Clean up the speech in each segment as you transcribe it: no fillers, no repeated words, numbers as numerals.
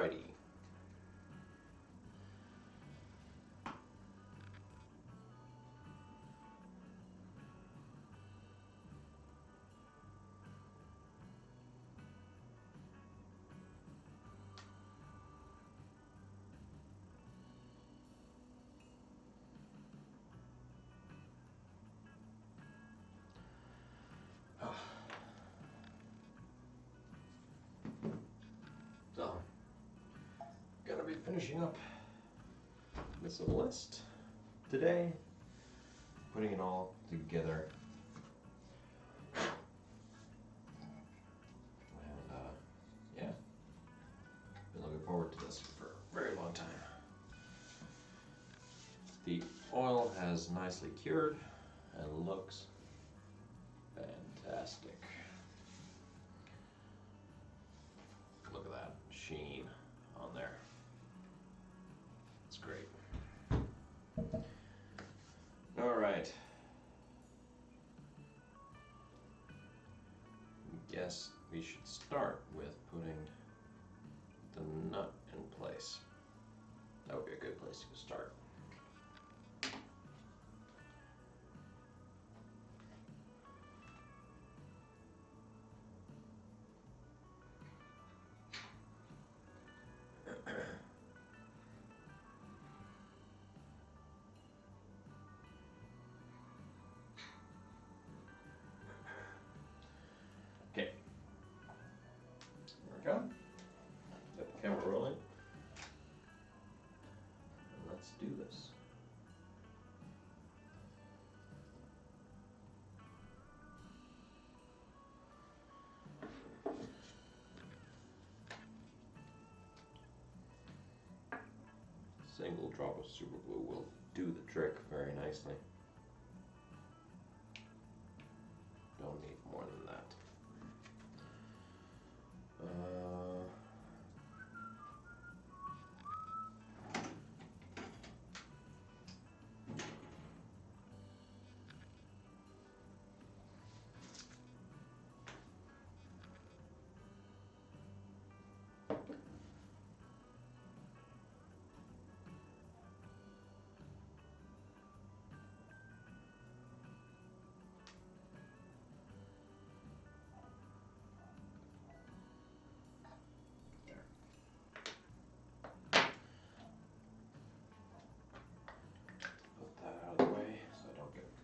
Alrighty. So, gonna be finishing up this list today, putting it all together, and yeah, been looking forward to this for a very long time. The oil has nicely cured and looks fantastic. Look at that sheen on there. It's great. All right. Guess we should start with putting the nut in place. That would be a good place to start. Okay, there we go. Get the camera rolling. And let's do this. Single drop of super glue will do the trick very nicely. Don't need more than that.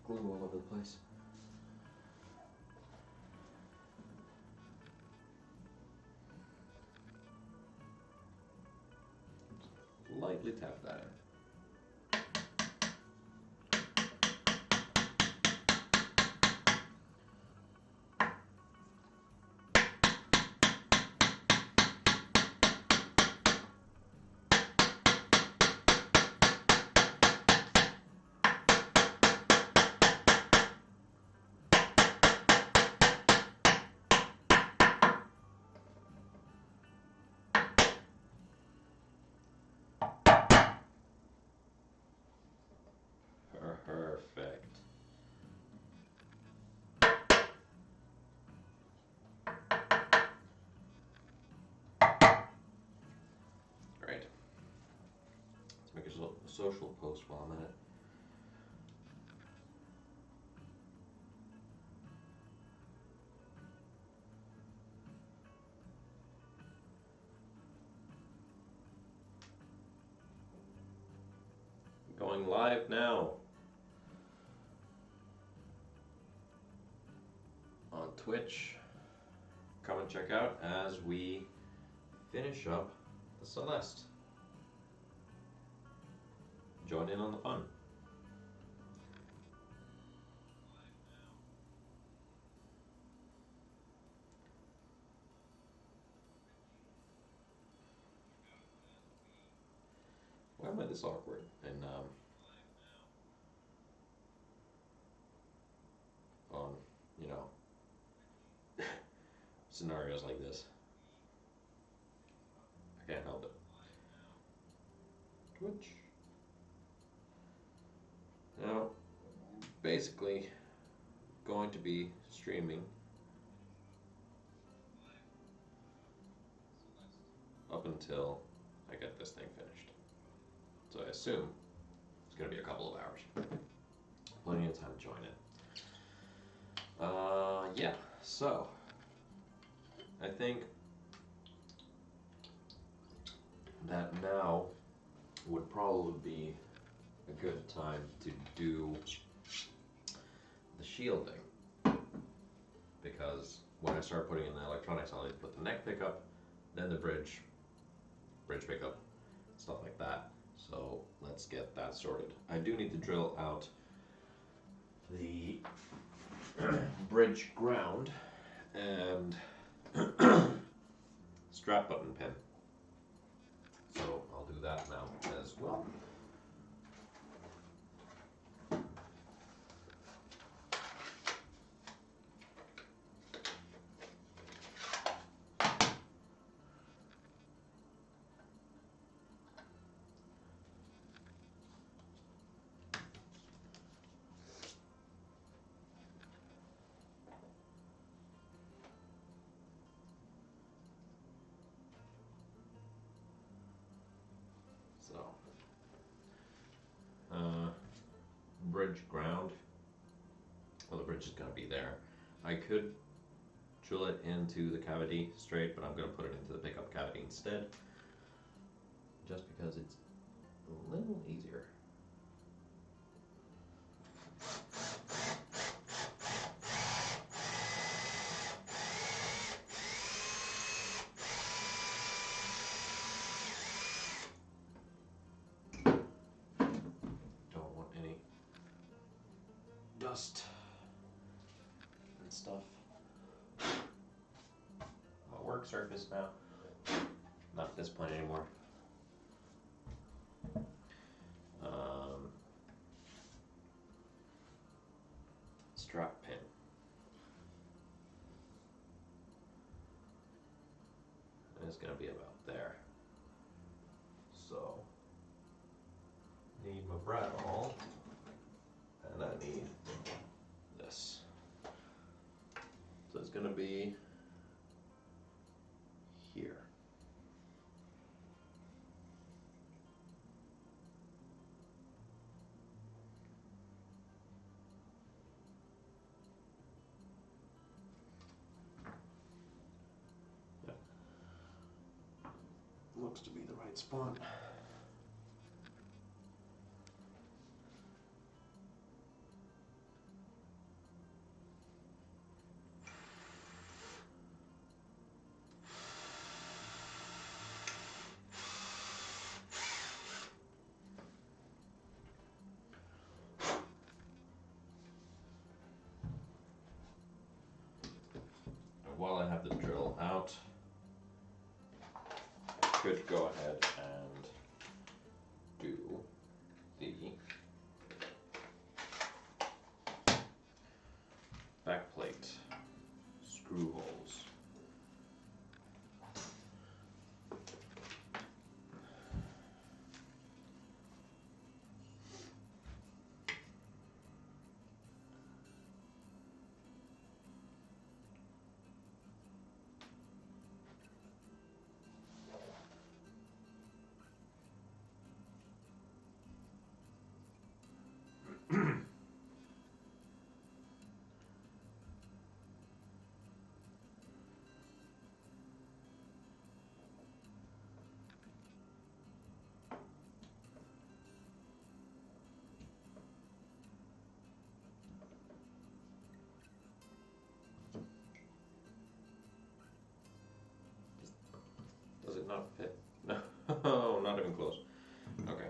Glue all over the place. Lightly tap that in. Perfect. Great. Let's make a social post while I'm at it. Going live now on Twitch. Come and check out as we finish up the Celeste. Join in on the fun. Why am I this awkward? And on, you know, scenarios like this. I can't help it. Twitch. Now, basically, going to be streaming up until I get this thing finished. So I assume it's going to be a couple of hours. Plenty of time to join it. Yeah, so I think that now would probably be a good time to do the shielding, because when I start putting in the electronics, I'll need to put the neck pickup, then the bridge pickup, stuff like that. So let's get that sorted. I do need to drill out the bridge ground and strap button pin. So I'll do that now as well. Bridge ground. Well, the bridge is going to be there. I could drill it into the cavity straight, but I'm going to put it into the pickup cavity instead, just because it's a little easier. Don't want any dust and stuff. My work surface now. Not at this point anymore. Strap pin. And it's going to be about there. So, need my brad awl, and I need this. So it's going to be here. Yeah. Looks to be the right spot. While I have the drill out, I could go ahead and do the backplate screw holes. Does it not fit? No, not even close. Okay.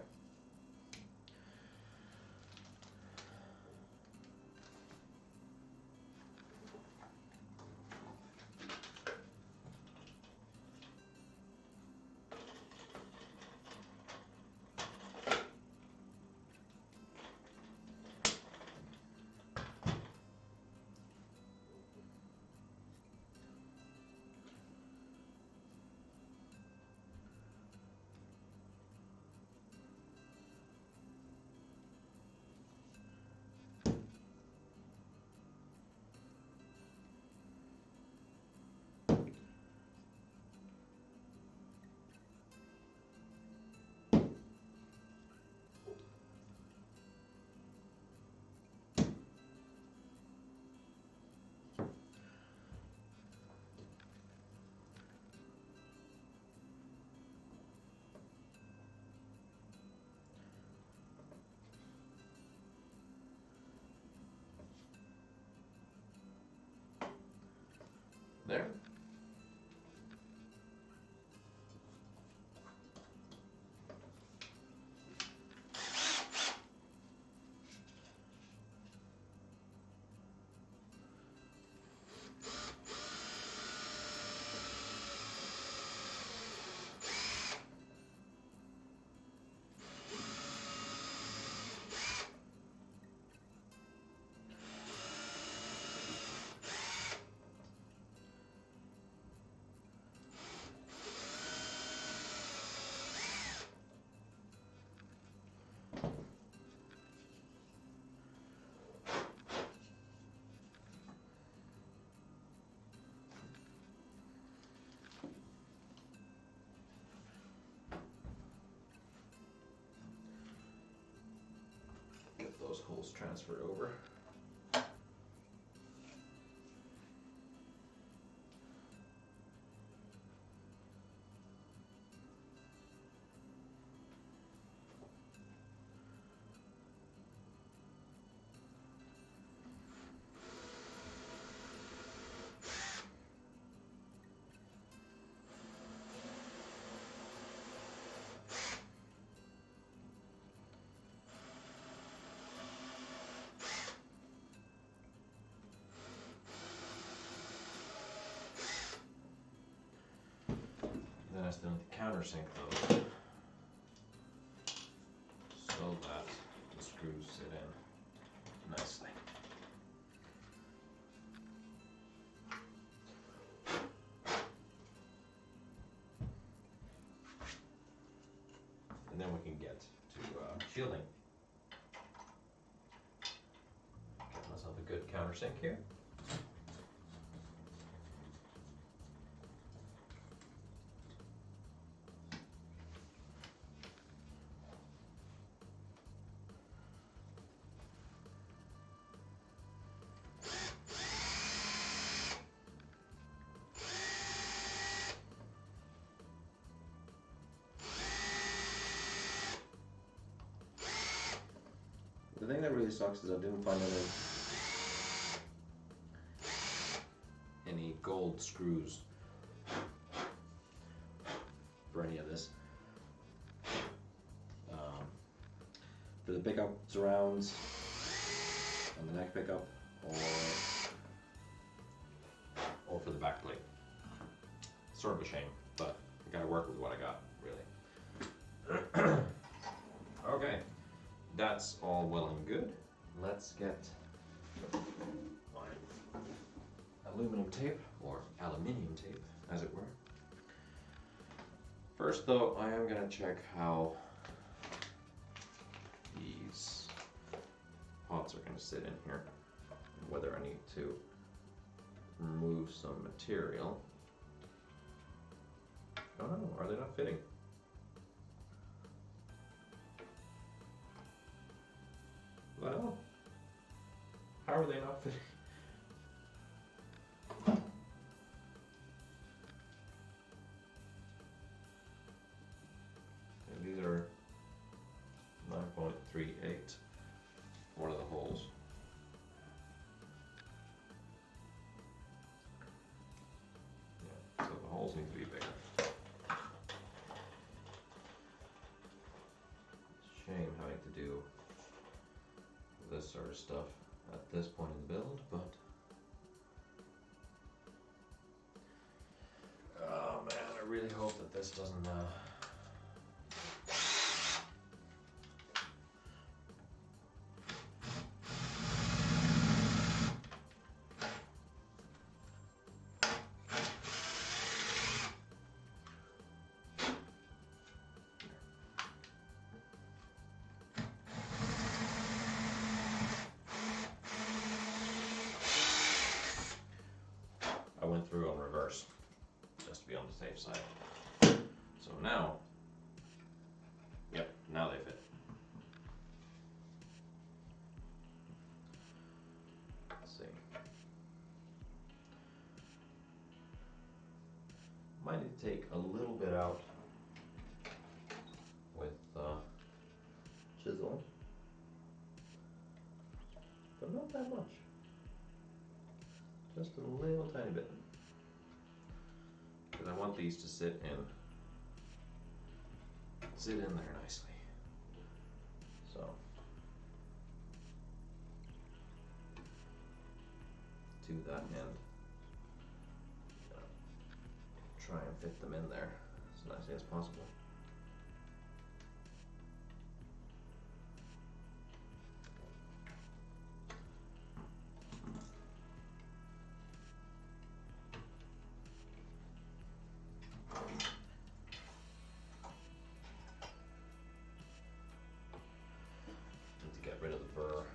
holes transfer over. Then I still need to countersink those so that the screws sit in nicely. And then we can get to shielding. Get myself a good countersink here. The thing that really sucks is I didn't find any gold screws for any of this. For the pickup surrounds on the neck pickup, or for the back plate. Sort of a shame, but I gotta work with what I got, really. Okay. That's all well and good. Let's get my aluminum tape, or aluminium tape, as it were. First though, I am gonna check how these pots are gonna sit in here, and whether I need to remove some material. Oh no, are they not fitting? Well, how are they not fitting? And these are 9.38, one of the holes. Yeah, so the holes need to be bigger. Shame having to do this sort of stuff at this point in the build, but oh man, I really hope that this doesn't I went through on reverse, just to be on the safe side. So now, yep, now they fit. Let's see. Might need to take a little bit out with chisel, but not that much. Just a little tiny bit. Because I want these to sit in there nicely. So to that end, try and fit them in there as nicely as possible. Get rid of the burr.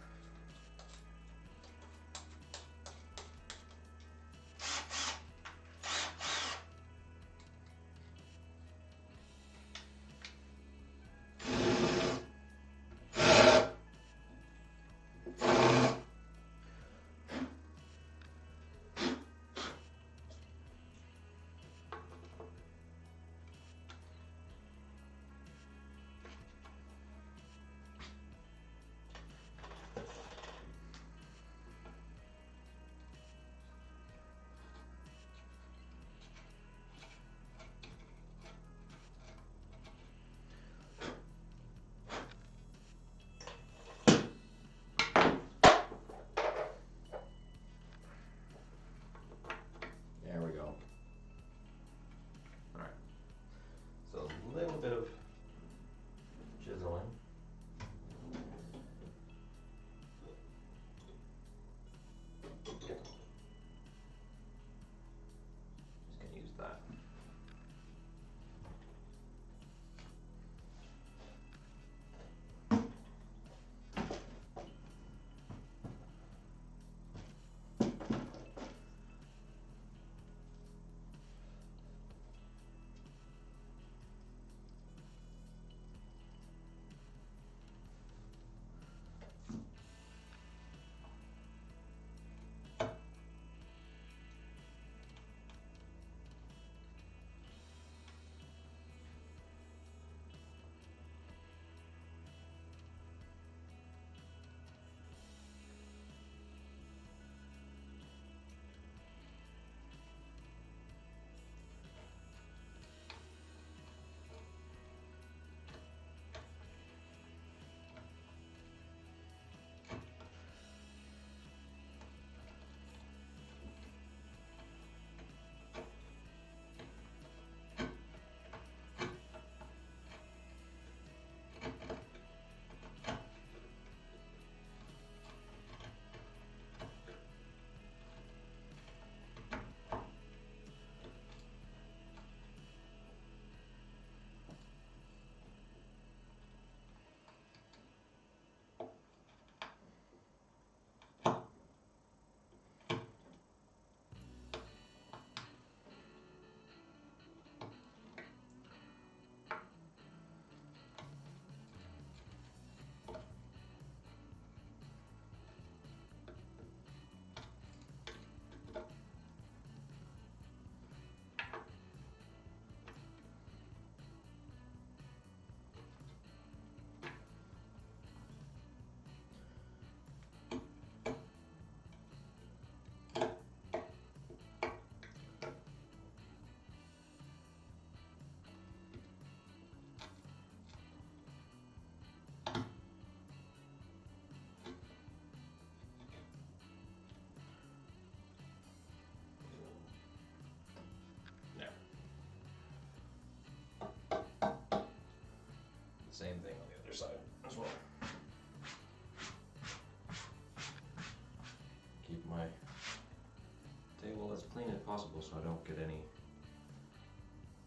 at any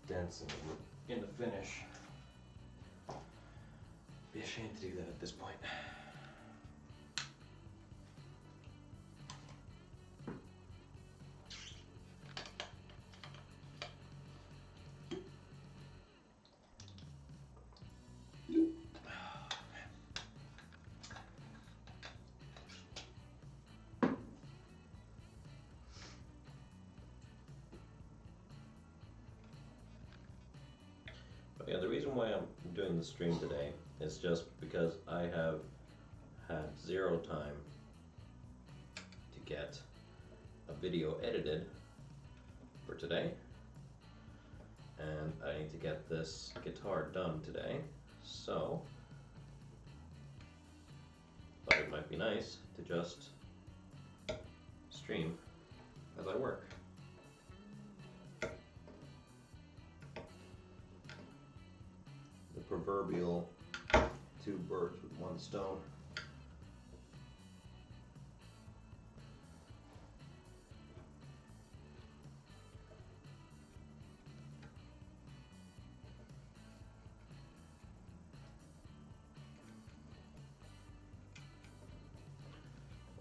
dents in the finish. Be a shame to do that at this point. Yeah, the reason why I'm doing the stream today is just because I have had zero time to get a video edited for today, and I need to get this guitar done today, so I thought it might be nice to just stream as I work. Proverbial 2 birds with 1 stone.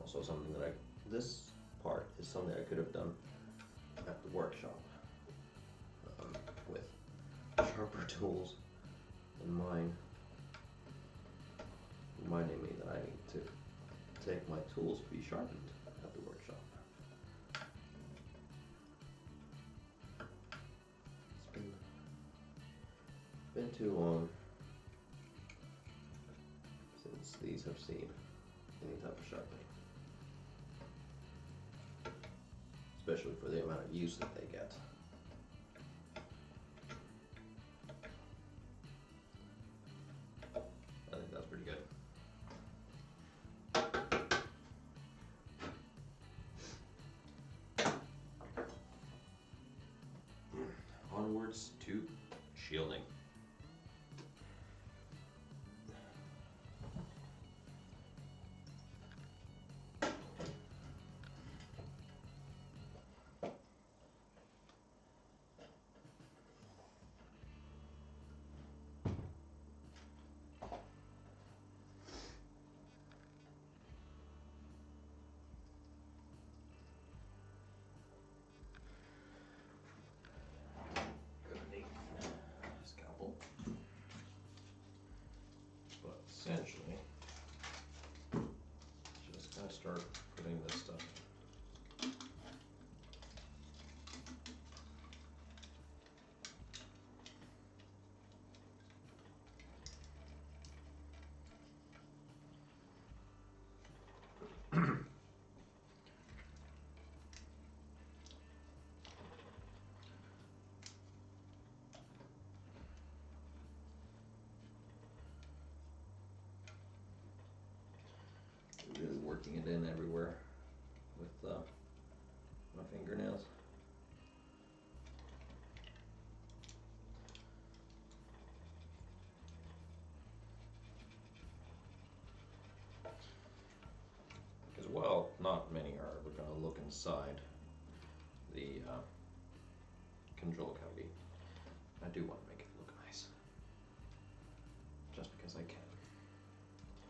Also something that this part is something I could have done at the workshop with sharper tools. Mine reminding me that I need to take my tools to be sharpened at the workshop. It's been too long since these have seen any type of sharpening, especially for the amount of use that they get. Onwards to shielding. Essentially, just gotta start putting this stuff. Really working it in everywhere with my fingernails. Because, well, not many are ever going to look inside the control cavity. I do want to make it look nice, just because I can,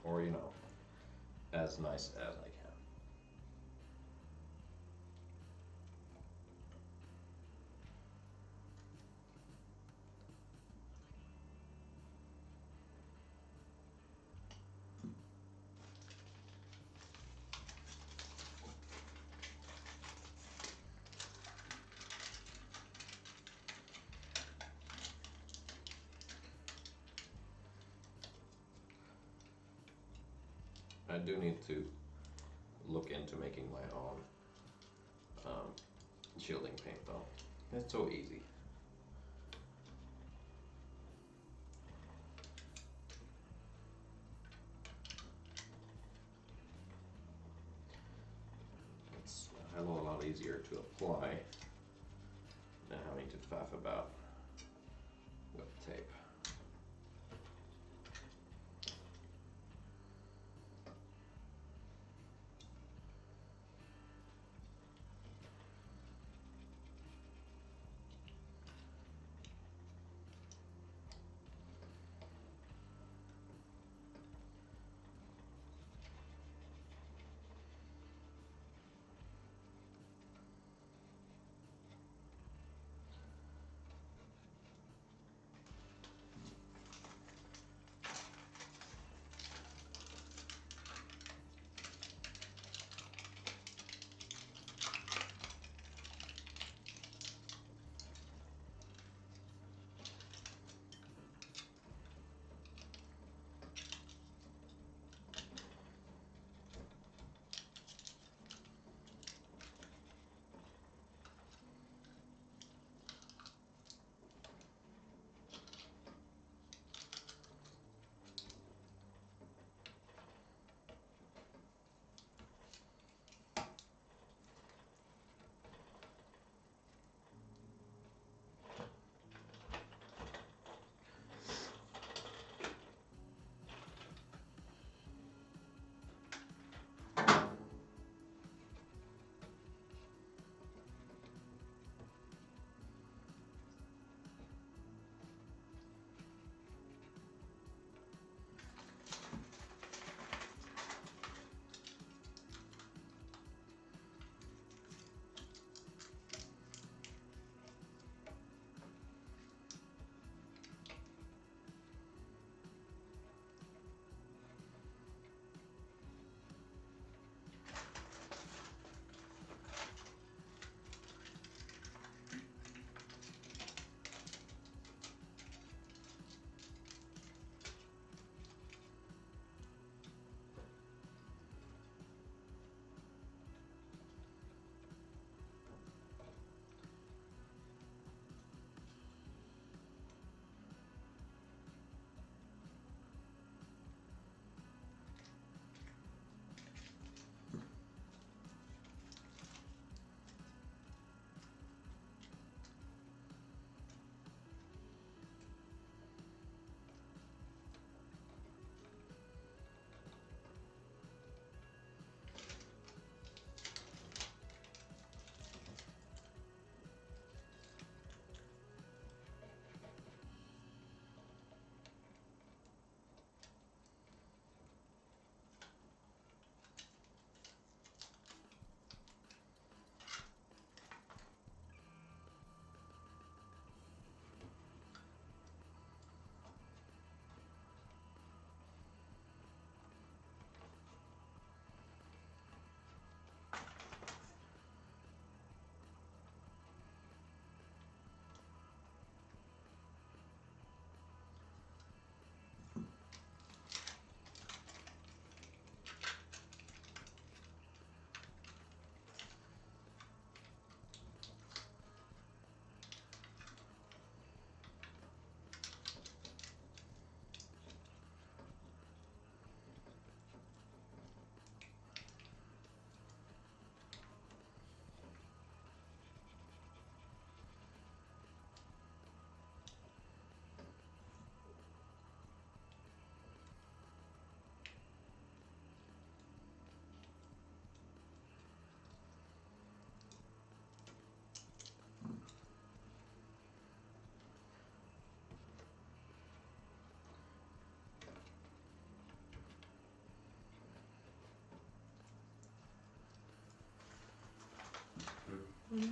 or you know, as nice as I can. I do need to look into making my own shielding paint though. It's so easy. It's a hell of a lot easier to apply than having to faff about with tape. This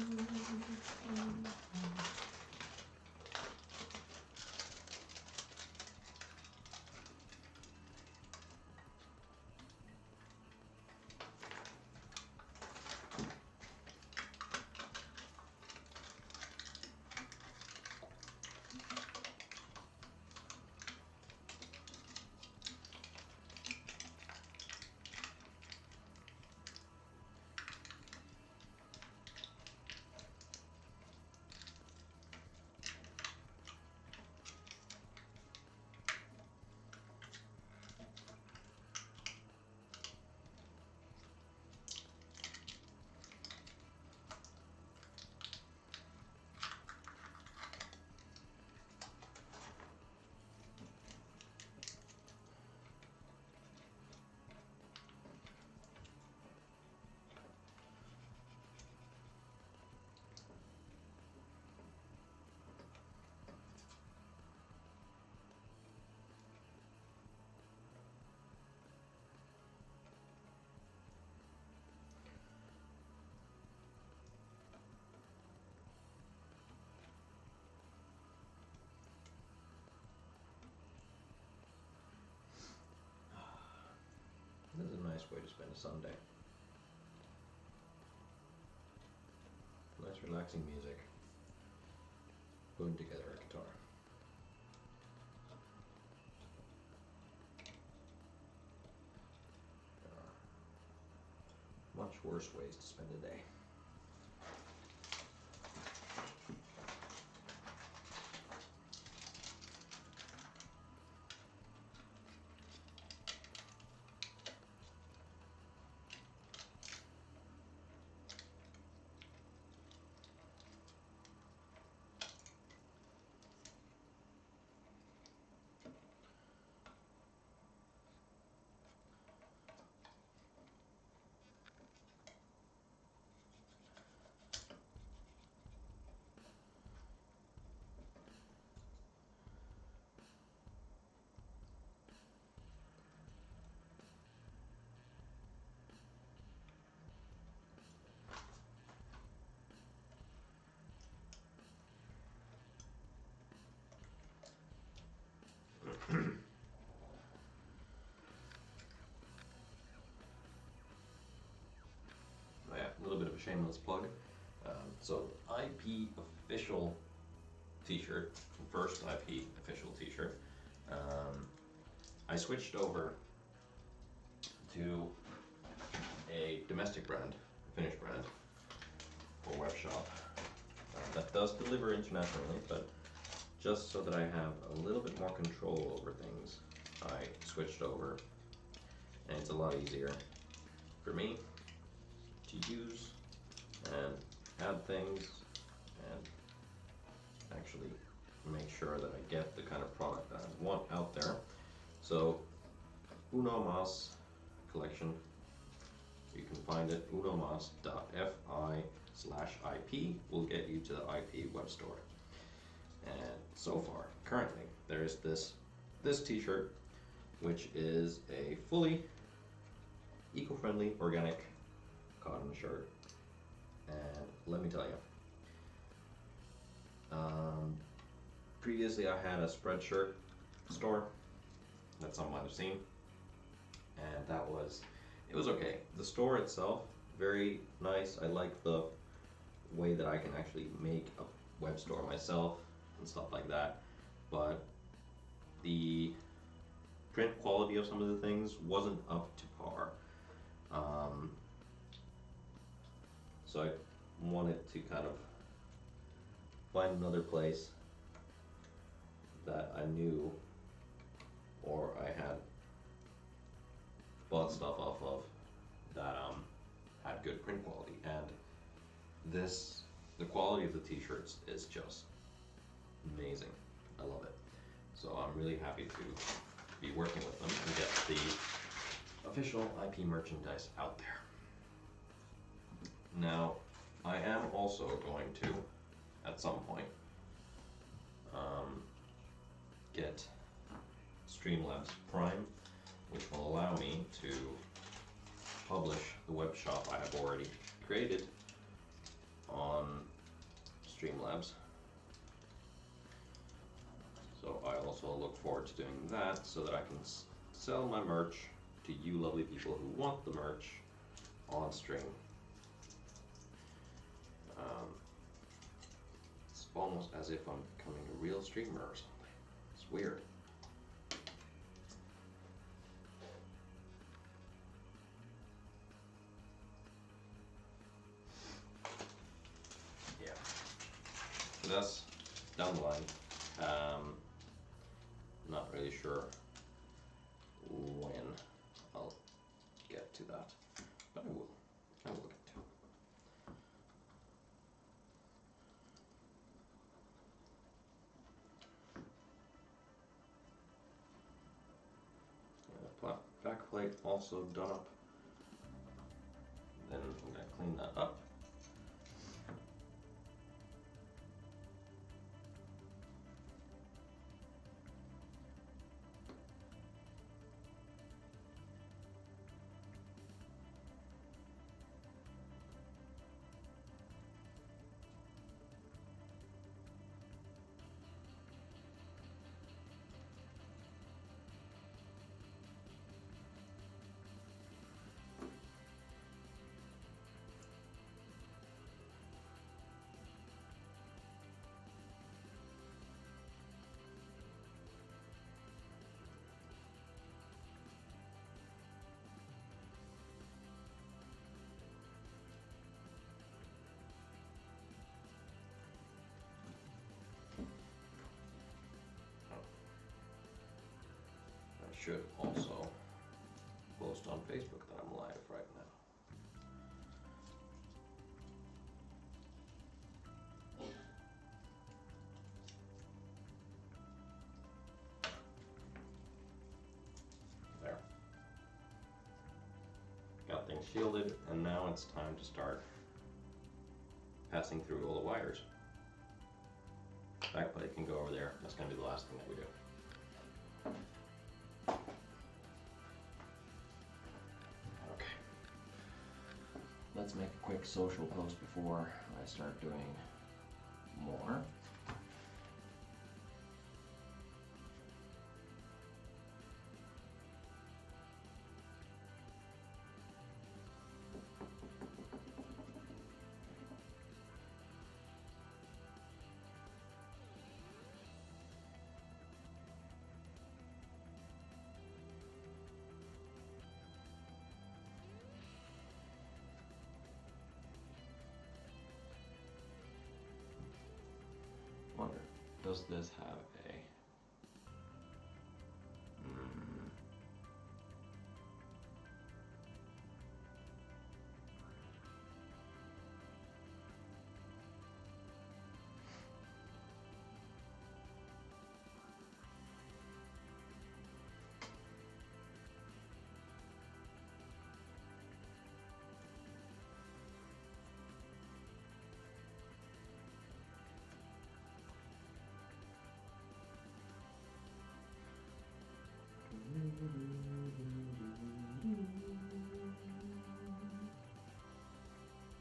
is a nice way to spend a Sunday. Nice relaxing music. Putting together a guitar. There are much worse ways to spend a day. Yeah, a little bit of a shameless plug. So IP official t-shirt, first IP official t-shirt. I switched over to a domestic brand, a Finnish brand, or web shop that does deliver internationally, but just so that I have a little bit more control over things, I switched over, and it's a lot easier for me to use and add things and actually make sure that I get the kind of product that I want out there. So Uno Mas collection, you can find it unomas.fi/IP will get you to the IP web store. And so far, currently, there is this t-shirt, which is a fully eco-friendly organic cotton shirt. And let me tell you, previously I had a Spreadshirt store that some might have seen, and it was okay. The store itself, very nice. I like the way that I can actually make a web store myself and stuff like that, but the print quality of some of the things wasn't up to par. So I wanted to kind of find another place that I knew or I had bought stuff off of that had good print quality, and the quality of the t-shirts is just amazing. I love it. So I'm really happy to be working with them and get the official IP merchandise out there. Now, I am also going to, at some point, get Streamlabs Prime, which will allow me to publish the web shop I have already created on Streamlabs. So I also look forward to doing that so that I can sell my merch to you lovely people who want the merch on stream. It's almost as if I'm becoming a real streamer or something. It's weird. Yeah. So that's down the line. Not really sure when I'll get to that, but I will. I will get to it. Back plate also done up. Then I'm gonna clean that up. I should also post on Facebook that I'm live right now. There. Got things shielded, and now it's time to start passing through all the wires. Backplate can go over there. That's going to be the last thing that we do. Okay. Let's make a quick social post before I start doing more. Wonder, does this have a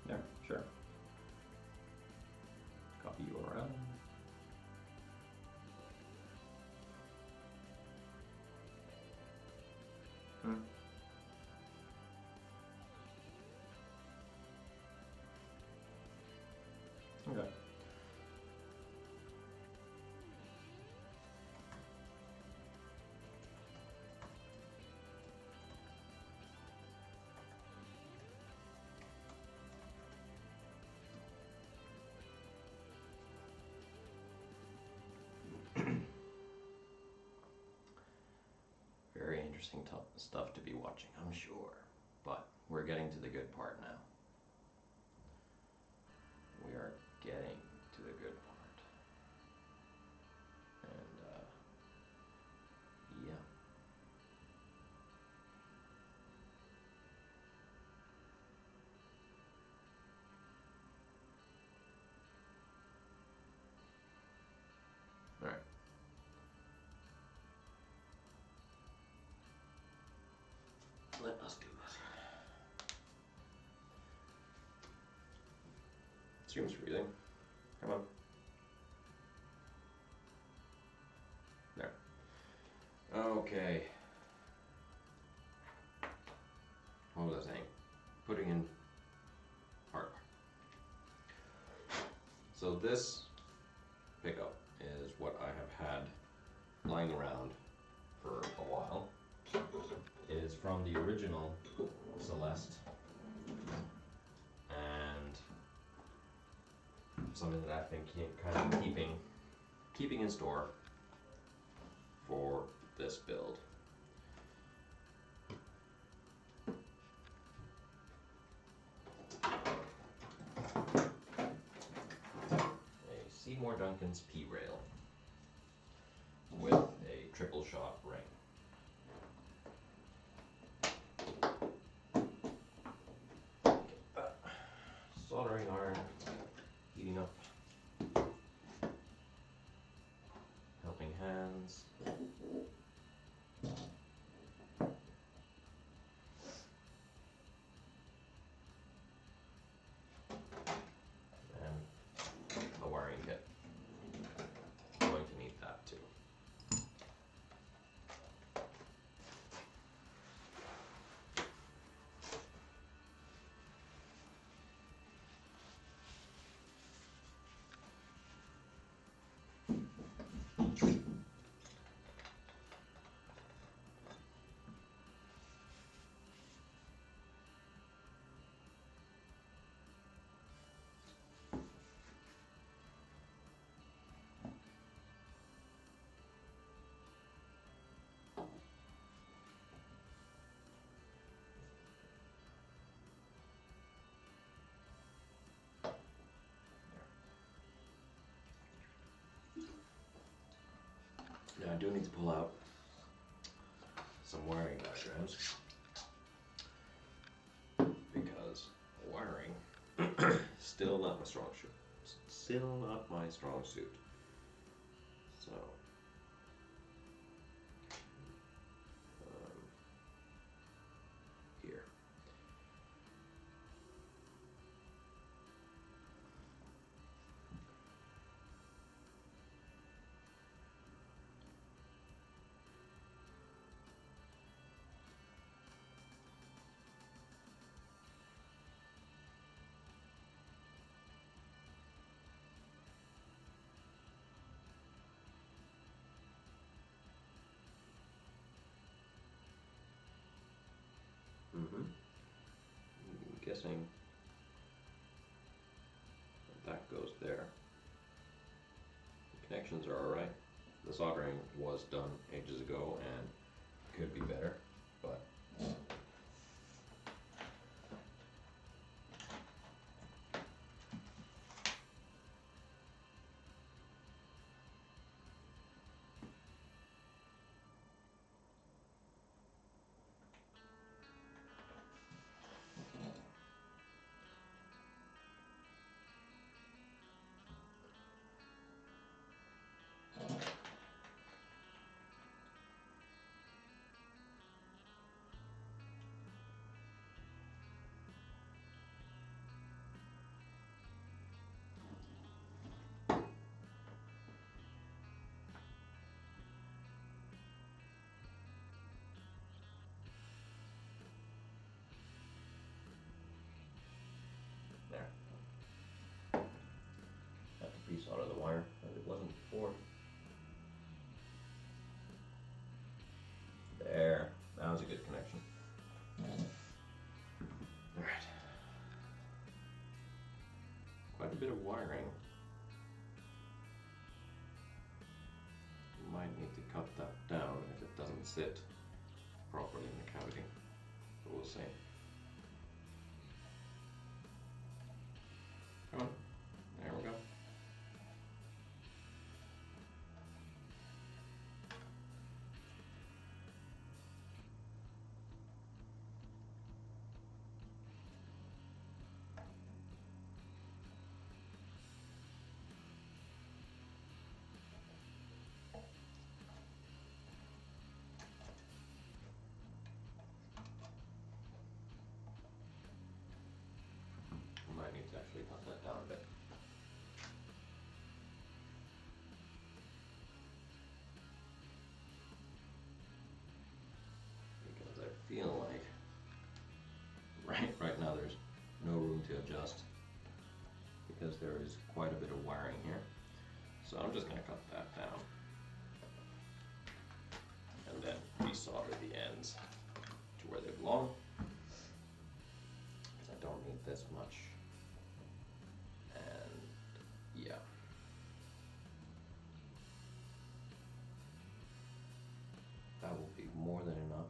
there, sure. Copy URL. Okay. Very interesting stuff to be watching, I'm sure. But we're getting to the good part now. We are getting to the good part. And, yeah. All right. Let us do this. Stream's freezing. Come on. There. Okay. What was I saying? Putting in hardware. So this pickup is what I have had lying around for a while. It is from the original Celeste, and something that I've been kind of keeping in store for this build. A Seymour Duncan's P-rail with a triple shot ring. Soldering iron heating up. Helping hands. And a wiring kit. Going to need that too. Now I do need to pull out some wiring diagrams because wiring still not my strong suit. Still not my strong suit. So here. I'm guessing that goes there. The connections are alright. The soldering was done ages ago and could be better, but there. Got the piece out of the wire as it wasn't before. There, that was a good connection. Alright. Quite a bit of wiring. Might need to cut that down if it doesn't sit properly in the cavity. But we'll see. Come on. There we go. there is quite a bit of wiring here. So I'm just going to cut that down. And then resolder the ends to where they belong. Because I don't need this much. And yeah. That will be more than enough.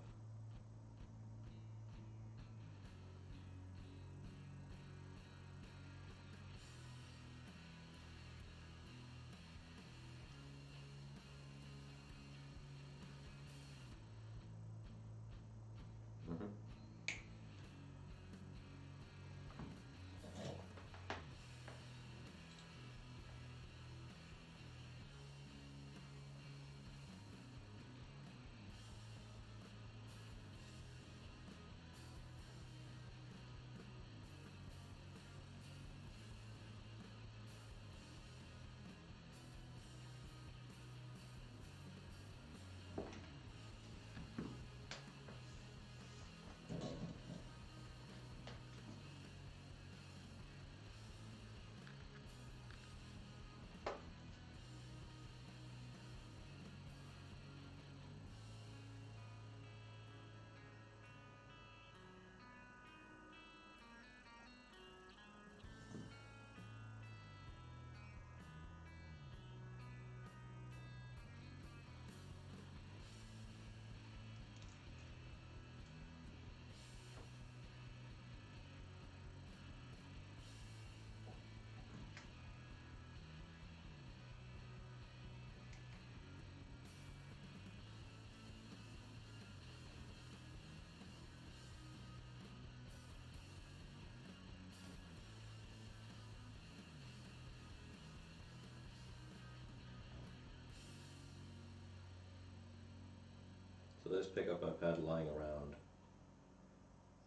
So this pickup I've had lying around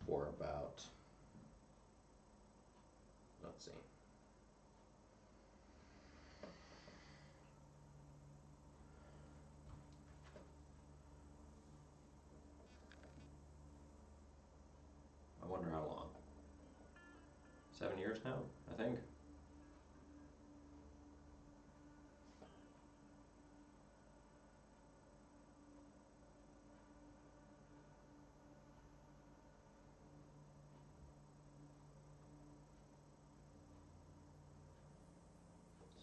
for about, let's see, I wonder how long. 7 years now, I think.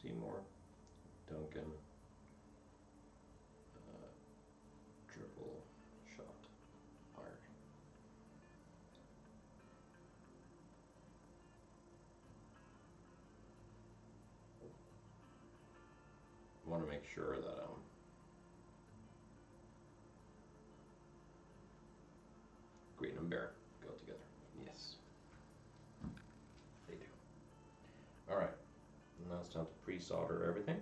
Seymour, Duncan, triple shot firing. I want to make sure that green and bear go together. Yes, they do. All right. Now it's time to pre-solder everything.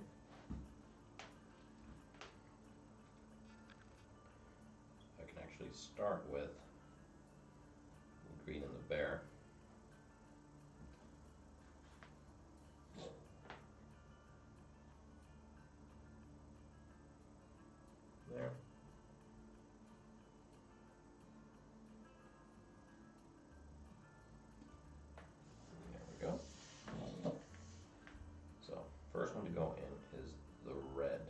I can actually start with the green and the bear. There. There we go. So, first one to go in is the red.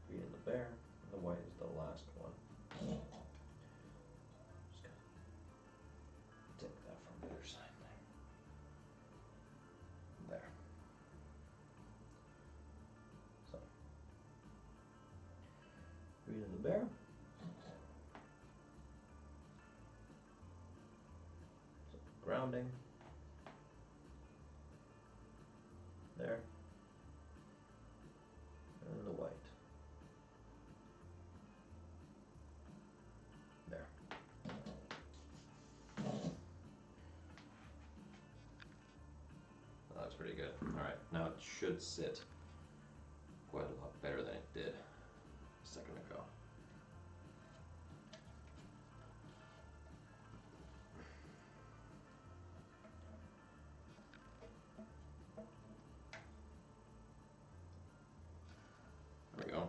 Green and the bear, and the white is the last one. Just gotta take that from the other side there. There. So, green and the bear. So, grounding. There. And the white. There. pretty good. All right, now it should sit quite a lot better than it did a second ago. There we go.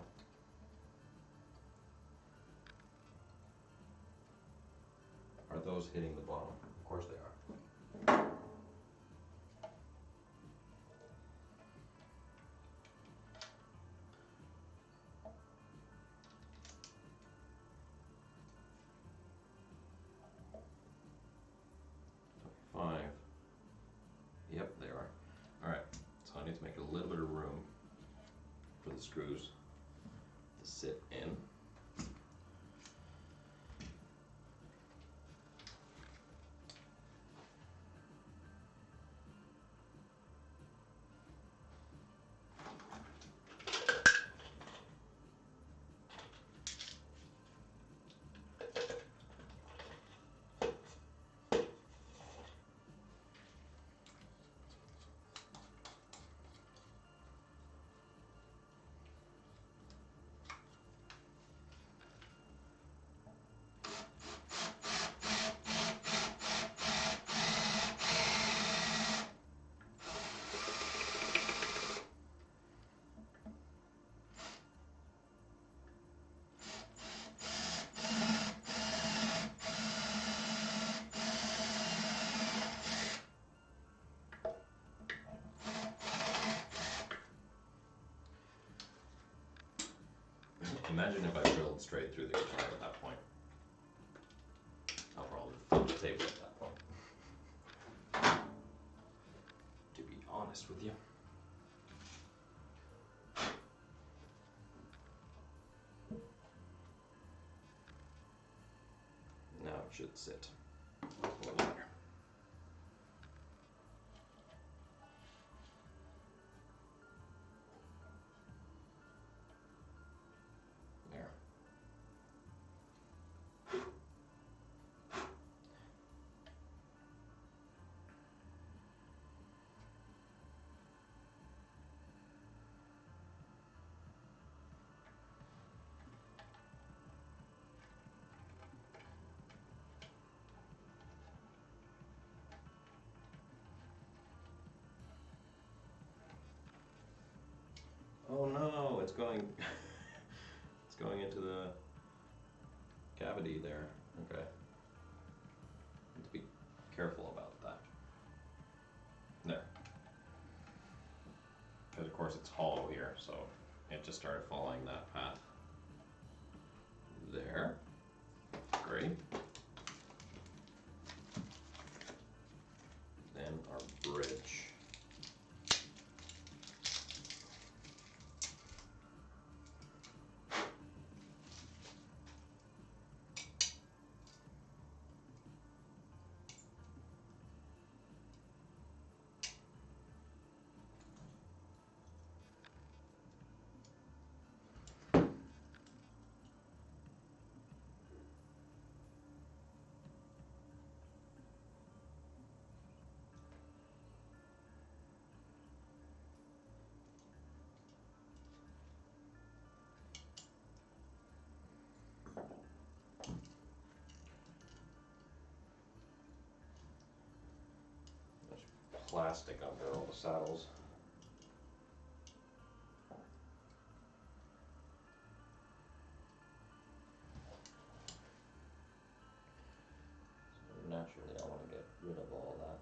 Are those hitting the bottom? Of course they are. Five. Yep, they are. All right, so I need to make a little bit of room for the screws to sit in. Imagine if I drilled straight through the guitar at that point. I'll probably flip the table at that point. To be honest with you. Now it should sit a little better. There. Oh no, it's going it's going into the cavity there. Okay. Need to be careful about that. There. Because of course it's hollow here, so it just started following that path. There. Great. Then our bridge. Plastic under all the saddles. So naturally I want to get rid of all that.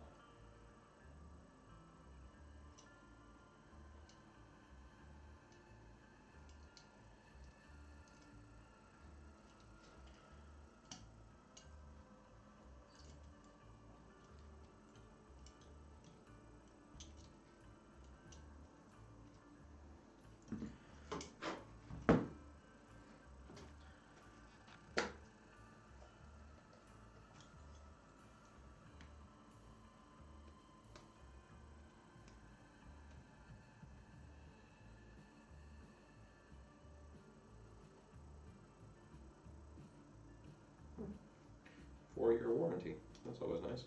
Four-year warranty. That's always nice.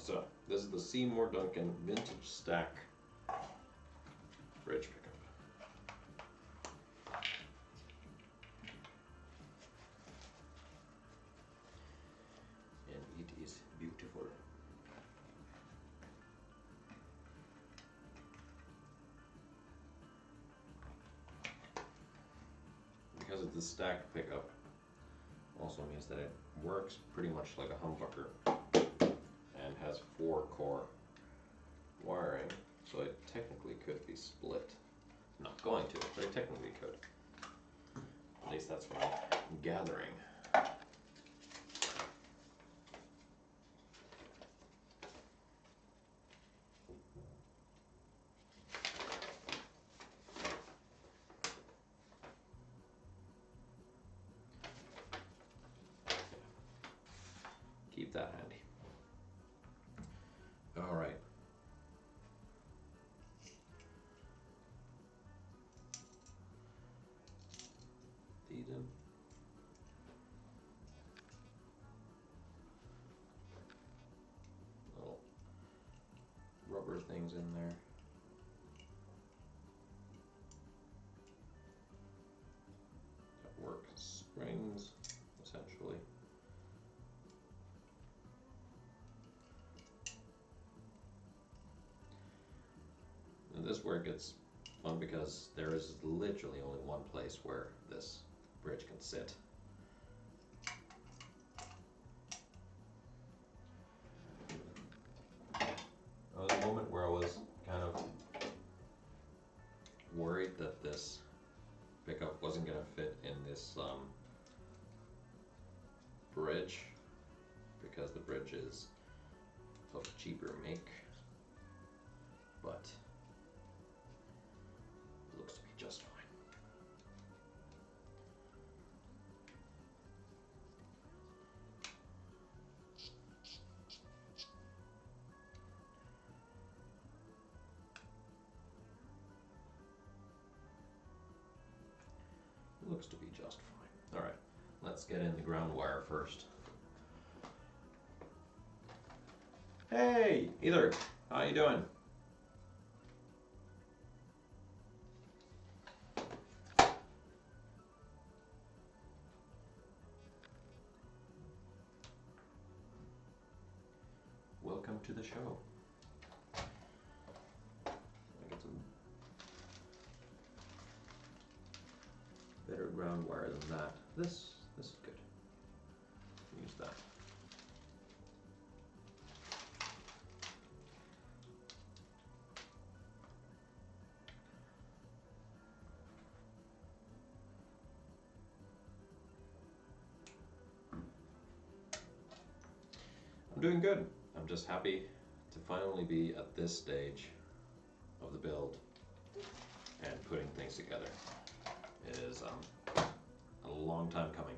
So, this is the Seymour Duncan Vintage Stack Bridge Pickup. And it is beautiful. Because it's a stack pickup, also means that it works pretty much like a humbucker and has 4 core wiring, so it technically could be split. Not going to, but it technically could. At least that's what I'm gathering. Keep that handy. All right. These in. Little rubber things in there. That work springs, essentially. And this is where it gets fun because there is literally only one place where this bridge can sit. There was a moment where I was kind of worried that this pickup wasn't going to fit in this bridge because the bridge is of cheaper make, but it looks to be just fine. Looks to be just fine. All right, let's get in the ground wire first. Hey, Ether, how you doing? Welcome to the show. I get some better ground wire than that. This is good. Use that. I'm doing good. I'm just happy to finally be at this stage of the build and putting things together. It is a long time coming.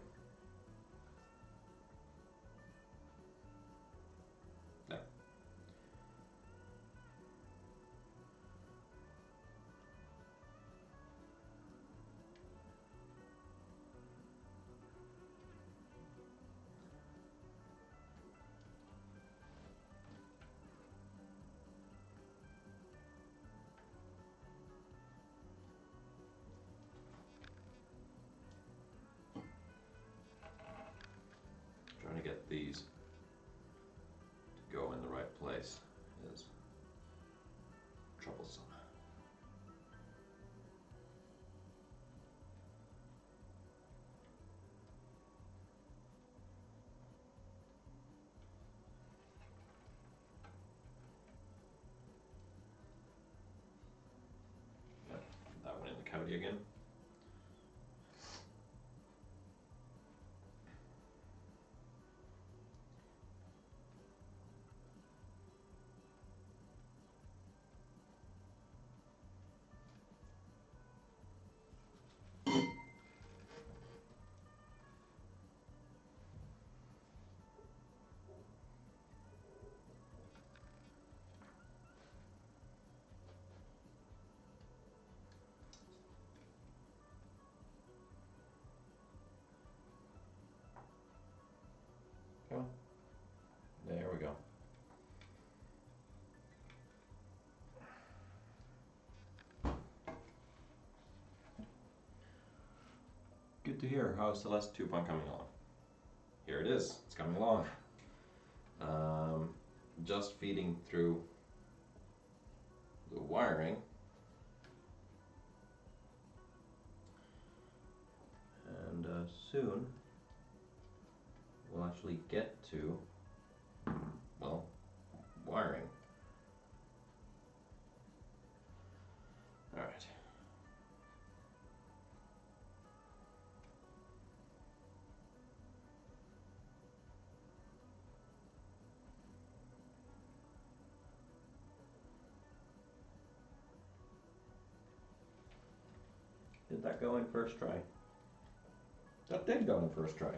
Yeah. good to hear. How is Celeste 2.0 coming along? Here it is. It's coming along. Just feeding through the wiring. And soon we'll actually get to, well, wiring. All right. Did that go in first try? That did go in first try.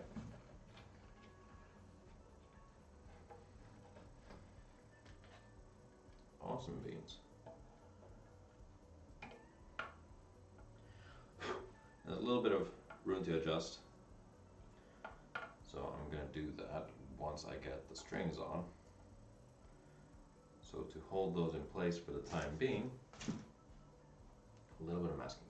Awesome beans. There's a little bit of room to adjust. So I'm going to do that once I get the strings on. So to hold those in place for the time being, a little bit of masking tape.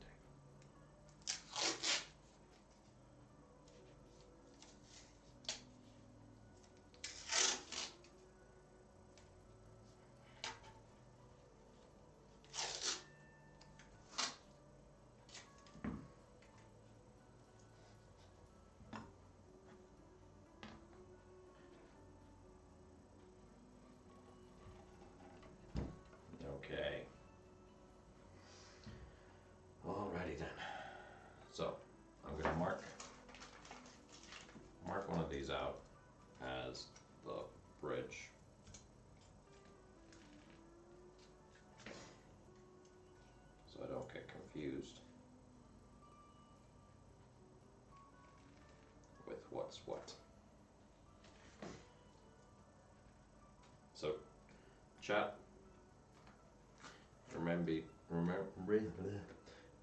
Okay. Alrighty then. So I'm going to mark one of these out as the bridge. So I don't get confused with what's what. So chat,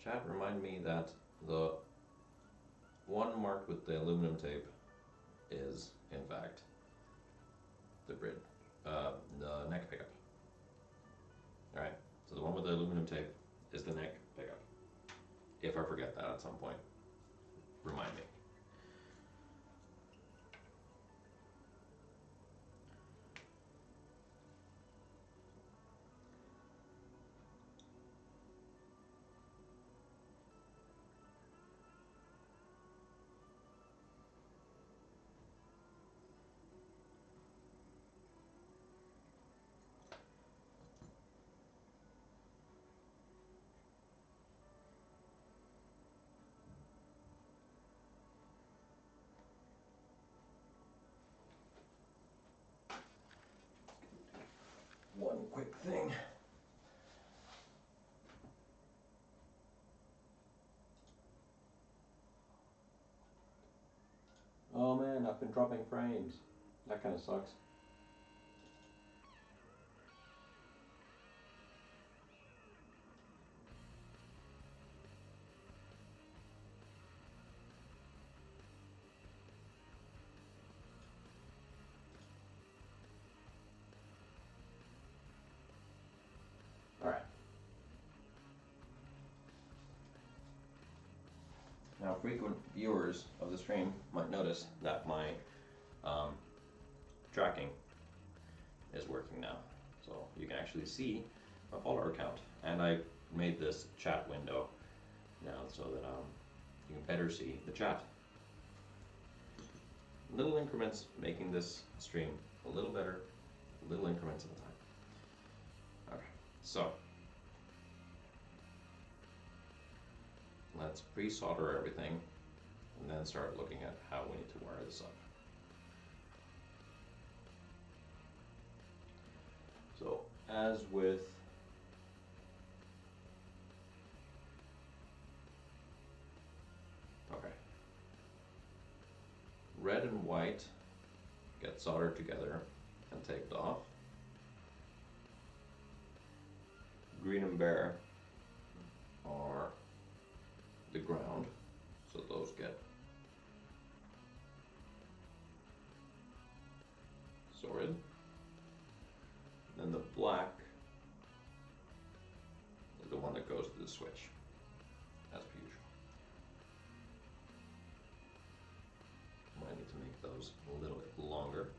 chat, remind me that the one marked with the aluminum tape is, in fact, the bridge, the neck pickup. All right, so the one with the aluminum tape is the neck pickup. If I forget that at some point, remind me. One quick thing. Oh man, I've been dropping frames. That kind of sucks. Alright. Now, frequent viewers of the stream might notice that my tracking is working now. So you can actually see my follower count. And I made this chat window now so that you can better see the chat. Little increments making this stream a little better, little increments at a time. Okay, so let's pre-solder everything and then start looking at how we need to wire this up. So as with red and white get soldered together and taped off. Green and bare are the ground, so those get sorted. Then the black is the one that goes to the switch, as per usual. those a little bit longer.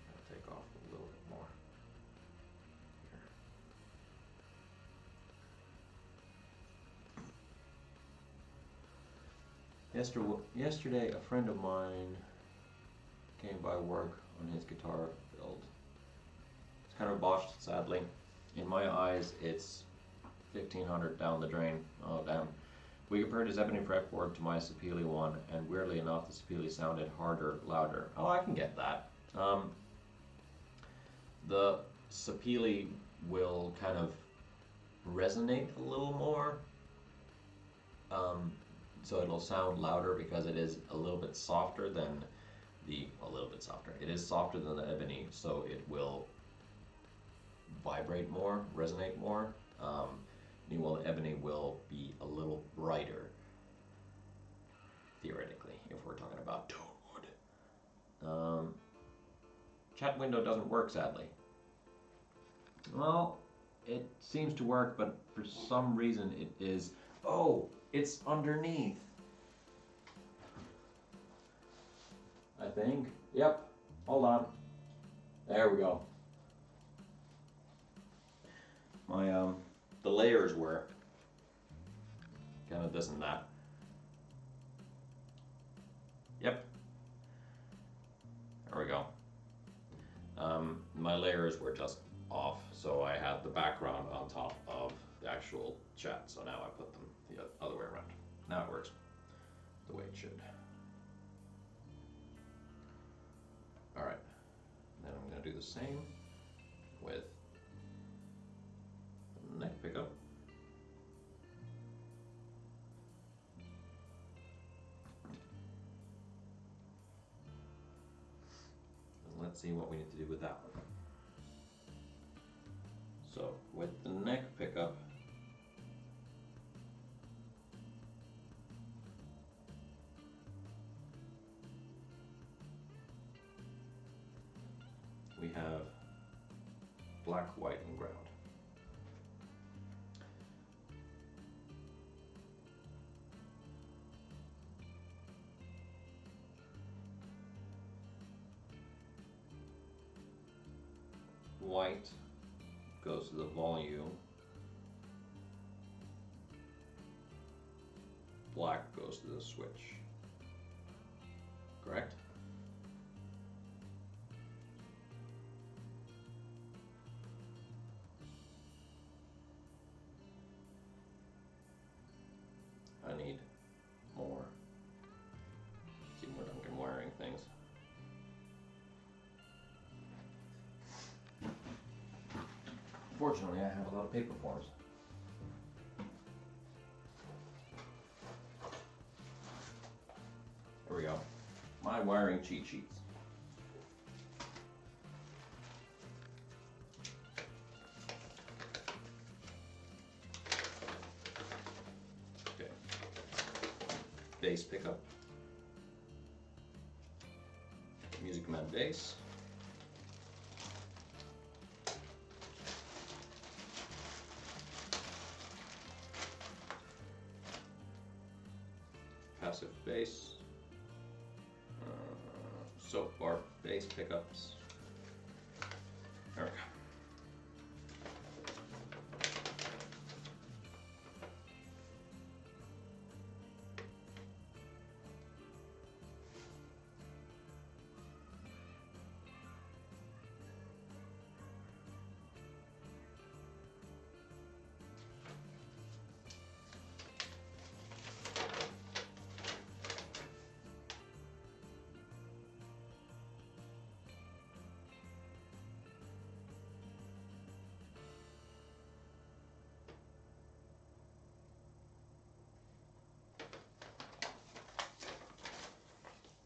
I'll take off a little bit more here. Yesterday, a friend of mine came by work on his guitar build. It's kind of botched, sadly. In my eyes, it's 1500 down the drain. Oh, damn. We compared his ebony fretboard to my Sapele one, and weirdly enough, the Sapele sounded harder, louder. Oh, I can get that. The Sapele will kind of resonate a little more. So it'll sound louder because it is a little bit softer than It is softer than the ebony, so it will vibrate more, resonate more. Meanwhile, the ebony will be a little brighter, theoretically, if we're talking about tone wood. Chat window doesn't work, sadly. Well, it seems to work, but for some reason it is... Oh, it's underneath. I think. Yep. Hold on. There we go. My the layers were kind of this and that. Yep. There we go. My layers were just off, so I had the background on top of the actual chat, so now I put them the other way around. Now it works the way it should. Alright, then I'm going to do the same with the neck pickup. And let's see what we need to do with that one. So with the neck pickup, we have black, white, and ground. White goes to the volume. Black goes to the switch. Correct? I need more. See more Duncan wiring things. Fortunately, I have a lot of paper forms. There we go. My wiring cheat sheets. Okay. Bass pickup. Music command bass. Passive bass, soap bar bass pickups. There we go.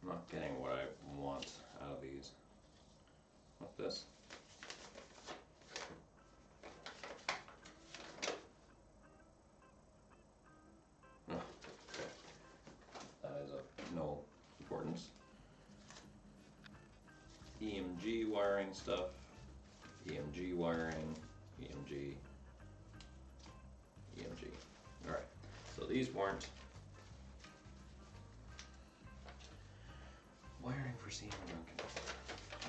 Not getting what I want out of these. What's this? Oh, okay. That is of no importance. EMG wiring stuff. EMG wiring. EMG. EMG. Alright. So these weren't Wiring for CM Duncan.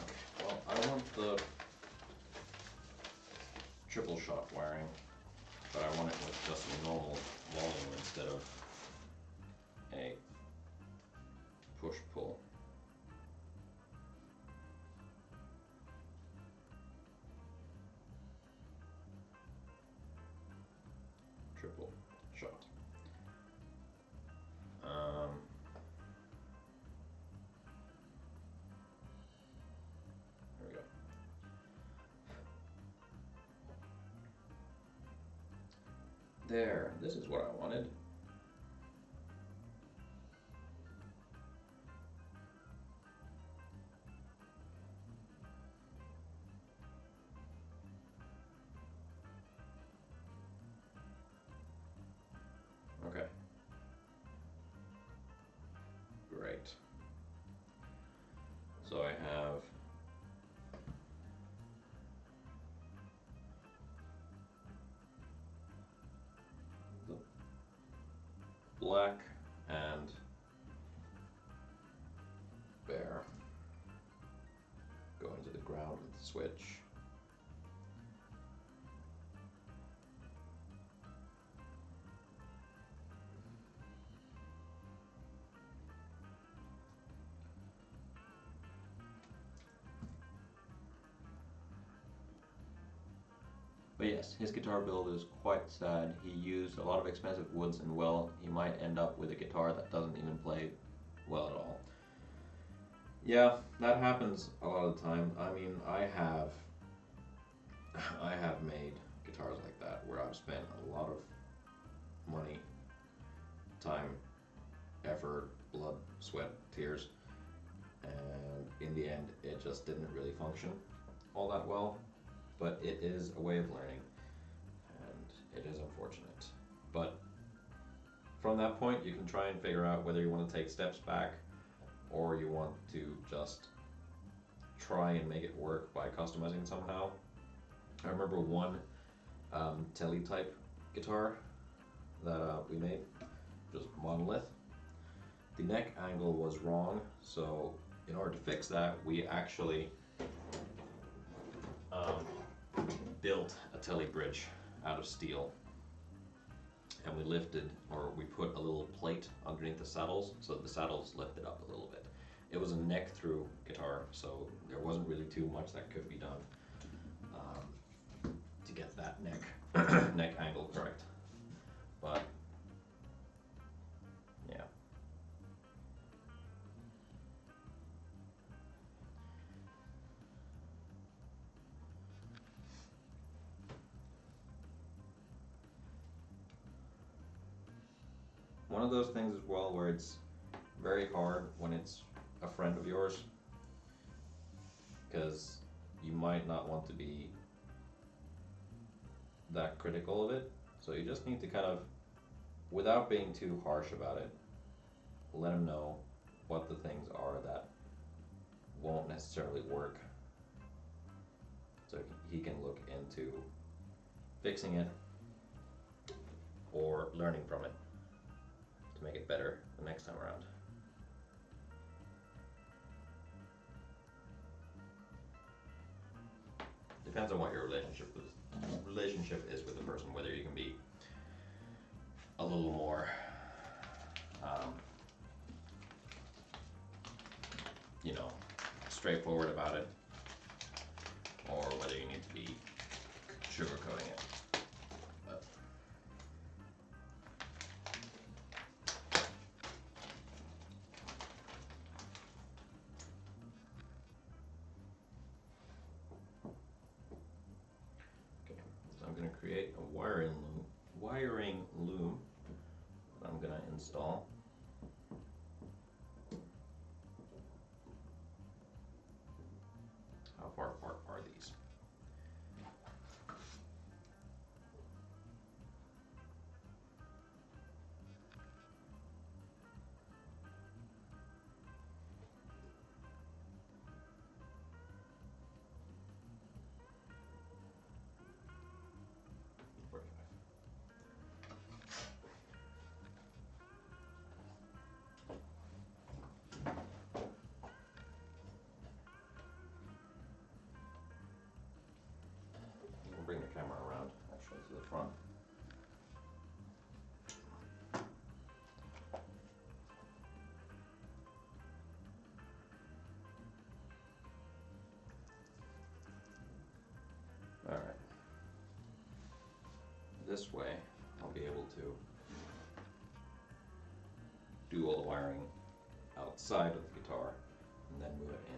Okay, well, I want the triple shot wiring, but I want it with just a normal volume instead of a push-pull. Triple shot. There we go. There, this is what I wanted. Okay. Great. So I have the black and bare going to the ground with the switch. But yes, his guitar build is quite sad. He used a lot of expensive woods, and well, he might end up with a guitar that doesn't even play well at all. Yeah, that happens a lot of the time. I mean, I have made guitars like that where I've spent a lot of money, time, effort, blood, sweat, tears, and in the end it just didn't really function all that well. But it is a way of learning, and it is unfortunate. But from that point, you can try and figure out whether you want to take steps back or you want to just try and make it work by customizing somehow. I remember one telly type guitar that we made, just monolith. The neck angle was wrong, so in order to fix that, we actually built a telly bridge out of steel, and we lifted, or we put a little plate underneath the saddles so that the saddles lifted up a little bit. It was a neck through guitar, so there wasn't really too much that could be done to get that neck angle correct. But yeah. One of those things as well where it's very hard when it's a friend of yours, because you might not want to be that critical of it, so you just need to kind of, without being too harsh about it, let him know what the things are that won't necessarily work, so he can look into fixing it or learning from it to make it better the next time around. Depends on what your relationship is with the person, whether you can be a little more you know, straightforward about it, or whether you need to be sugarcoating it. But okay, so I'm going to create a wiring loom that I'm going to install. How far apart are these? this way, I'll be able to do all the wiring outside of the guitar and then move it in.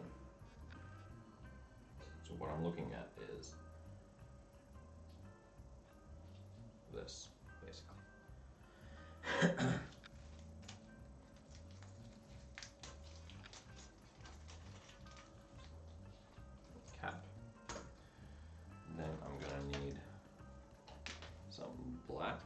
So what I'm looking at is this, basically. Cap. Then I'm gonna need some black.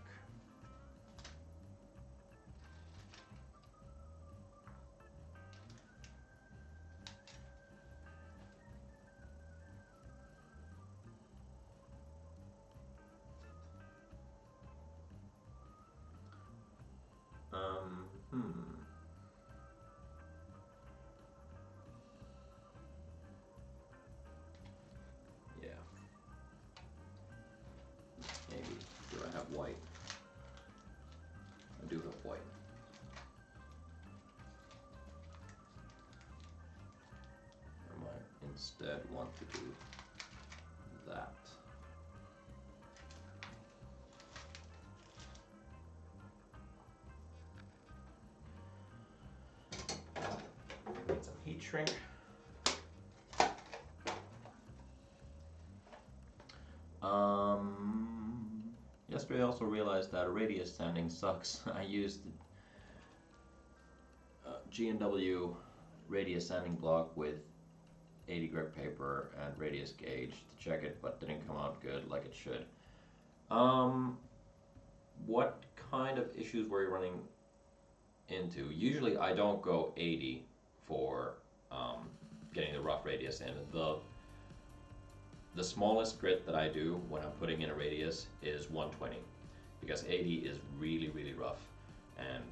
Yeah. Maybe. Do I have white? I do have white. I might instead want to do that. Need some heat shrink. Yesterday I also realized that radius sanding sucks. I used G&W radius sanding block with 80 grit paper and radius gauge to check it, but didn't come out good like it should. What kind of issues were you running into? Usually I don't go 80 for getting the rough radius in. The smallest grit that I do when I'm putting in a radius is 120 because 80 is really, really rough, and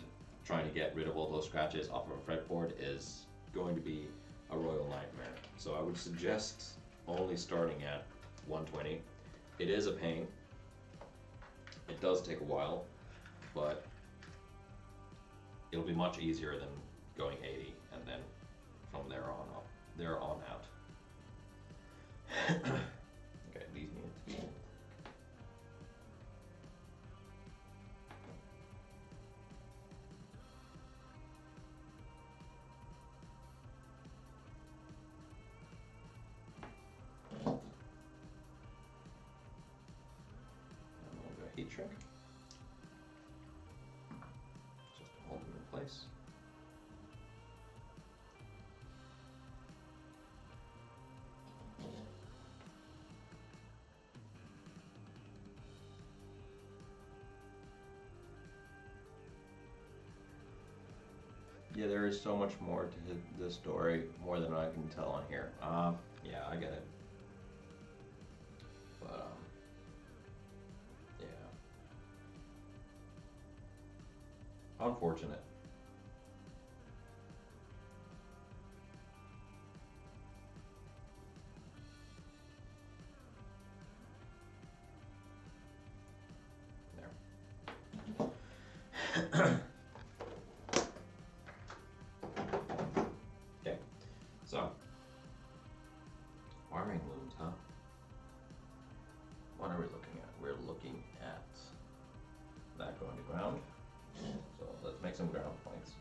trying to get rid of all those scratches off of a fretboard is going to be a royal nightmare. So I would suggest only starting at 120. It is a pain. It does take a while, but it'll be much easier than going 80 and then from there on out. Okay, these need to be. Heat shrink. Just to hold them in place. Yeah, there is so much more to this story, more than I can tell on here. Yeah, I get it. But, yeah. Unfortunate. There. Okay, so wiring looms, huh? What are we looking at? We're looking at that going to ground. So let's make some ground points.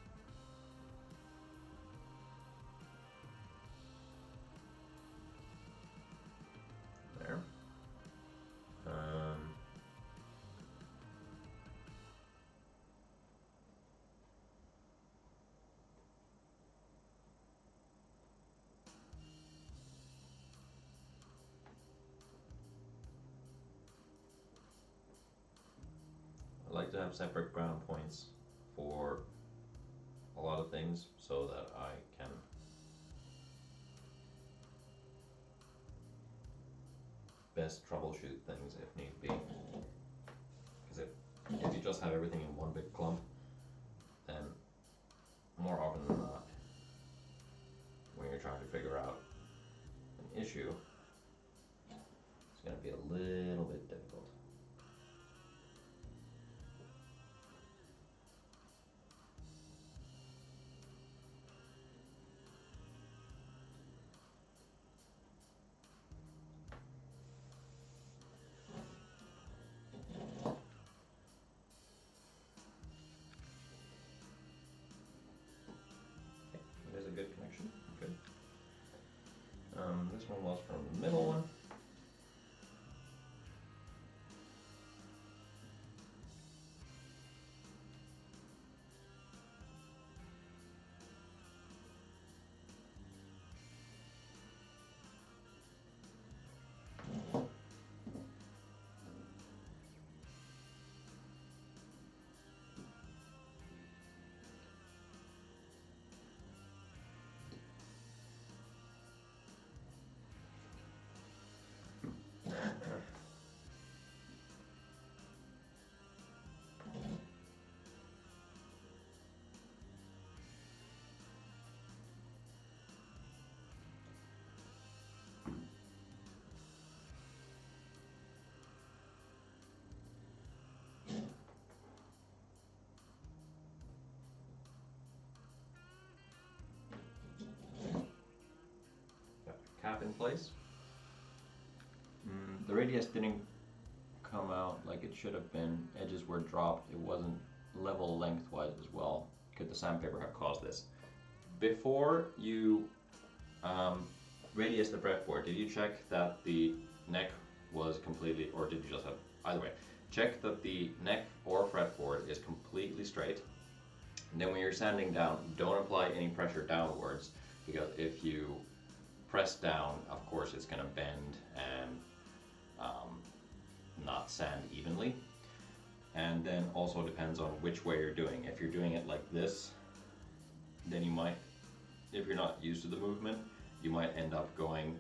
There. I like to have separate ground points for a lot of things so that I can best troubleshoot things if need be. Because if you just have everything in one big clump, then more often than not, when you're trying to figure out an issue, it's going to be a little bit difficult. this one was from the middle one. Cap in place. The radius didn't come out like it should have been. Edges were dropped. It wasn't level lengthwise as well. Could the sandpaper have caused this? Before you radius the fretboard, did you check that the neck was completely, or did you just have, either way, check that the neck or fretboard is completely straight. And then when you're sanding down, don't apply any pressure downwards, because if you press down, of course it's going to bend and not sand evenly. And then also depends on which way you're doing. If you're doing it like this, then you might, if you're not used to the movement, you might end up going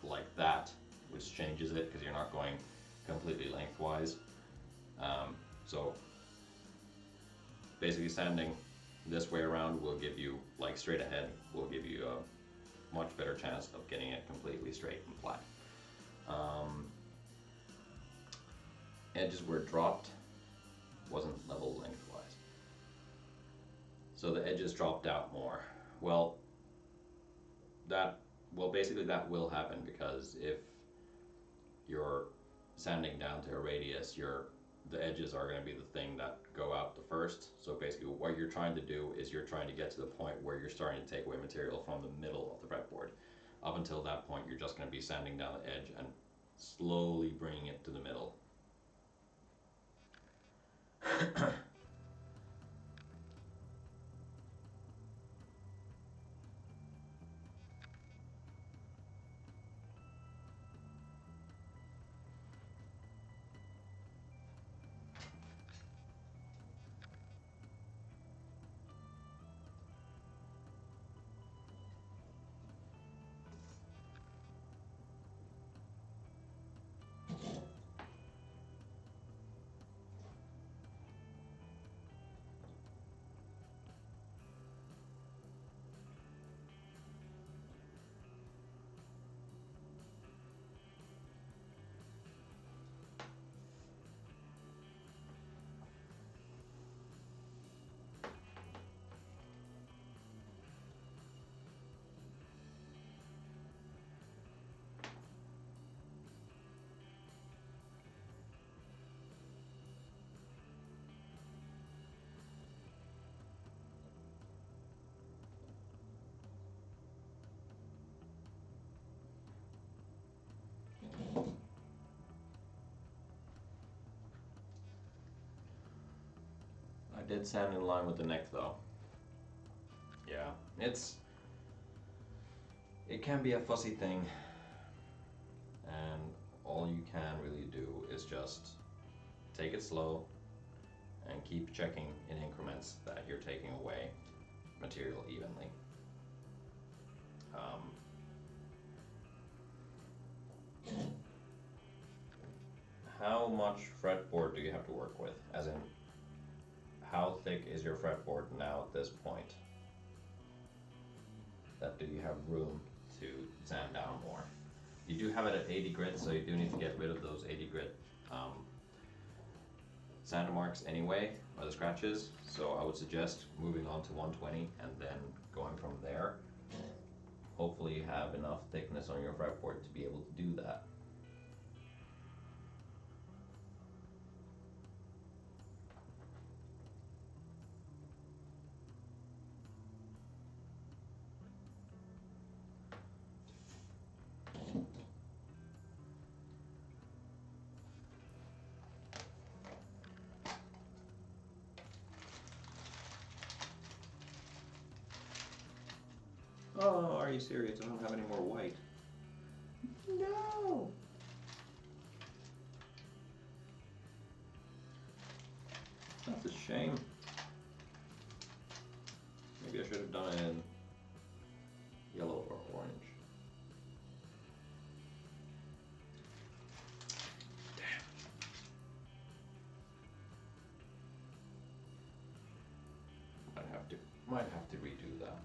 like that, which changes it because you're not going completely lengthwise. So basically sanding this way around will give you, like straight ahead, will give you a much better chance of getting it completely straight and flat. Edges were dropped, wasn't level lengthwise. So the edges dropped out more. Well, basically that will happen, because if you're sanding down to a radius, the edges are going to be the thing that go out the first. So basically what you're trying to do is you're trying to get to the point where you're starting to take away material from the middle of the fretboard. Up until that point, you're just going to be sanding down the edge and slowly bringing it to the middle. I did sand in line with the neck though. Yeah, it can be a fussy thing, and all you can really do is just take it slow and keep checking in increments that you're taking away material evenly. How much fretboard do you have to work with? As in, how thick is your fretboard now at this point? That do you have room to sand down more? You do have it at 80 grit, so you do need to get rid of those 80 grit sander marks anyway, or the scratches. So I would suggest moving on to 120 and then going from there. Hopefully you have enough thickness on your fretboard to be able to do that. Are you serious? I don't have any more white. No! That's a shame. Maybe I should have done it in yellow or orange. Damn. Might have to redo that.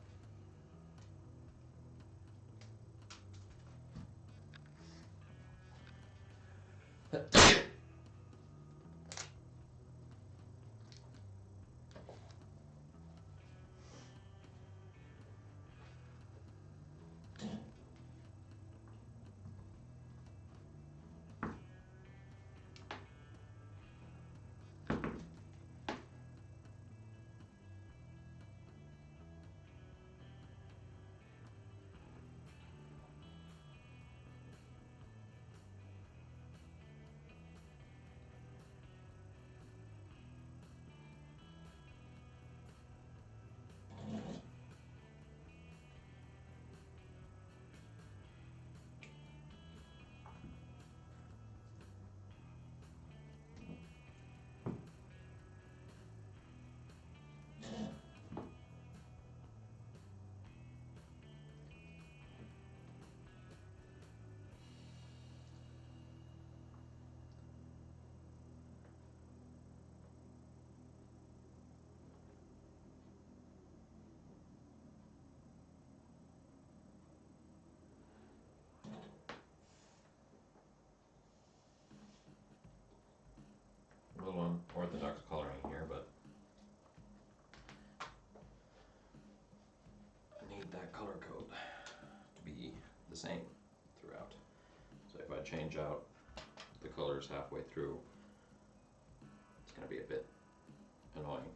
A little unorthodox coloring here, but I need that color code to be the same throughout. So if I change out the colors halfway through, it's going to be a bit annoying.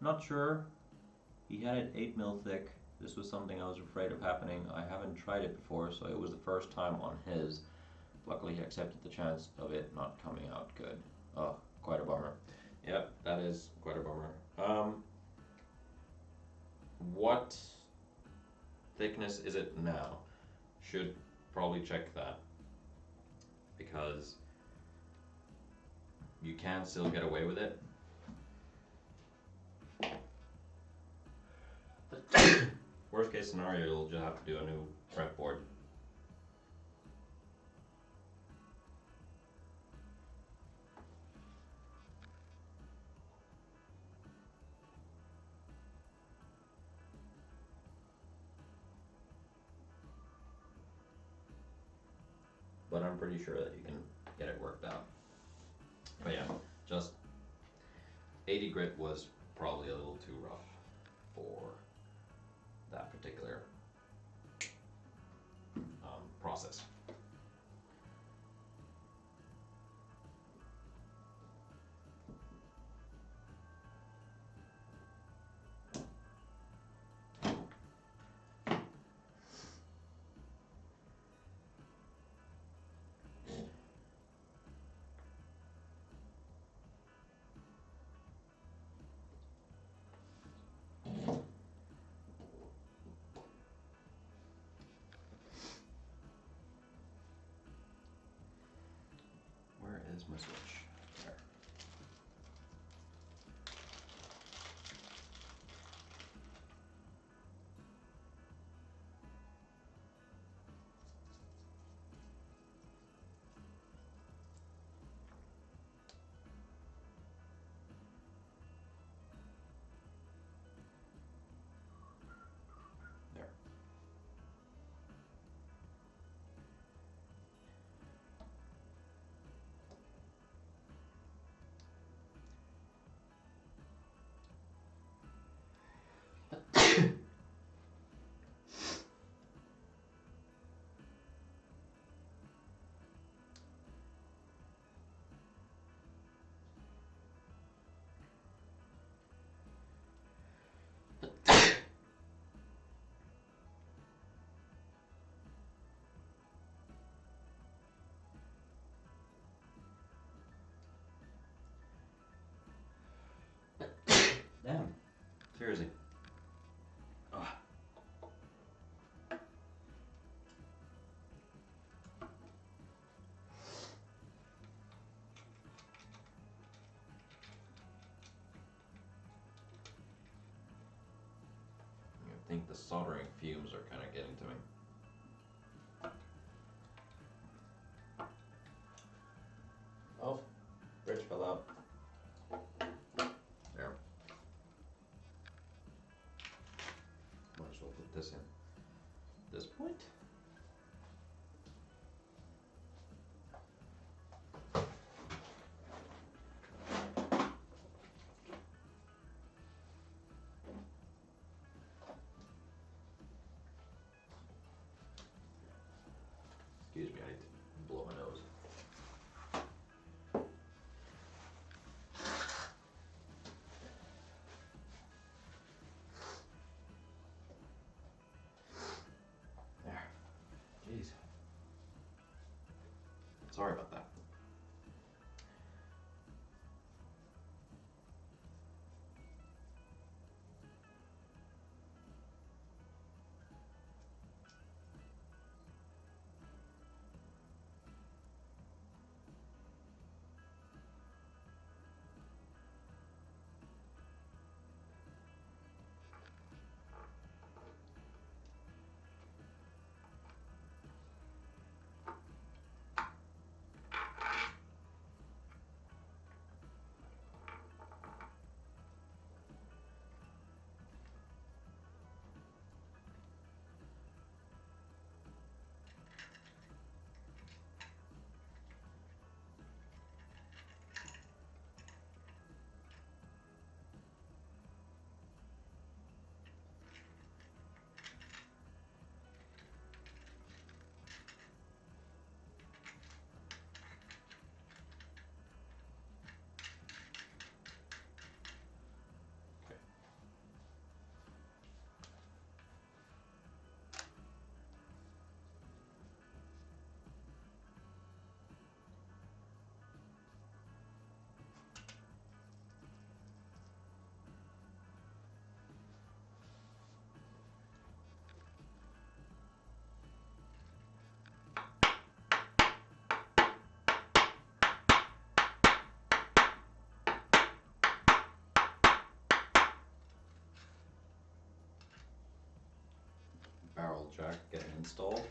Not sure. He had it 8 mil thick. This was something I was afraid of happening. I haven't tried it before, so it was the first time on his. Luckily, he accepted the chance of it not coming out good. Oh, quite a bummer. Yep, that is quite a bummer. What thickness is it now? Should probably check that, because you can still get away with it. Worst case scenario, you'll just have to do a new fretboard. But I'm pretty sure that you can get it worked out. But yeah, just 80 grit was probably a little too rough for that particular process. Where is my switch? There. There. Damn. Seriously. Oh, the soldering fumes are kind of getting to me. Oh, bridge fell out. There. Might as well put this in. This point. Excuse me, I need to blow my nose. There. Jeez. Sorry about that. Barrel jack getting installed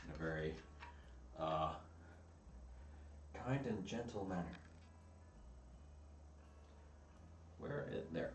in a very kind and gentle manner. Where is there?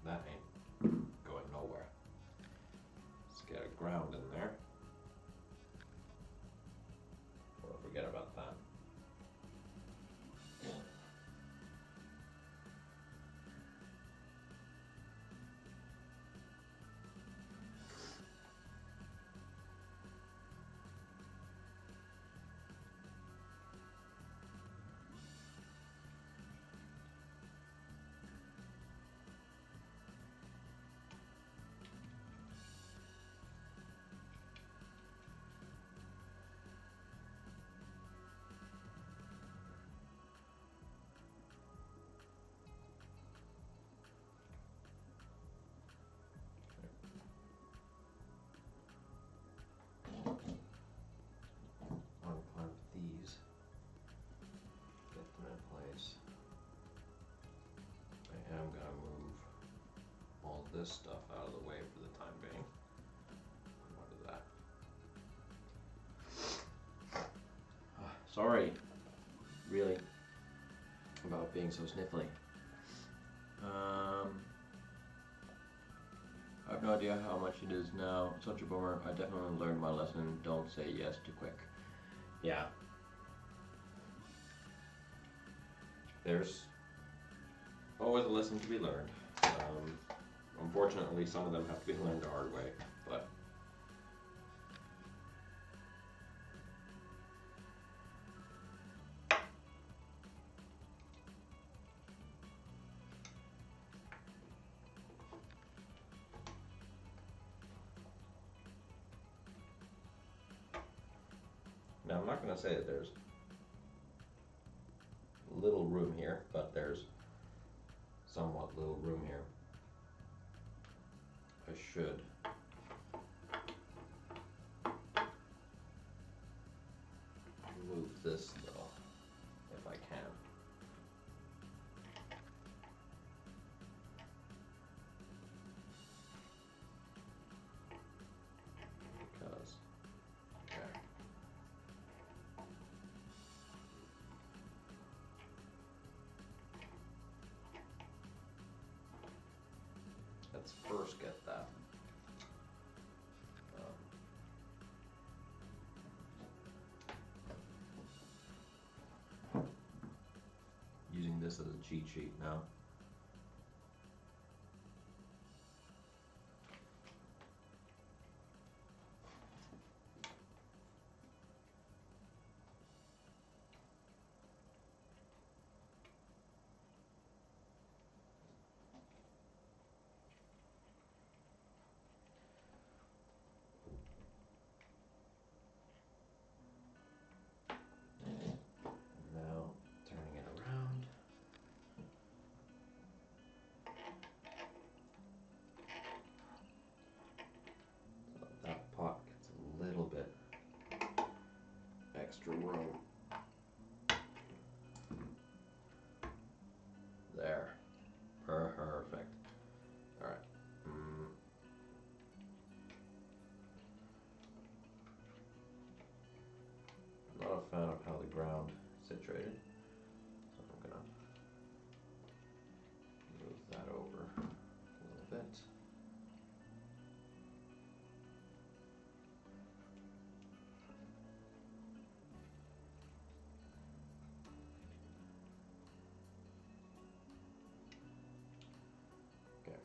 That ain't going nowhere. Let's get a ground in there. Or forget about that. Unclamp these. Get them in place. I am gonna move all this stuff out of the way for the time being. What is that? Sorry, really, about Stop being so sniffly. I have no idea how much it is now. Such a bummer. I definitely learned my lesson. Don't say yes too quick. Yeah. There's always a lesson to be learned. Unfortunately, some of them have to be learned the hard way, but now I'm not going to say that there's little room here, but there's somewhat little room here. I should move this though, if I can. Because, okay. Let's first get that. Using this as a cheat sheet now. Now turning it around. So that pot gets a little bit extra room. There. Perfect. Alright. I'm not a fan of how the ground is situated, so I'm gonna move that over a little bit. Okay.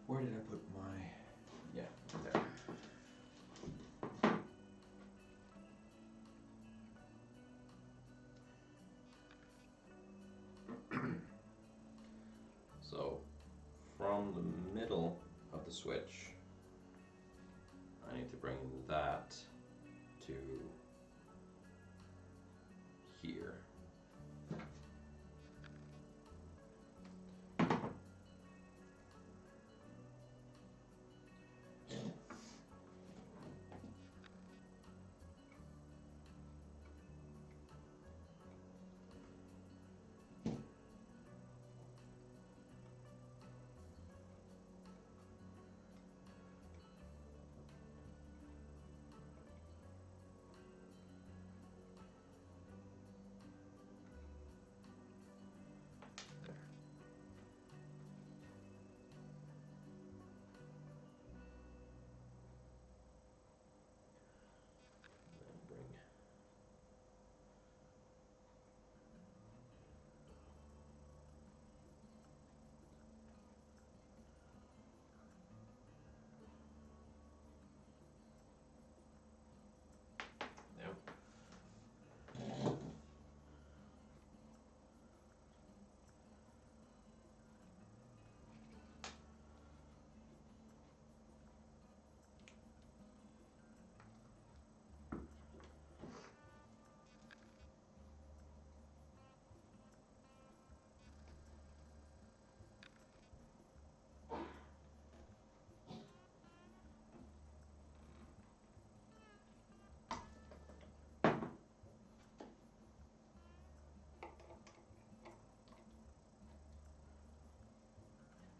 Where did I put my, yeah, there. So from the middle of the switch, I need to bring that to here.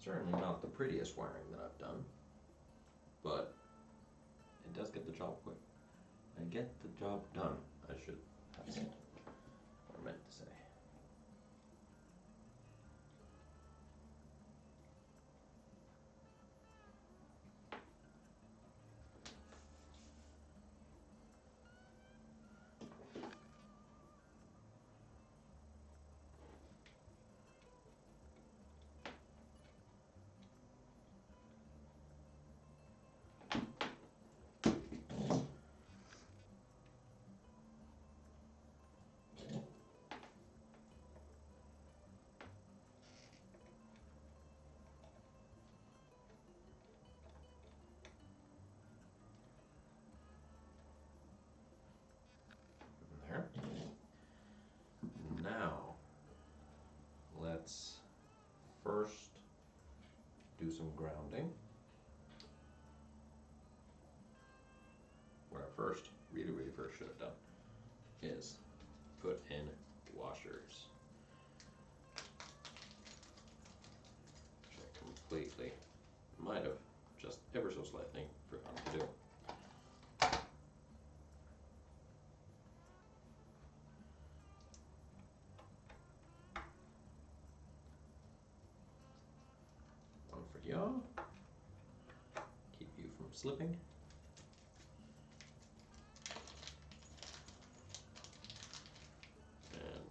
Certainly not the prettiest wiring that I've done, but it does get the job quick. And get the job done, I should have said, or meant to say. There. Now, let's first do some grounding. What I first, really first should have done is put in washers. Which I completely, might have, just ever so slightly, forgotten to do. One for y'all, keep you from slipping. And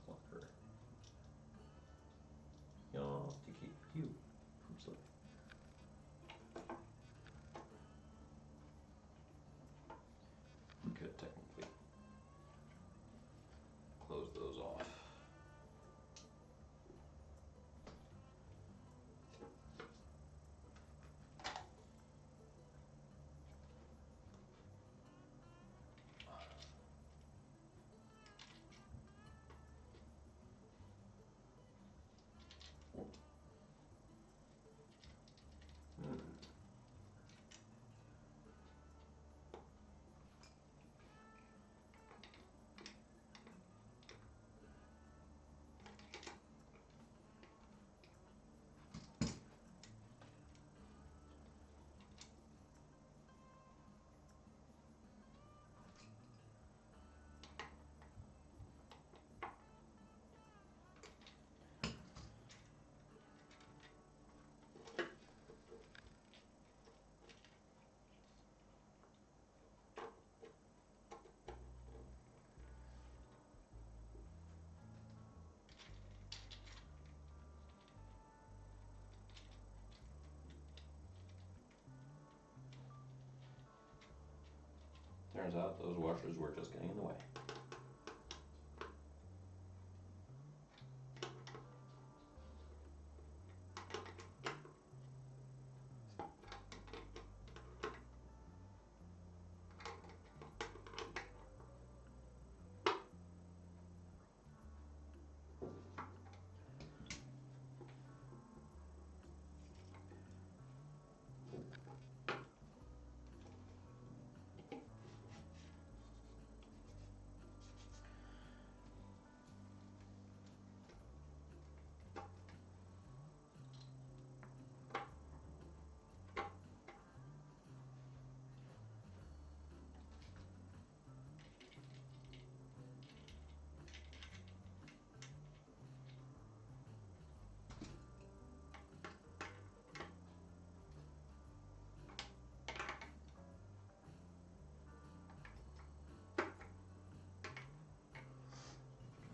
one for y'all to keep you from slipping. We could technically close those off. Turns out those washers were just getting in the way.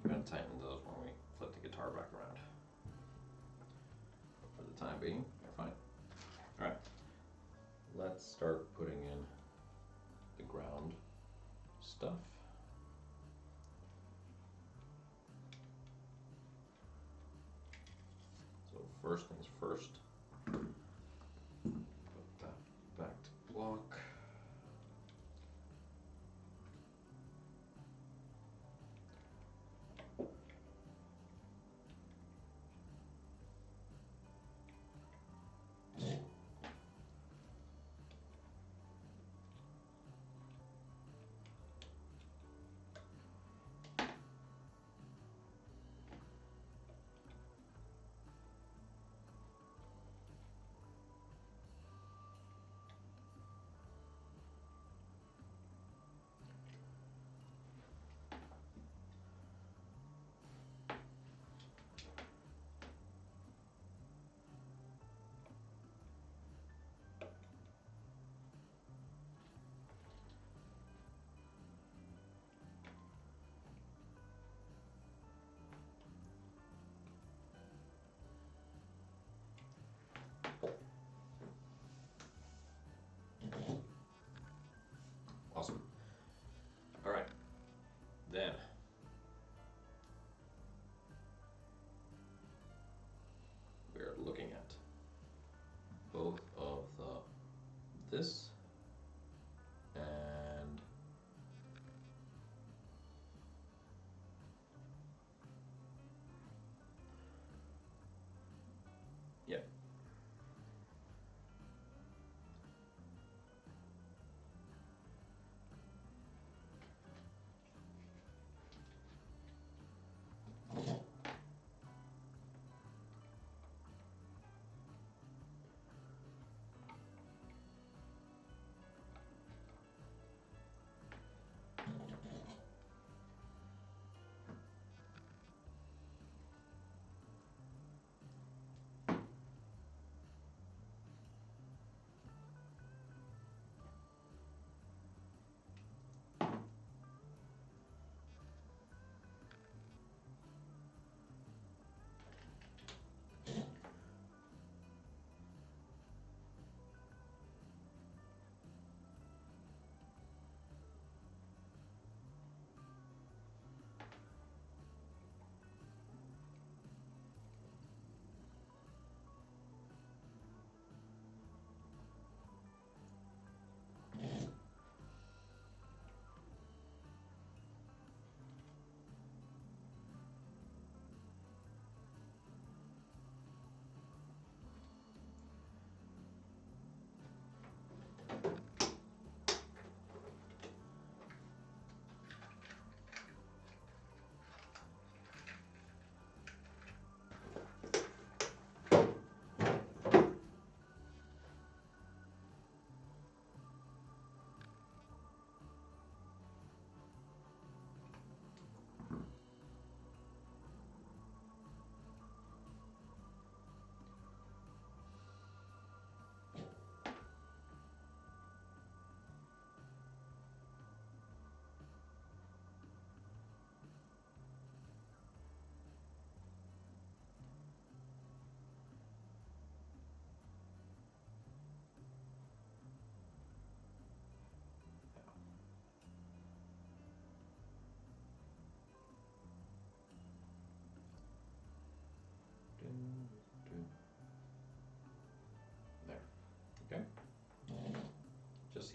We're going to tighten those when we flip the guitar back around. For the time being, they're fine. Alright, let's start putting in the ground stuff. So first things first, put that back to block.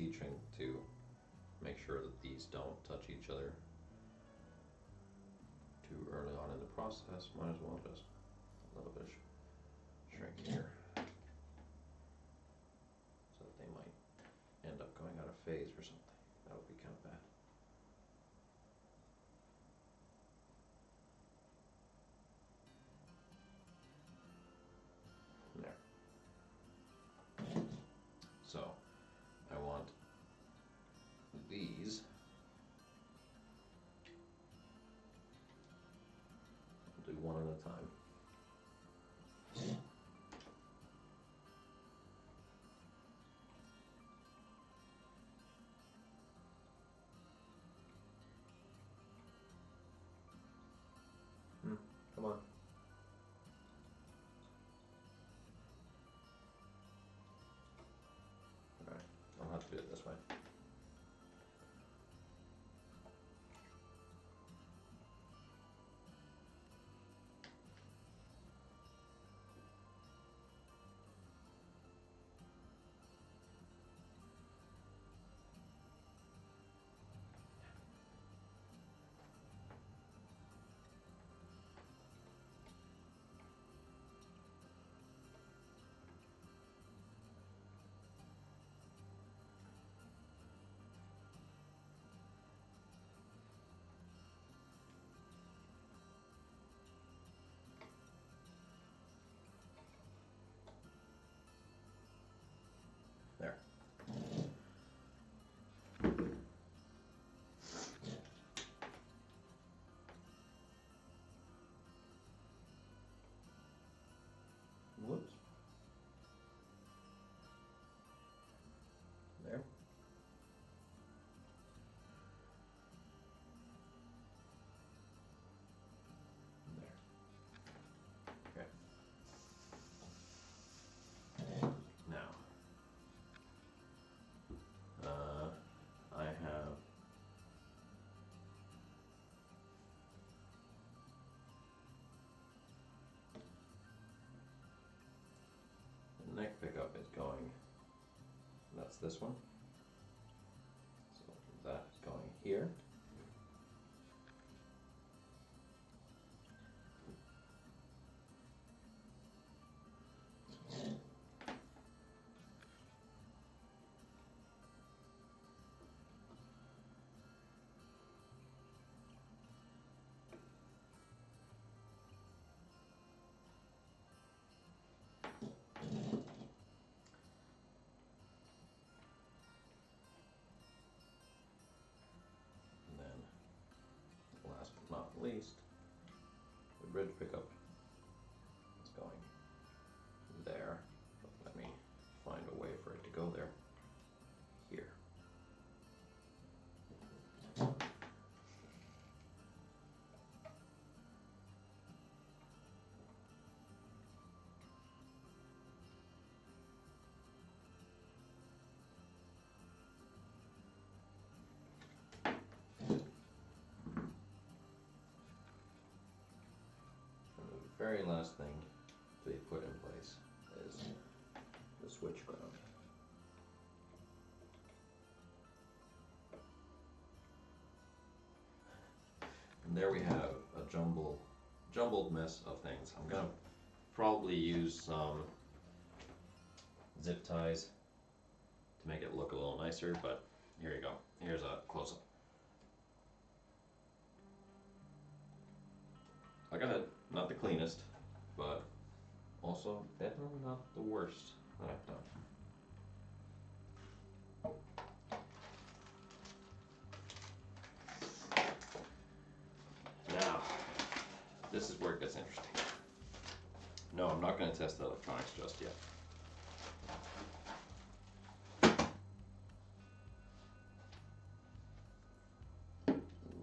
teaching to make sure that these don't touch each other too early on in the process. Might as well just a little bit of shrink here, so that they might end up going out of phase or something. That would be kind of bad. There. So I want these. I'll do one at a time. Come on. Alright, I'll have to do it this way. There. Whoops. There. There. Okay. Now, I have the neck pickup is going, that's this one. So that is going here. Last but not least, the bridge pickup is going there. But let me find a way for it to go there. Here. The very last thing to be put in place is the switch ground. And there we have a jumbled mess of things. I'm gonna probably use some zip ties to make it look a little nicer, but here you go. Here's a close-up. Like I said, not the cleanest, but also definitely not the worst that I've done. Now, this is where it gets interesting. No, I'm not going to test the electronics just yet.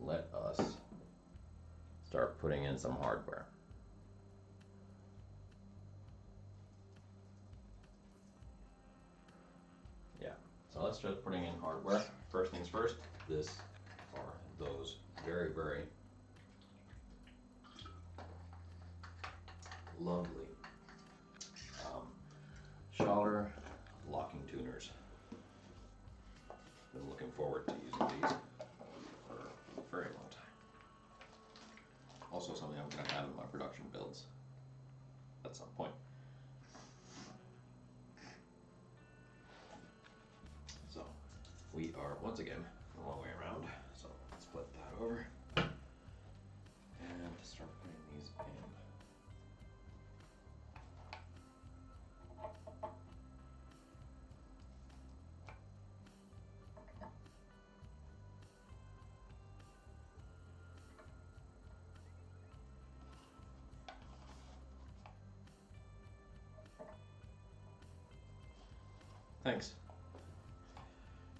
Let us start putting in some hardware. Yeah, so let's start putting in hardware. First things first, this are those very, very lovely Schaller locking tuners. some point. So we are once again a long way around. So let's flip that over and start putting these in. Thanks.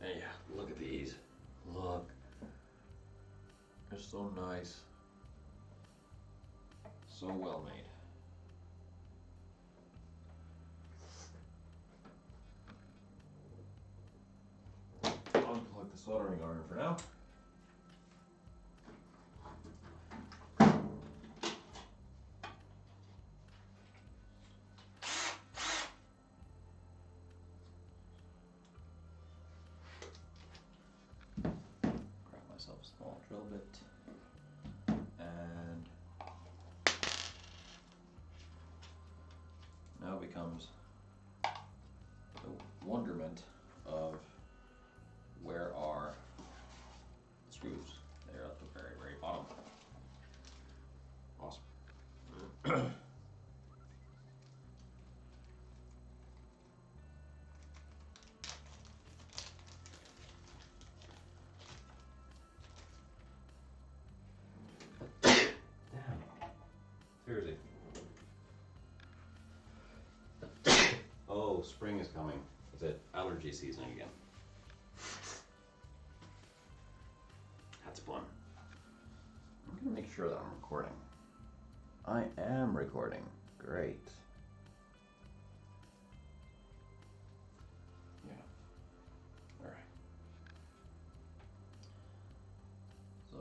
And yeah, look at these. Look. They're so nice. So well made. Unplug the soldering iron for now. Grab myself a small drill bit. And now becomes the wonderment of where are the screws. They're at the very, very bottom. Awesome. Damn. Seriously. Oh, spring is coming. Is it allergy season again? That's fun. I'm gonna make sure that I'm recording. I am recording. Great. Yeah. All right. So,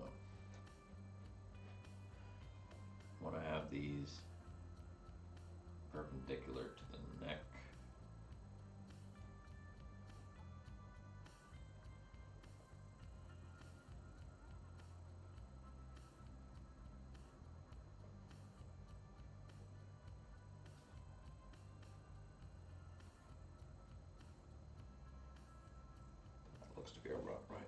when I have these perpendicular to the neck, looks to be about right.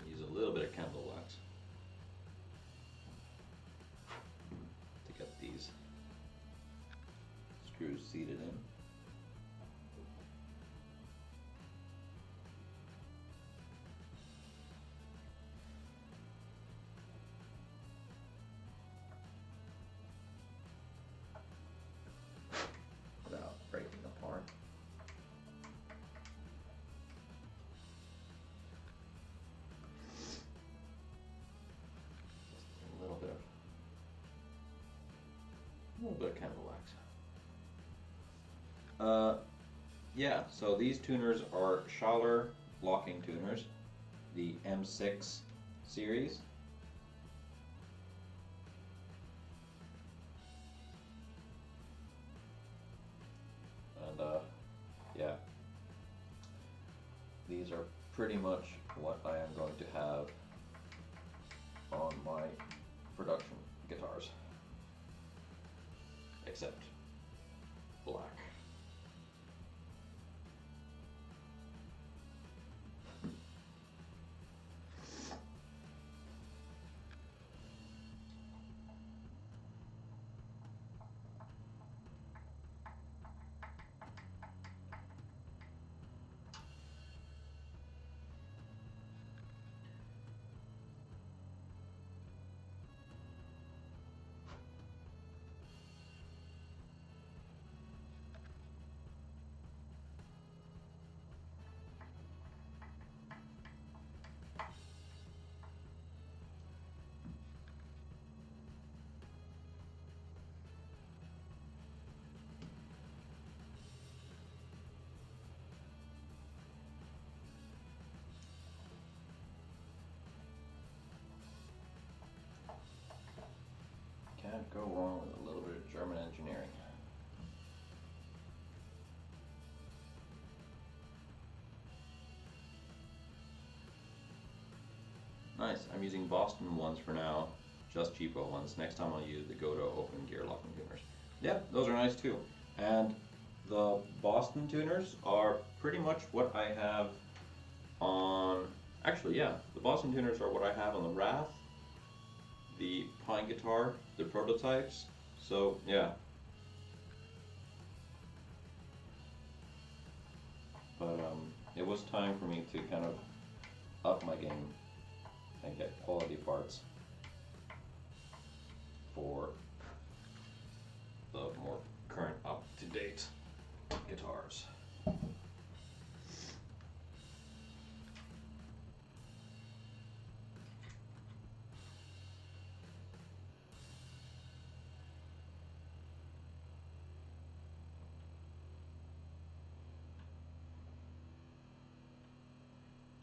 Use a little bit of candle wax to get these screws seated in. Without breaking apart. Just a little bit of candle wax. Yeah, so these tuners are Schaller locking tuners, the M6 series. And yeah, these are pretty much what I am going to have on my production guitars, except black. Nice. I'm using Boston ones for now, just cheapo ones. Next time I'll use the Goto open gear locking tuners. Yeah, those are nice too. And the Boston tuners are pretty much what I have on. Actually, yeah, the Boston tuners are what I have on the Wrath, the Pine guitar, the prototypes. So yeah. But it was time for me to kind of up my game and get quality parts for the more current, up-to-date guitars.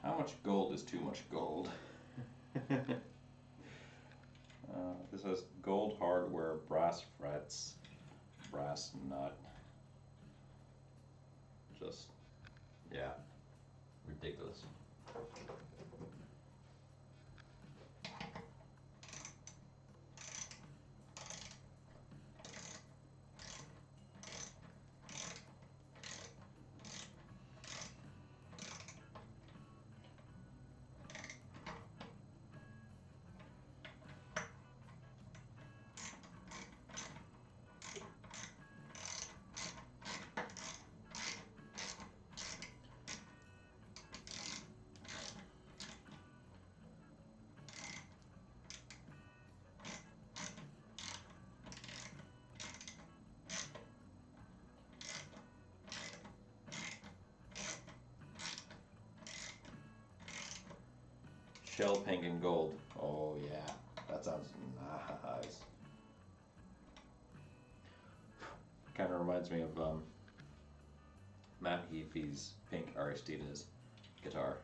How much gold is too much gold? This says gold hardware, brass frets, brass nut. Just, yeah, ridiculous. Shell pink and gold. Oh yeah, that sounds nice. Kind of reminds me of Matt Heafy's pink Aristides guitar.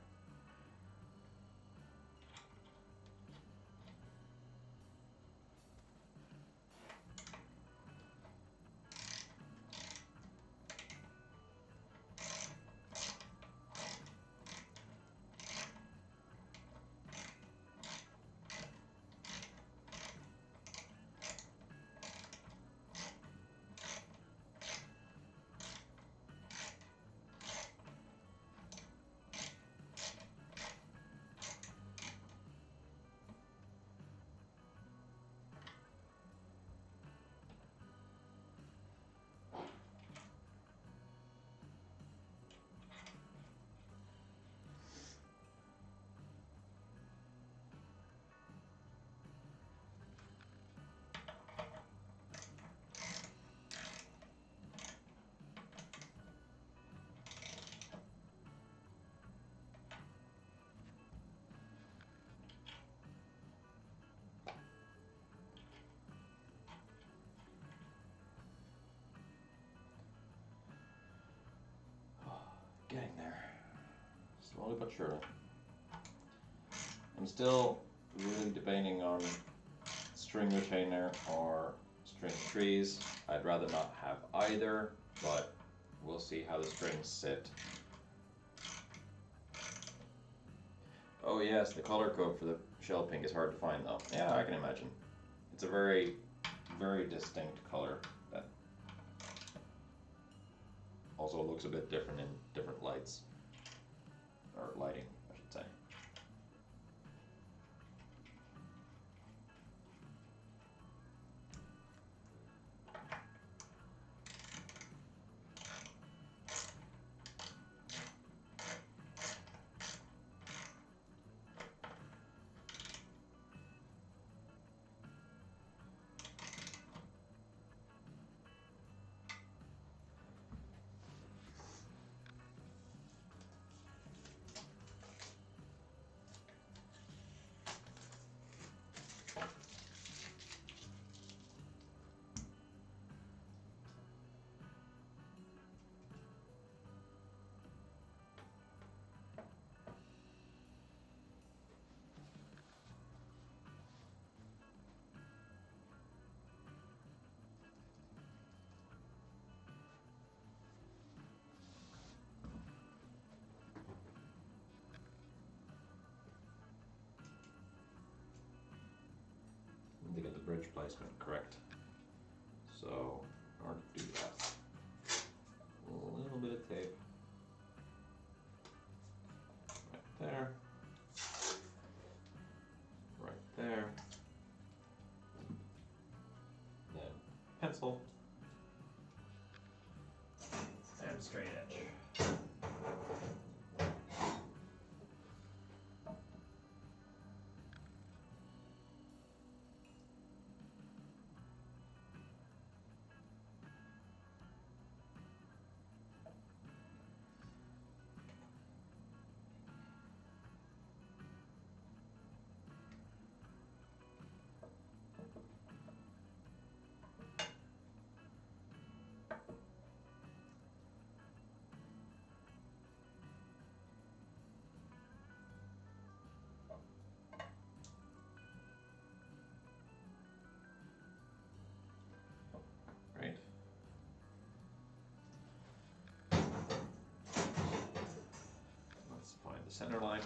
Getting there, slowly but surely. I'm still really debating on string retainer or string trees. I'd rather not have either, but we'll see how the strings sit. Oh yes, the color code for the shell pink is hard to find though. Yeah, I can imagine. It's a very, very distinct color that also looks a bit different in different lights, or lighting, I should say. bridge placement correct. So in order to do that, a little bit of tape right there, right there, then pencil and straight edge. Right. Let's find the center line.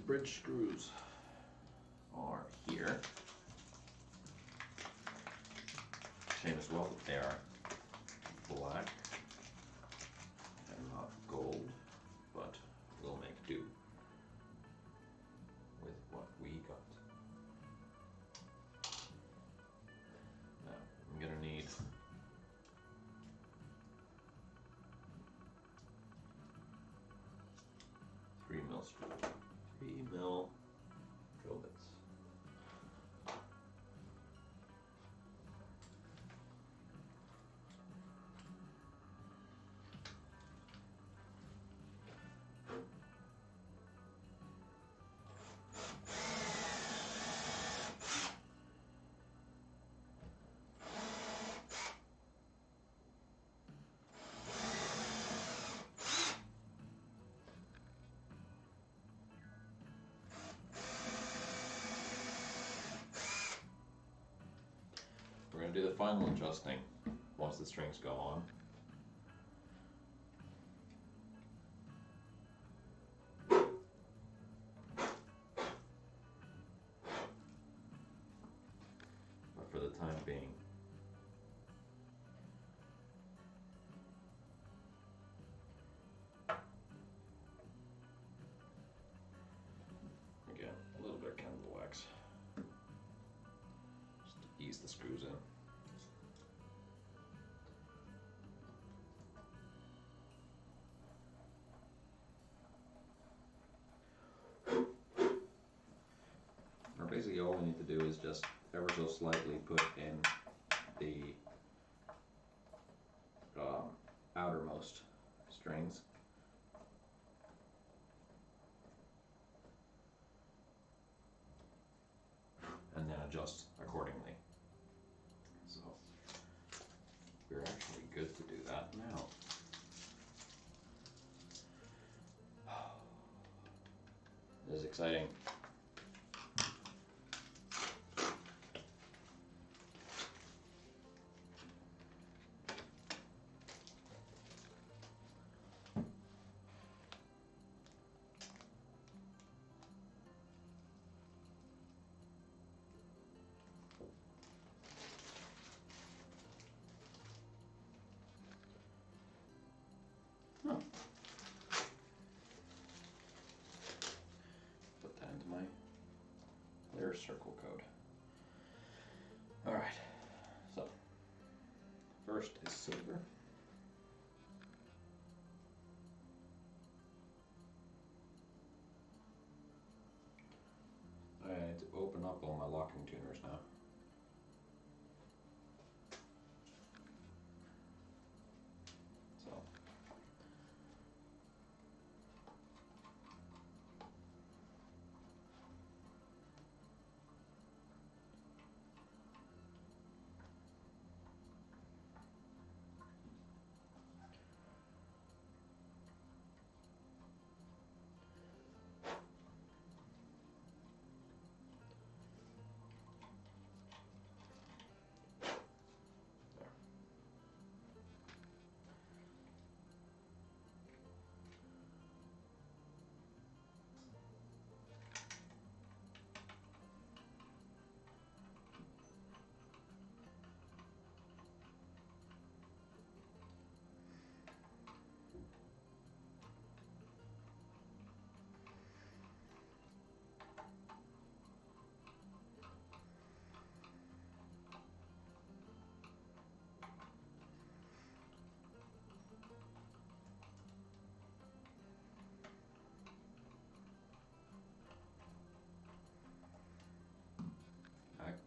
Bridge screws are here. Shame as well that they are black and not gold, but we'll make do with what we got. Now, I'm gonna need three mil screws. 3mm drill bits. We're going to do the final adjusting once the strings go on. But for the time being, again, a little bit of candle wax just to ease the screws in. Basically all we need to do is just ever so slightly put in the outermost strings. And then adjust accordingly. So we're actually exciting. Huh. Put that into my clear circle code. All right, so first is silver. I need to open up all my locking tuners now. So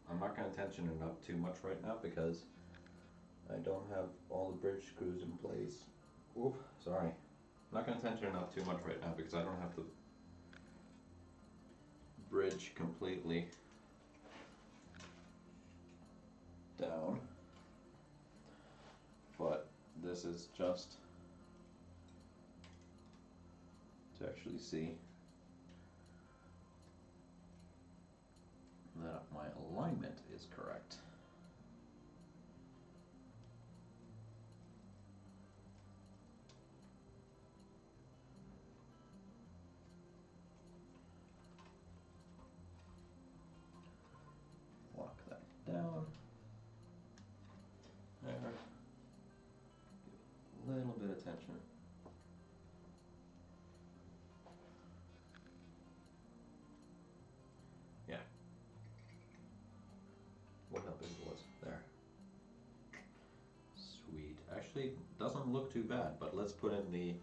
I'm not going to tension it up too much right now because I don't have all the bridge screws in place. Oop, sorry. I'm not going to tension it up too much right now because I don't have the bridge completely down. But this is just to actually see that my alignment is correct. Lock that down. There. Give a little bit of tension. Yeah. What how big it was there. Sweet. Actually, doesn't look too bad, but let's put in the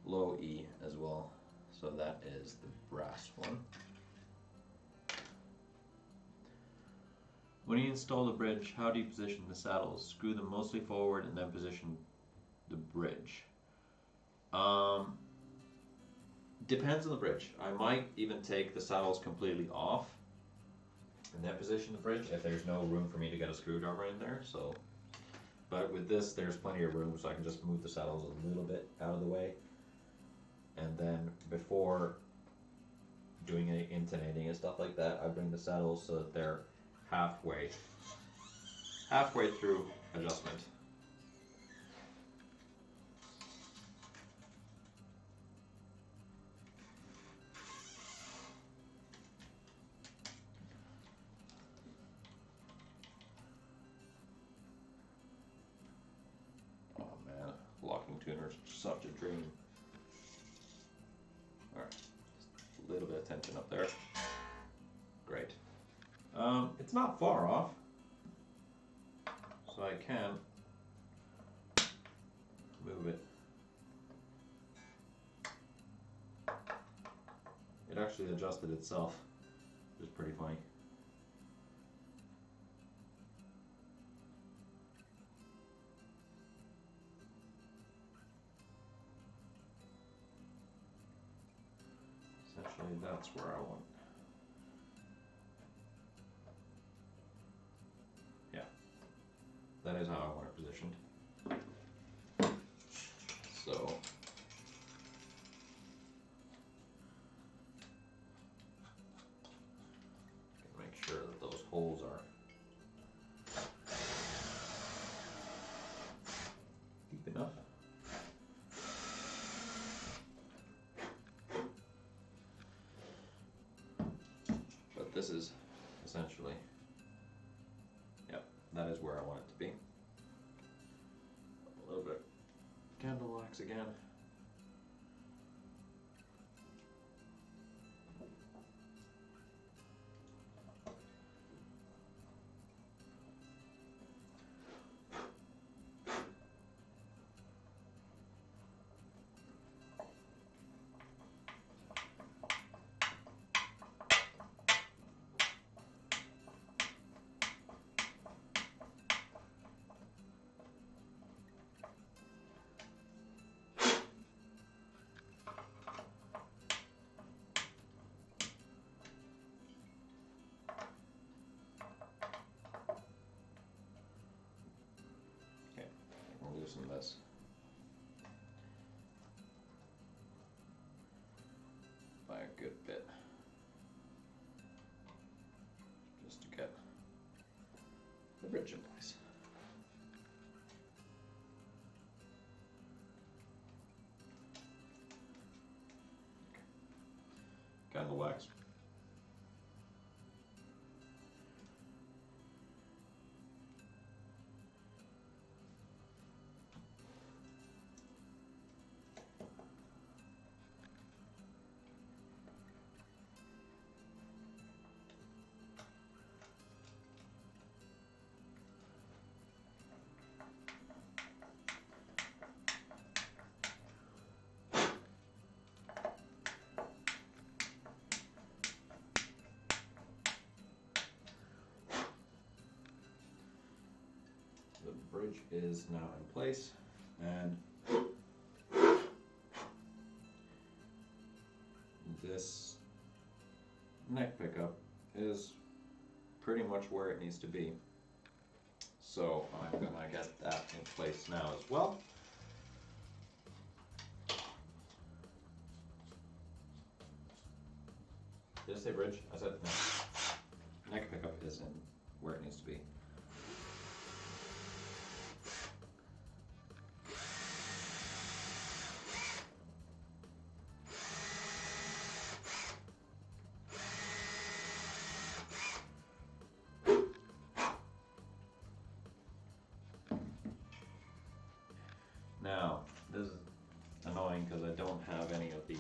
low E as well. So that is the brass one. When you install the bridge, how do you position the saddles? Screw them mostly forward and then position the bridge. Depends on the bridge. I might even take the saddles completely off and then position the bridge if there's no room for me to get a screwdriver in there. So, but with this, there's plenty of room, so I can just move the saddles a little bit out of the way. And then before doing any intonating and stuff like that, I bring the saddles so that they're halfway through adjustment. Oh man, locking tuners are such a dream. Alright, just a little bit of tension up there. Great. It's not far off, so I can move it. It actually adjusted itself, which is pretty funny. Essentially, that's where I want. That is how I want it positioned. So this is essentially, yep, that is where I want it to be. A little bit candle wax again. Loosen this. By a good bit. Just to get the bridge in place. Candle wax. The bridge is now in place, and this neck pickup is pretty much where it needs to be. So I'm gonna get that in place now as well. Did I say bridge? I said neck. Neck pickup is in where it needs to be. Now, this is annoying because I don't have any of the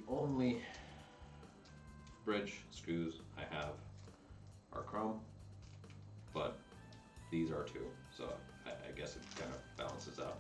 only bridge screws I have are chrome, but these are too, so I guess it kind of balances out.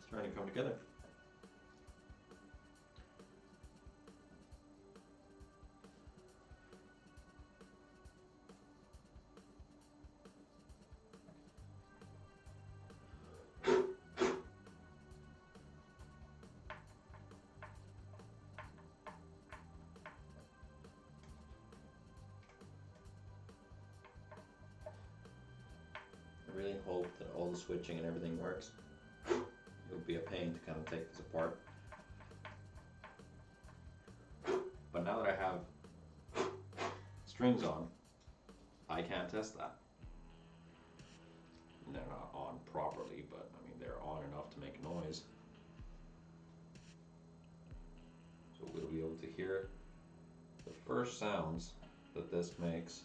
Starting to come together. I really hope that all the switching and everything works. It would be a pain to kind of take this apart. But now that I have strings on, I can test that. And they're not on properly, but I mean they're on enough to make noise. So we'll be able to hear the first sounds that this makes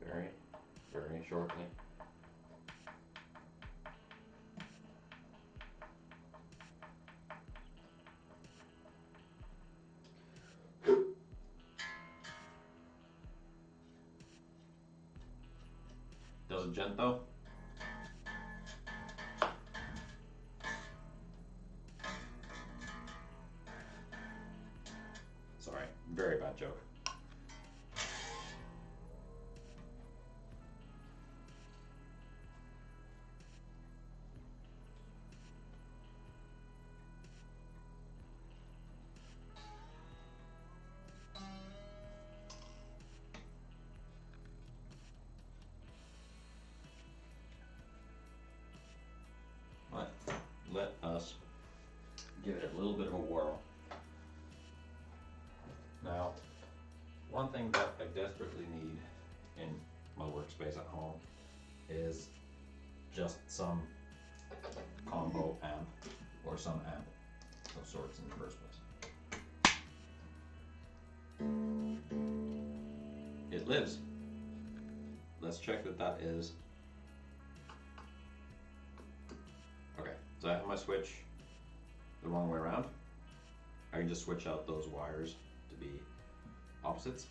very, very shortly. Does it gent though? Sorry, very bad joke. But let us give it a little bit of a whirl. Now, one thing that I desperately need in my workspace at home is just some combo amp or some amp of sorts in the first place. It lives. Let's check that that is. Okay, so I have my switch the wrong way around. I can just switch out those wires to be opposites.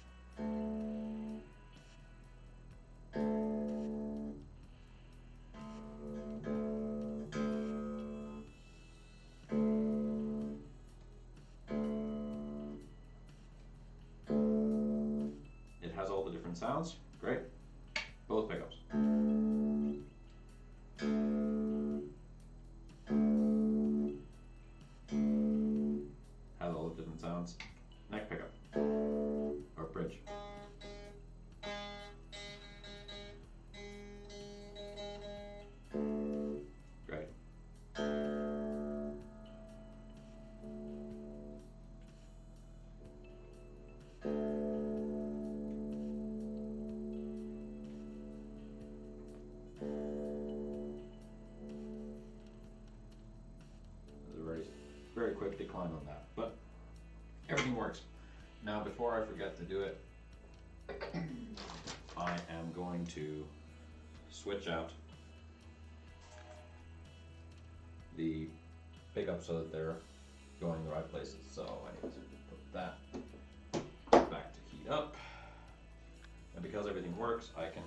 It has all the different sounds. Great. Both pickups. Has all the different sounds. Neck pickup. Or bridge. Great. Very quick decline on that, but everything works. Now, before I forget to do it, I am going to switch out the pickup so that they're going the right places. So I need to put that back to heat up. And because everything works, I can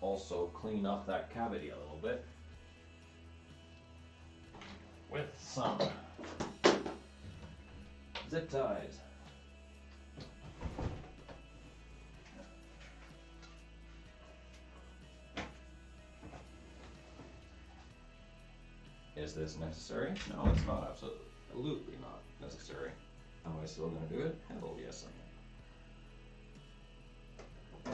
also clean up that cavity a little bit with some zip ties. Is this necessary? No, it's not absolutely not necessary. Am I still going to do it? Hell yes, I am.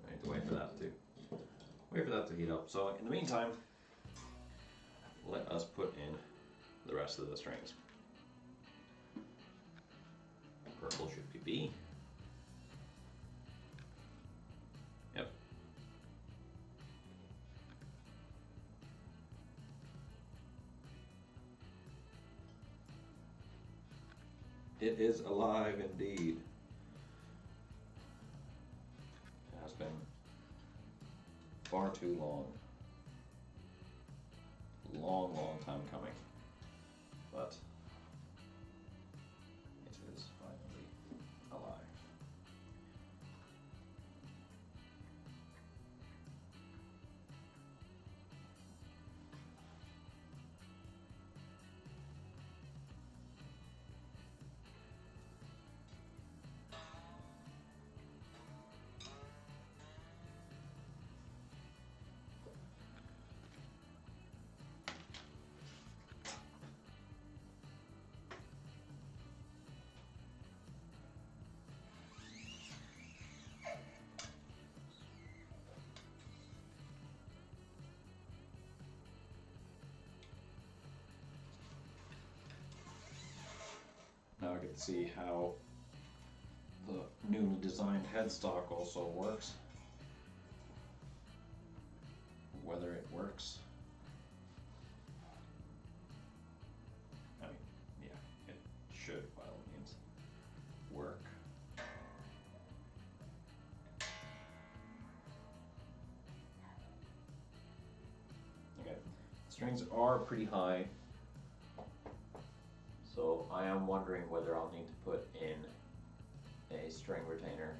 I need to wait for that to heat up. So in the meantime, let us put in the rest of the strings. Purple should be B. Yep. It is alive indeed. It has been far too long. Long time coming. But it is finally alive. Now I get to see how the newly designed headstock also works. Whether it works. I mean, yeah, it strings are pretty high, so I am wondering whether I'll need to put in a string retainer,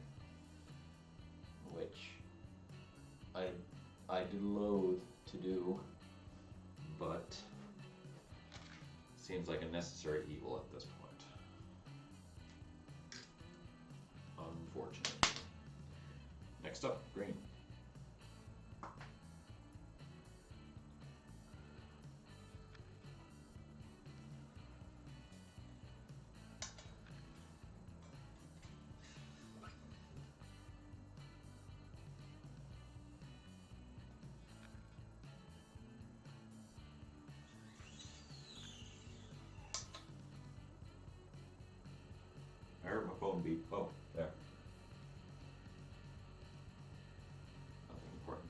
which I do loathe to do, but seems like a necessary evil at this point. Unfortunately. Next up, green. I heard my phone beep. Oh, there. Nothing important.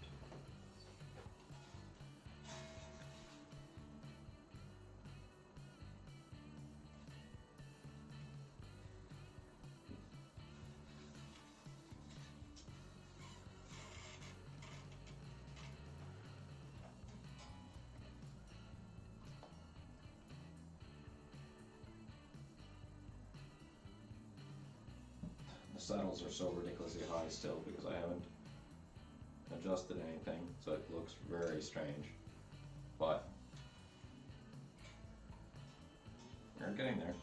The saddles are so ridiculously high still because I haven't adjusted anything, so it looks very strange. But we're getting there.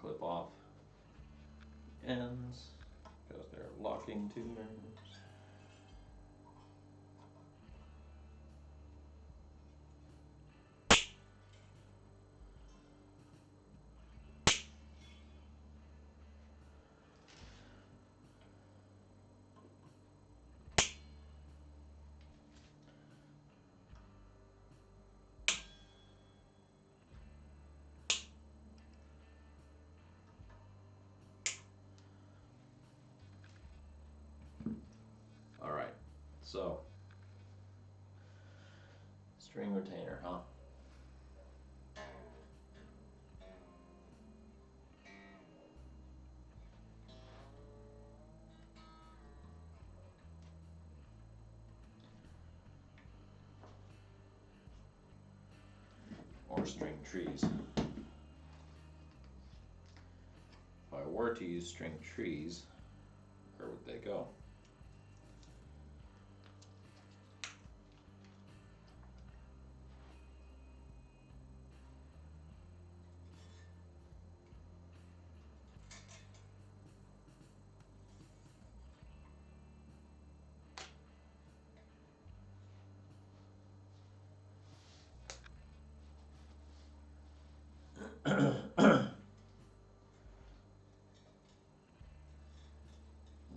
Clip off ends because they're locking tuners. All right, so string retainer, huh? Or string trees. If I were to use string trees, where would they go?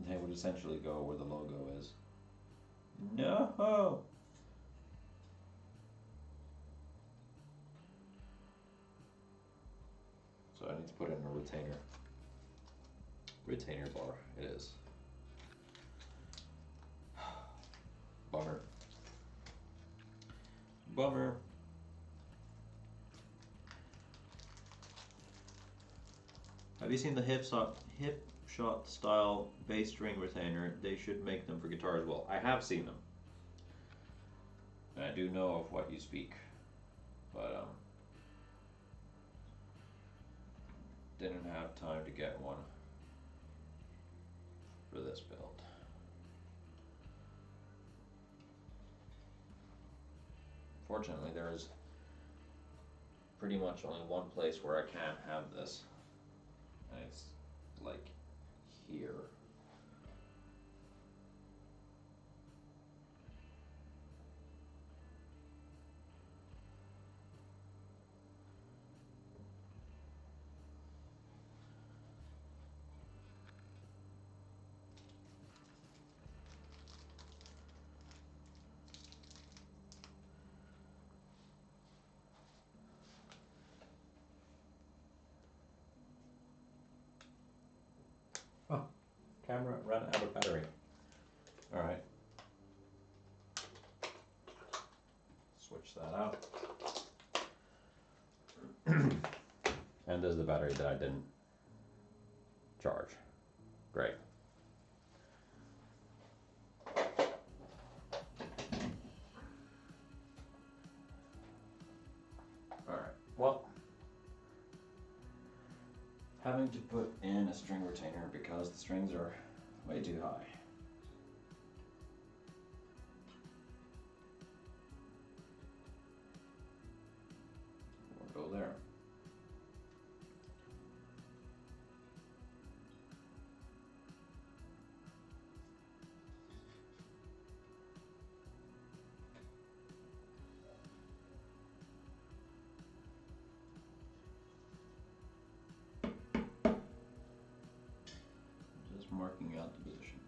They would essentially go where the logo is. No! So I need to put in a retainer. Retainer bar, it is. Bummer. Bummer. Have you seen the hip shot style bass string retainer? They should make them for guitar as well. I have seen them. And I do know of what you speak. But didn't have time to get one for this build. Fortunately, there is pretty much only one place where I can have this, and it's like here. camera ran out of battery. Alright. Switch that out. And there's the battery that I didn't charge. Great. Alright, well, having to put in a string retainer because the strings are way too high. We'll go there. Just marking out the position.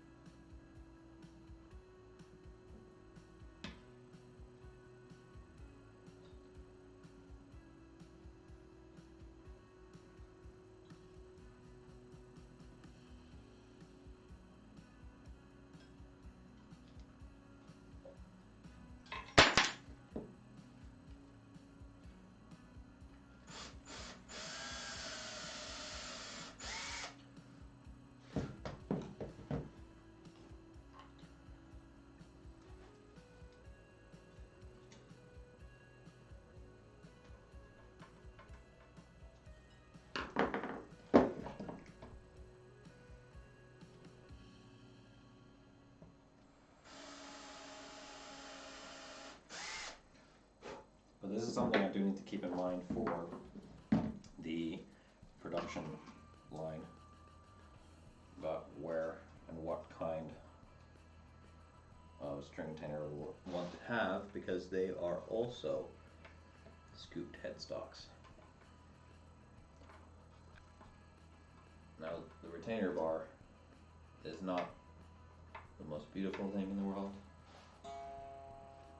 But this is something I do need to keep in mind for the production line about where and what kind of string retainer we'll want to have, because they are also scooped headstocks. Now, the retainer bar is not the most beautiful thing in the world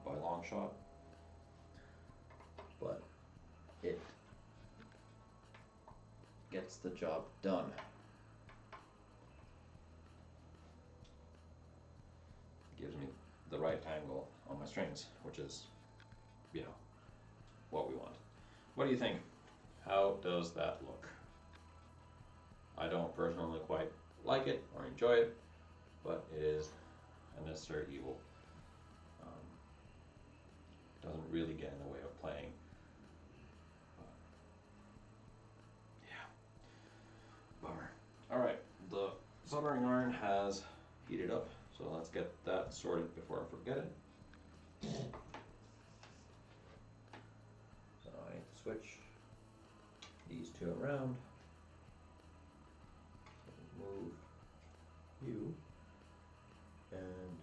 by a long shot, but it gets the job done. Gives me the right angle on my strings, which is, you know, what we want. What do you think? How does that look? I don't personally quite like it or enjoy it, but it is a necessary evil. Doesn't really get in the way of playing. Bummer. Alright, the soldering iron has heated up, so let's get that sorted before I forget it. So I need to switch these two around. Move you and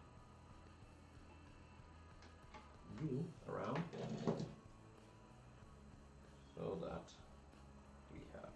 you around so that we have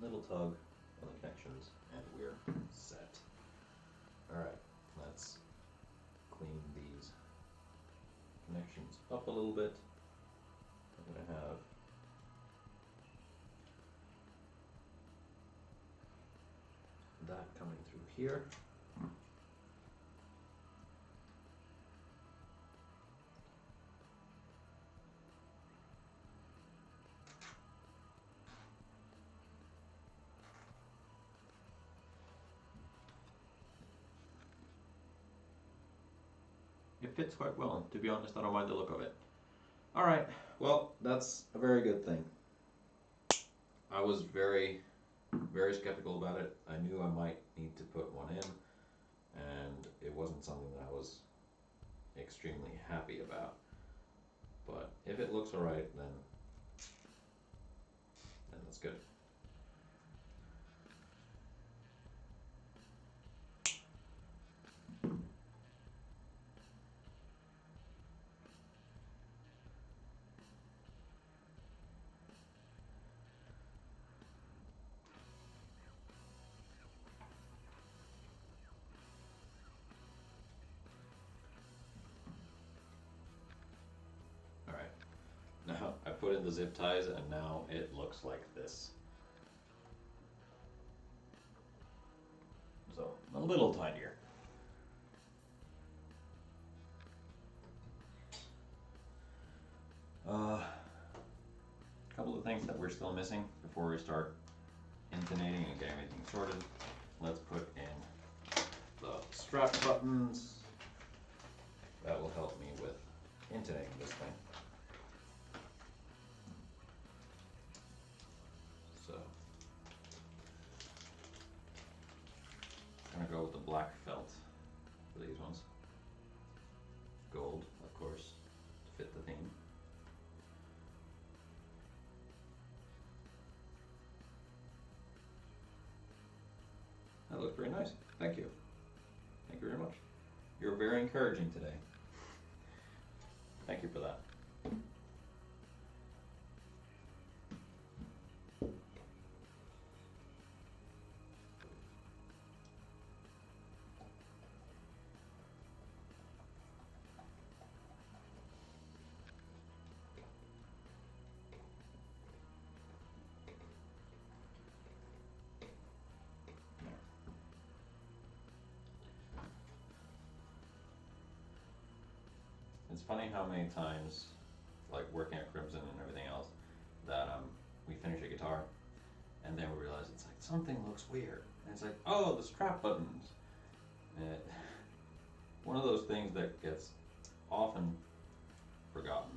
little tug on the connections and we're set. Alright, let's clean these connections up a little bit. I'm going to have that coming through here. it fits quite well. To be honest, I don't mind the look of it. All right, well, that's a very good thing. I was very, very skeptical about it. I knew I might need to put one in, and it wasn't something that I was extremely happy about. But if it looks alright, then that's good. Alright, now I put in the zip ties and now it looks like this. So, a little tidier. A couple of things that we're still missing before we start intonating and getting everything sorted. Let's put in the strap buttons. That will help me with intonating this thing. So, I'm gonna go with the black felt for these ones. Gold, of course, to fit the theme. That looks pretty nice. Thank you. Thank you very much. You're very encouraging today. Thank you for that. It's funny how many times, like working at Crimson and everything else, that we finish a guitar and then we realize it's like something looks weird. And it's like, oh, the strap buttons. And one of those things that gets often forgotten.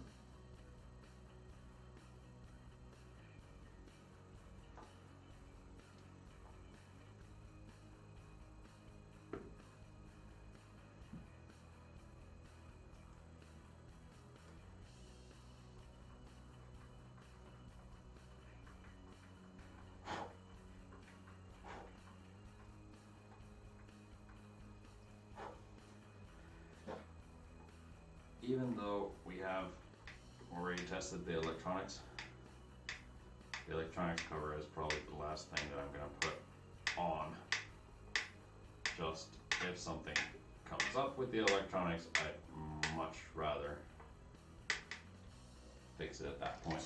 Even though we have already tested the electronics cover is probably the last thing that I'm going to put on. Just if something comes up with the electronics, I'd much rather fix it at that point.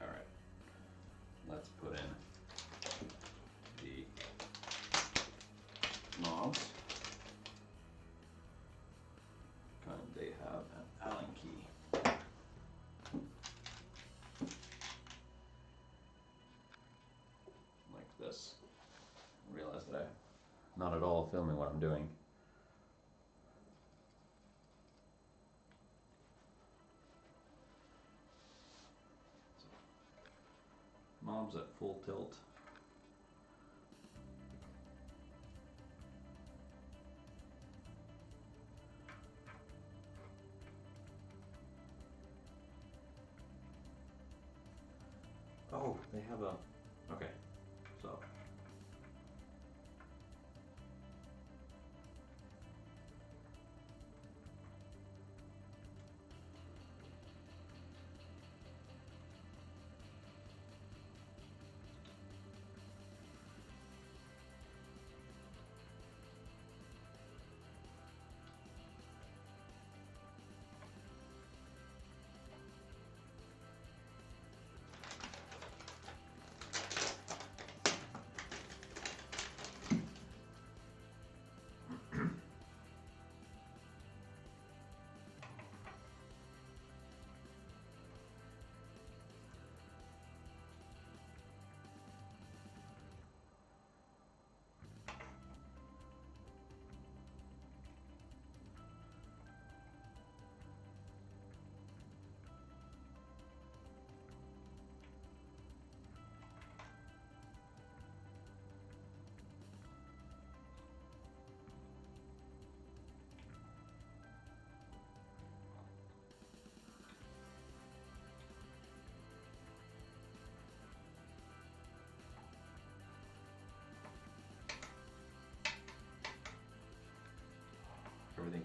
Alright, let's put in the knobs. They have an Allen key. Like this. I realize that I'm not at all filming what I'm doing. Knobs at full tilt. Oh, they have a, okay, so.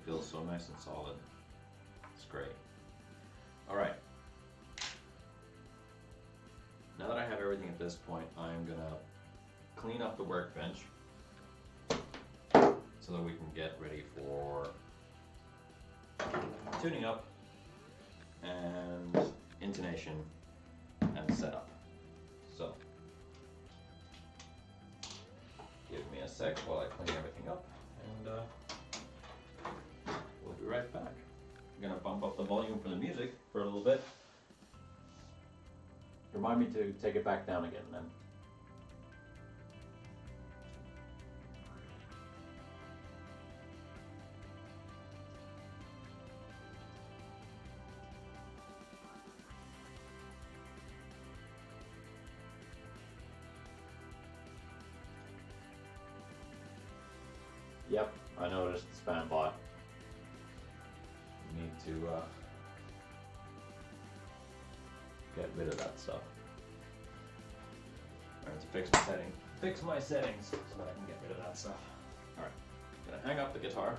feels so nice and solid. It's great. All right. Now that I have everything at this point, I'm gonna clean up the workbench so that we can get ready for tuning up and intonation and setup. So, give me a sec while I clean everything up, and we'll be right back. I'm gonna bump up the volume for the music for a little bit. Remind me to take it back down again then. Yep, I noticed the spam bot. Need to get rid of that stuff. I have to fix my settings so that I can get rid of that stuff. Alright, gonna hang up the guitar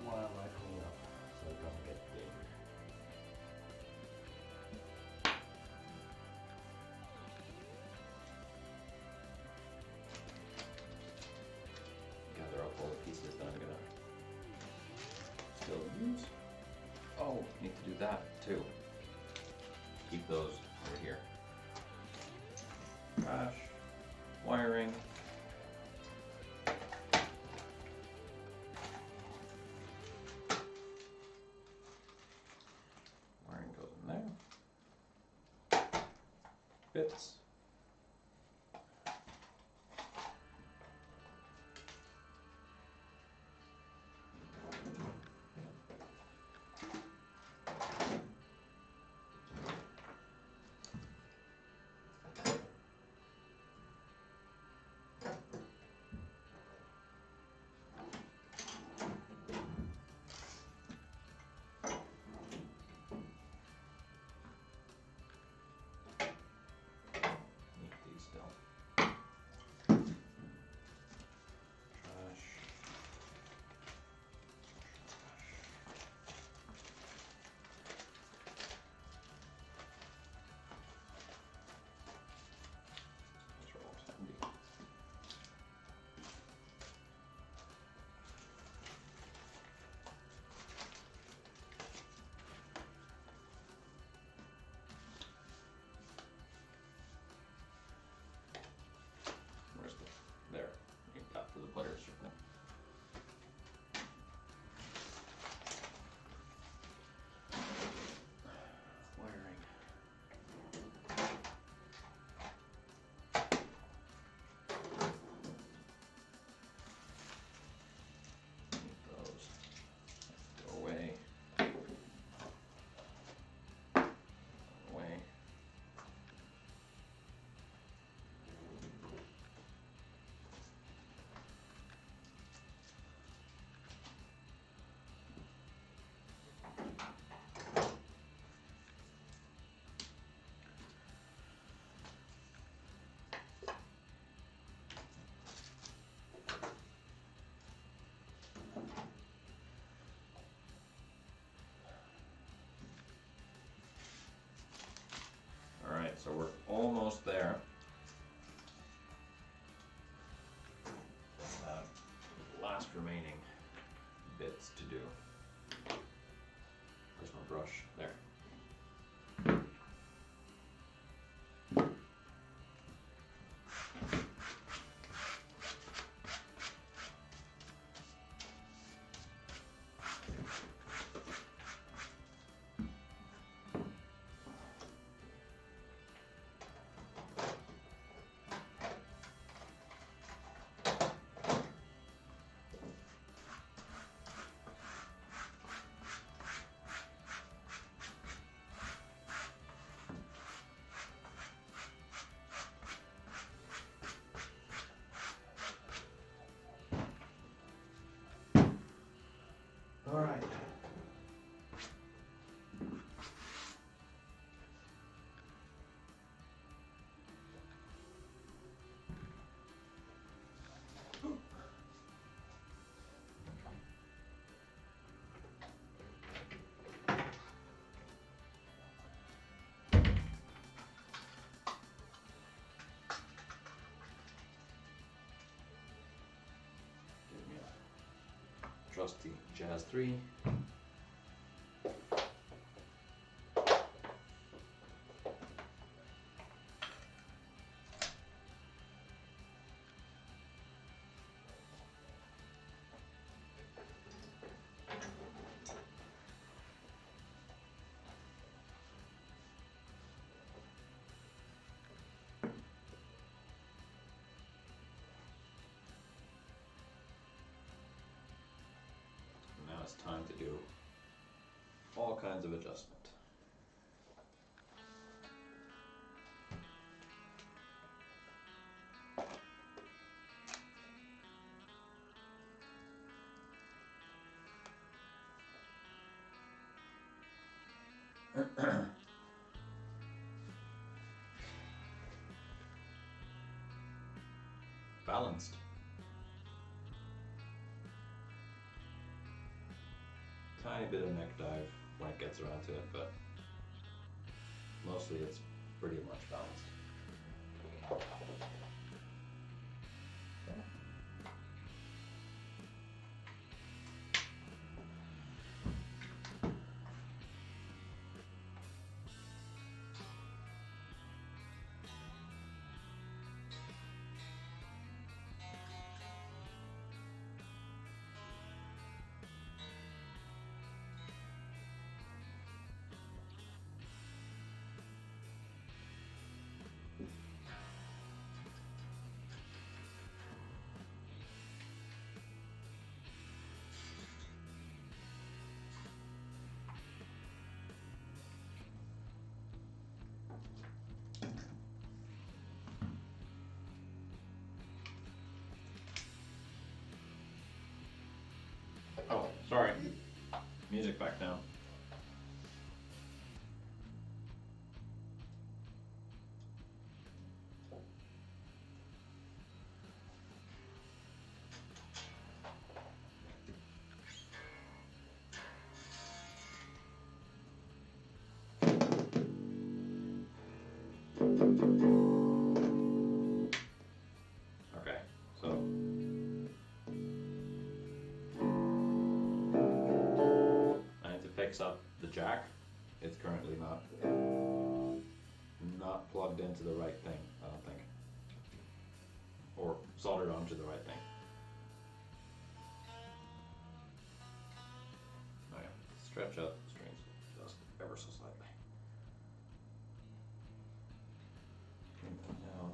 while I clean up so it doesn't get dinged. Gather up all the pieces that I'm gonna still use. Oh, need to do that too. Keep those over here. Trash, wiring. Wiring goes in there. Fits. trusty Jazz 3. Now it's time to do all kinds of adjustment. Balanced. Tiny bit of neck dive when it gets around to it, but mostly it's pretty much balanced. Oh, sorry. Music back down. Okay, so I need to fix up the jack. It's currently not plugged into the right thing, I don't think. Or soldered onto the right thing. Oh yeah, stretch out the strings just ever so slightly. And then now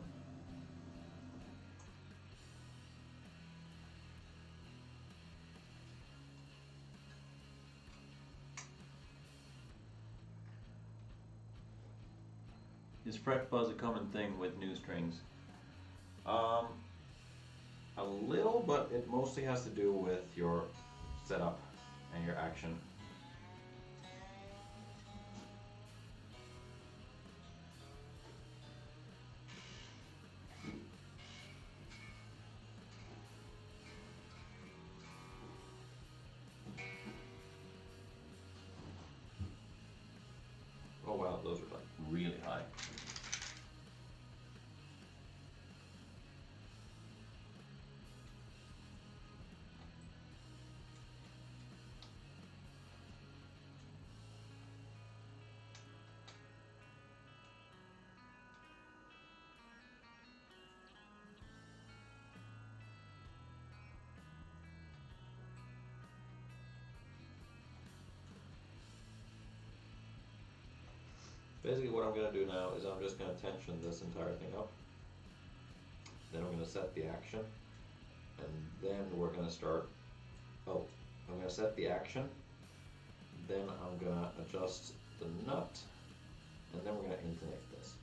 is fret fuzz a common thing with new strings? A little, but it mostly has to do with your setup and your action. Oh wow, those are like really high. Basically what I'm going to do now is I'm just going to tension this entire thing up. Then I'm going to set the action. And then we're going to start, I'm going to set the action. Then I'm going to adjust the nut. And then we're going to intonate this.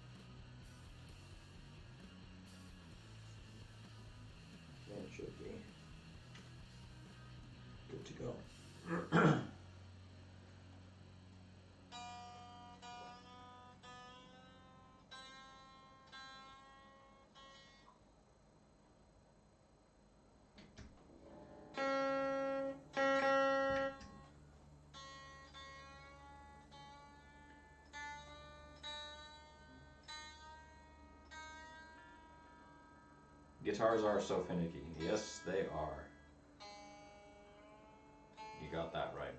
And it should be good to go. Guitars are so finicky. Yes, they are. You got that right.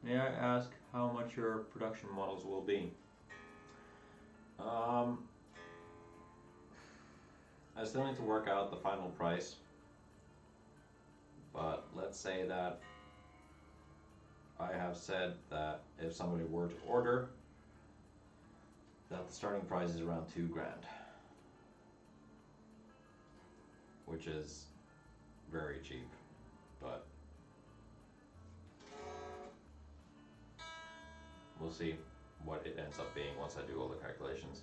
May I ask how much your production models will be? I still need to work out the final price, but let's say that I have said that if somebody were to order, that the starting price is around $2,000, which is very cheap, but we'll see what it ends up being once I do all the calculations.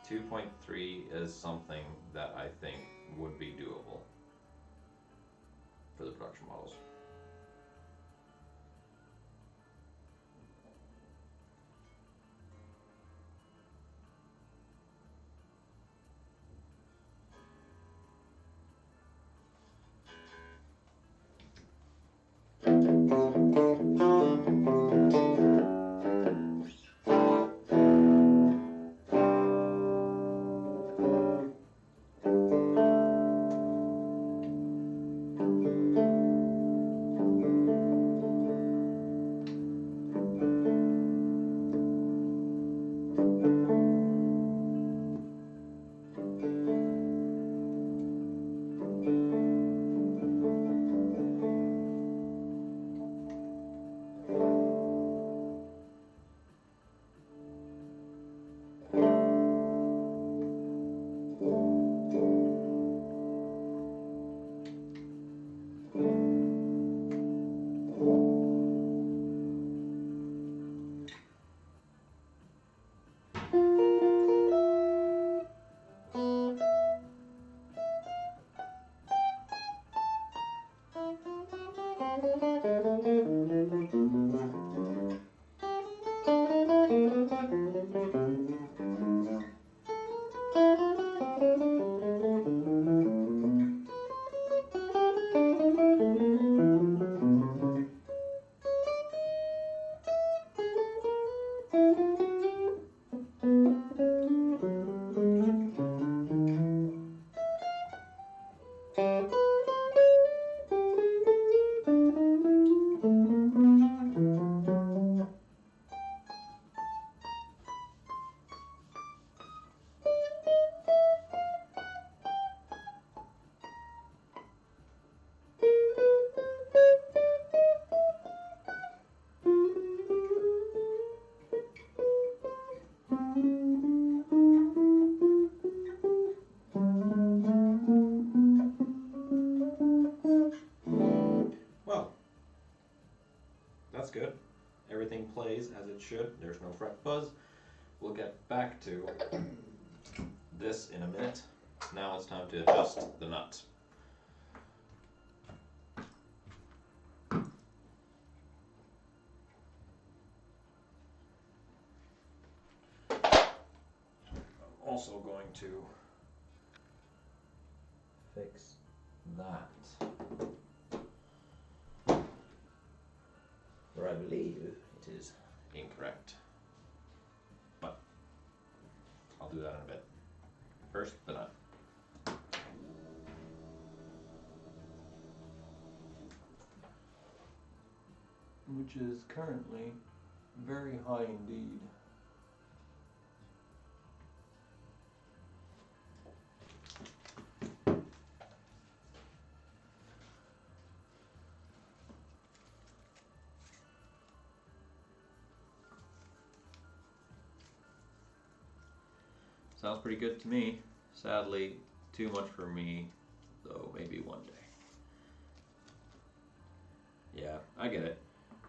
2.3 is something that I think would be doable for the production models. That's good. Everything plays as it should. There's no fret buzz. We'll get back to this in a minute. Now it's time to adjust the nut. I'm also going to fix that. Or I believe it is incorrect. But I'll do that in a bit. First, the nut. Which is currently very high indeed. Sounds pretty good to me. Sadly, too much for me, though maybe one day. Yeah, I get it.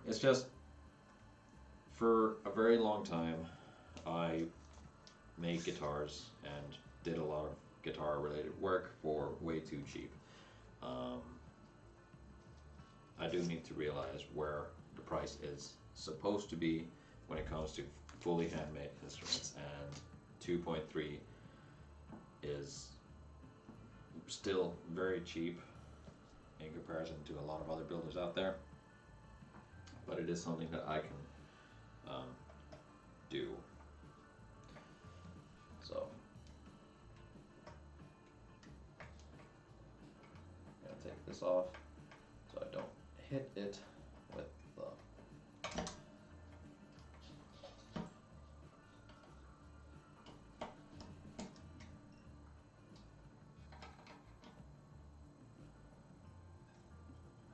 It's just, For a very long time, I made guitars and did a lot of guitar related work for way too cheap. I do need to realize where the price is supposed to be when it comes to fully handmade instruments, and 2.3 is still very cheap in comparison to a lot of other builders out there, but it is something that I can do. So I'm gonna take this off so I don't hit it with the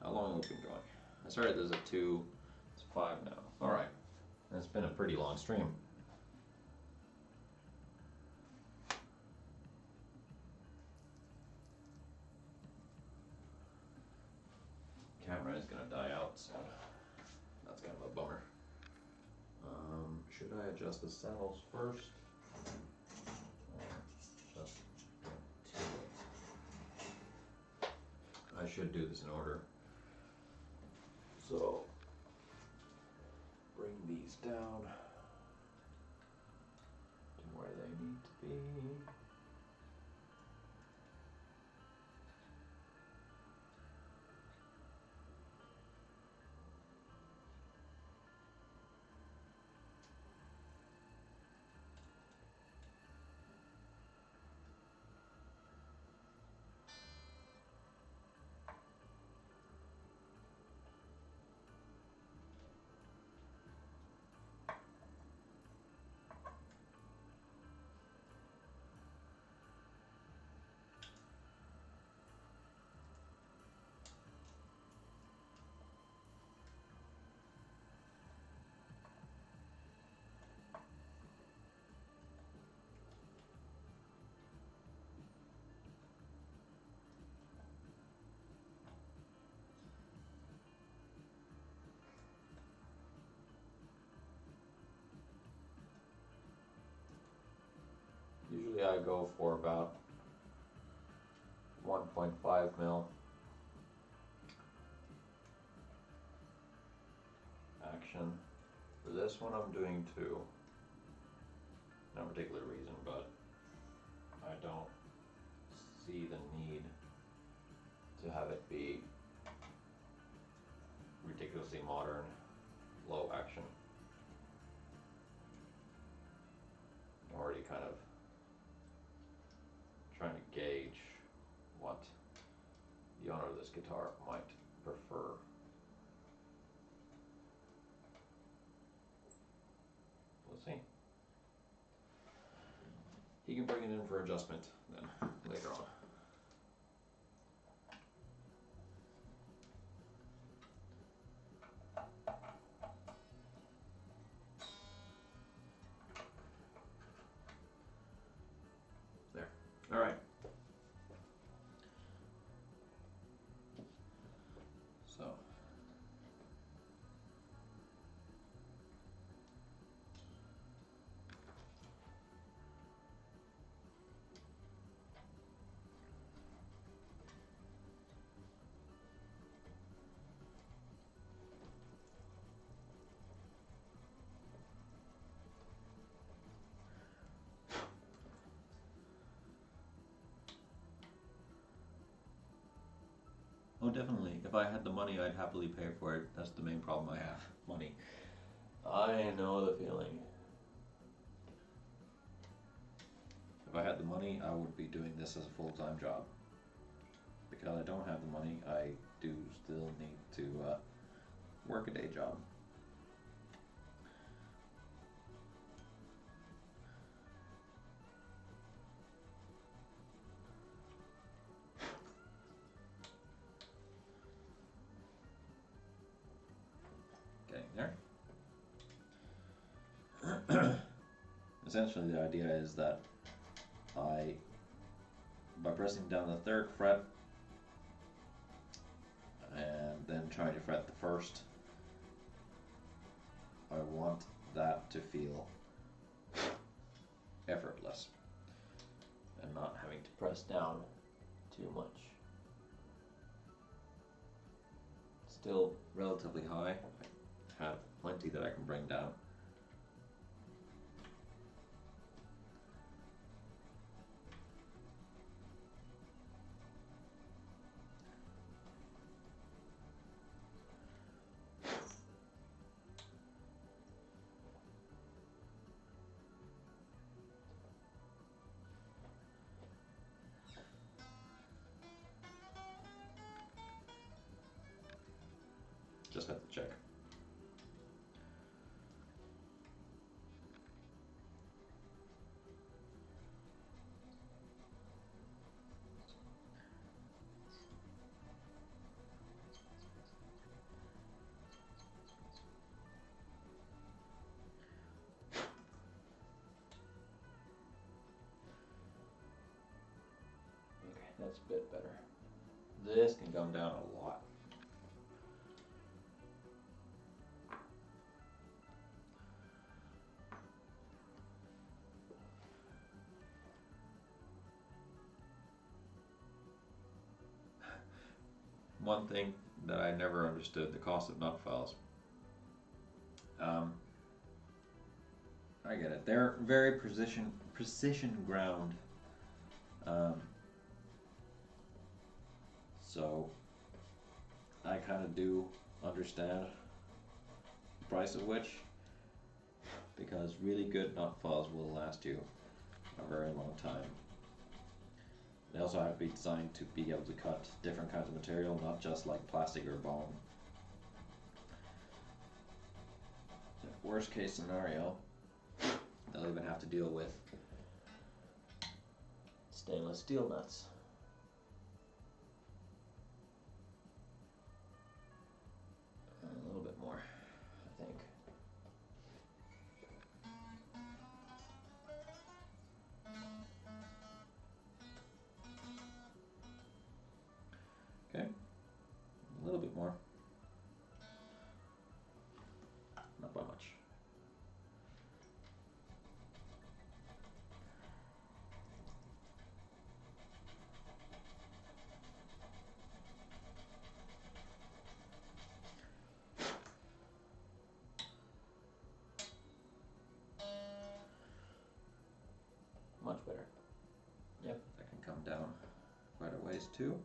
How long have we been going? I started this at 2, it's 5 now. Alright, it's been a pretty long stream. Camera is gonna die out soon. That's kind of a bummer. Should I adjust the saddles first? Or just get to it? I should do this in order. So, bring these down to where they need to be. Usually I go for about 1.5 mil action. For this one I'm doing 2. No particular reason, but I don't see the need to have it be ridiculously modern, low action. I'm already kind of trying to gauge what the owner of this guitar might prefer. We'll see. He can bring it in for adjustment then later on. There. All right. So. Oh, definitely. If I had the money, I'd happily pay for it. That's the main problem I have. Money. I know the feeling. If I had the money, I would be doing this as a full-time job. Because I don't have the money, I do still need to work a day job. There. Essentially the idea is that by pressing down the 3rd fret and then trying to fret the 1st, I want that to feel effortless and not having to press down too much. Still relatively high. I have plenty that I can bring down. Just have to check. Okay, that's a bit better. This can come down a lot. One thing that I never understood, the cost of nut files. I get it. They're very precision ground. So I kind of do understand the price of which, because really good nut files will last you a very long time. They also have to be designed to be able to cut different kinds of material, not just like plastic or bone. Worst case scenario, they'll even have to deal with stainless steel nuts. A little bit more, I think. Okay, a little bit more. Not by much. Much better. Yep, that can come down quite a ways too.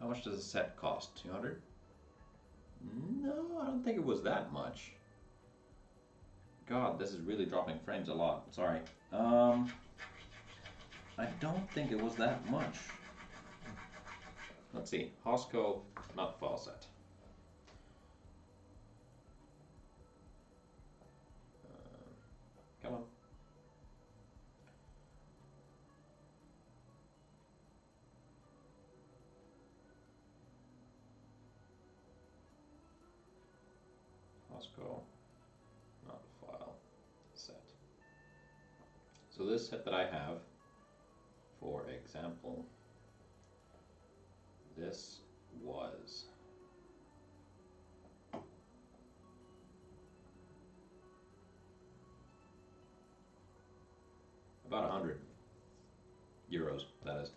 How much does a set cost? 200? No, I don't think it was that much. God, this is really dropping frames a lot. Sorry. I don't think it was that much. Let's see. Hosco nut file set. Come on. Hosco nut file set. So this set that I have, for example, this was about 100 euros, that is.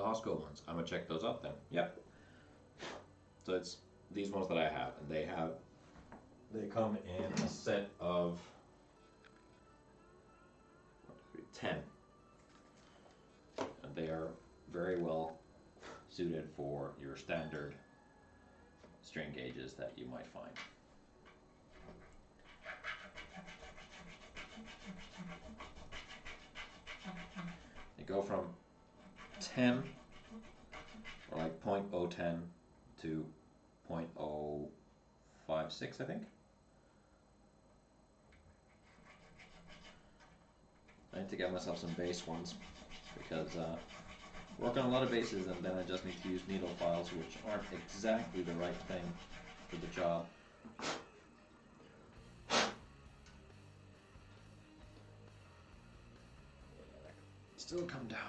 Osco ones. I'm gonna check those out then. Yep. So it's these ones that I have, and they come in a set of 10, and they are very well suited for your standard string gauges that you might find. They go from 10, or like 0.010 to 0.056, I think. I need to get myself some base ones because work on a lot of bases, and then I just need to use needle files, which aren't exactly the right thing for the job. Still come down.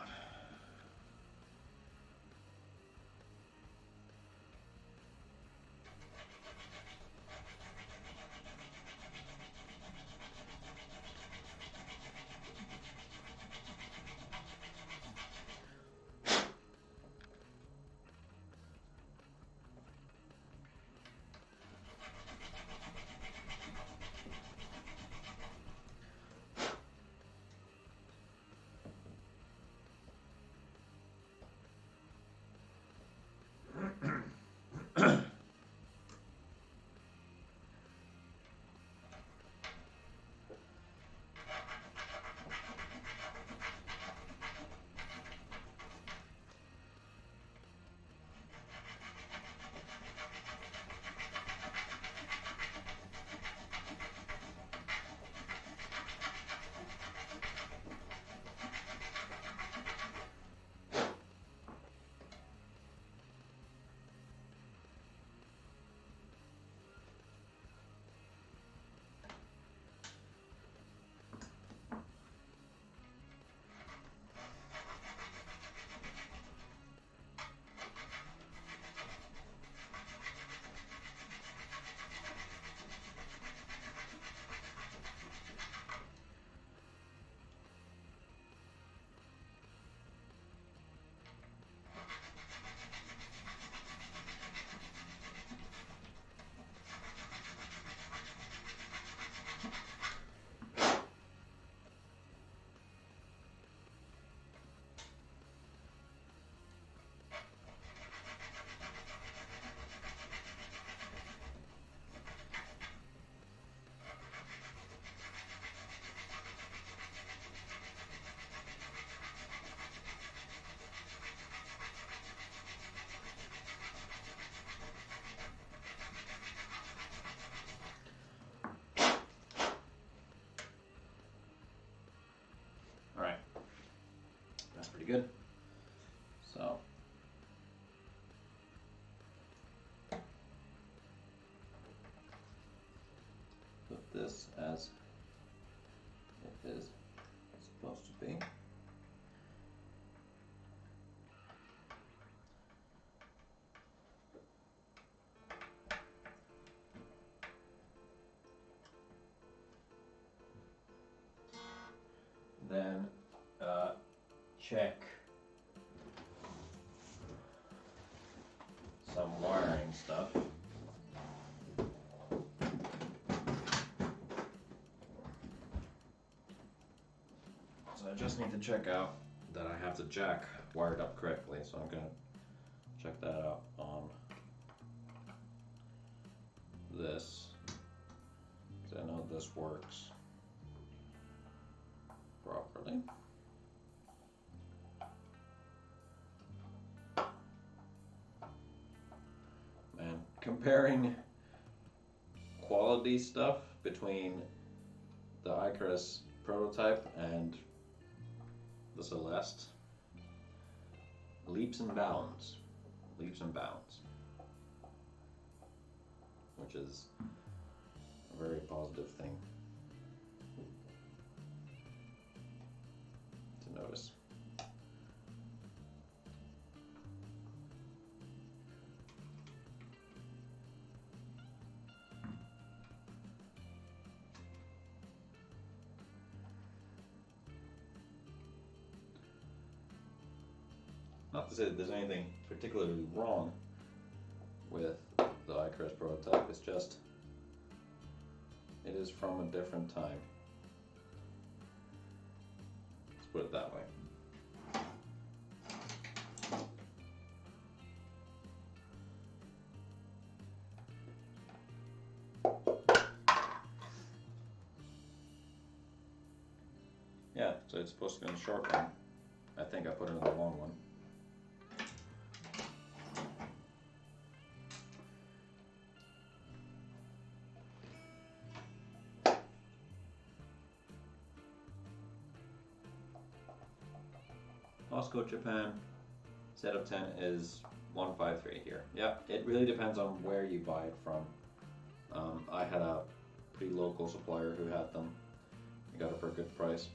Pretty good. So put this as it is supposed to be. Then check some wiring stuff. So I just need to check out that I have the jack wired up correctly, so I'm going to check that out on this, because I know this works properly. And comparing quality stuff between the Icarus prototype and the Celeste, leaps and bounds, which is a very positive thing to notice. Not to say that there's anything particularly wrong with the iCrest prototype, it's just, it is from a different time. Let's put it that way. Yeah, so it's supposed to be in the short one. I think I put it in the long one. Moscow, Japan, set of 10 is 153 here. Yeah, it really depends on where you buy it from. I had a pretty local supplier who had them. I got it for a good price.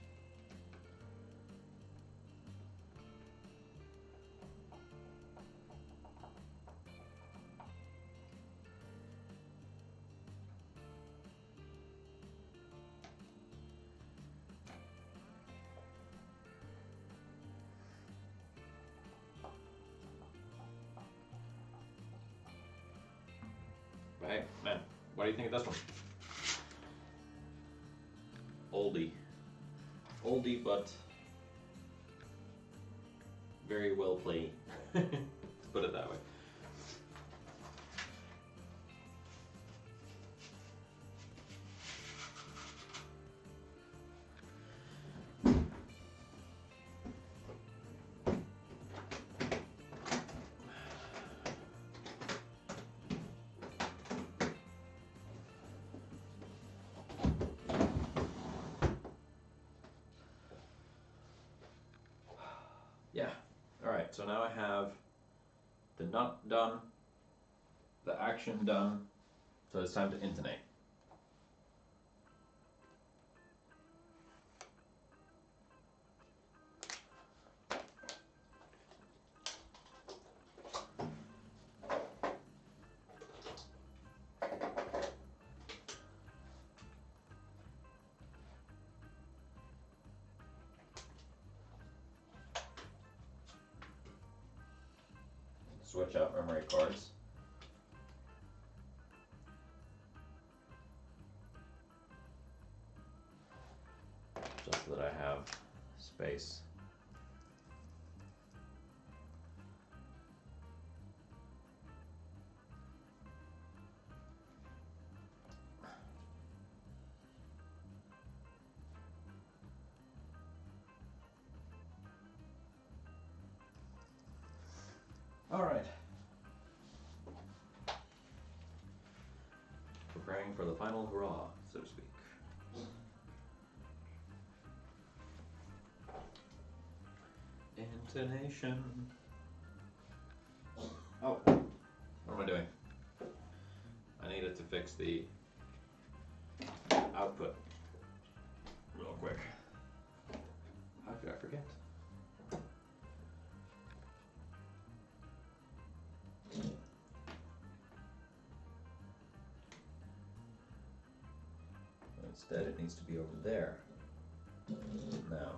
Hey, man, what do you think of this one? Oldie. Oldie, but very well played. Let's put it that way. Yeah, alright, so now I have the nut done, the action done, so it's time to intonate. Switch out memory cards. Just so that I have space. All right. Preparing for the final hurrah, so to speak. Intonation. Oh, what am I doing? I needed to fix the output real quick. How could I forget? Instead, it needs to be over there now.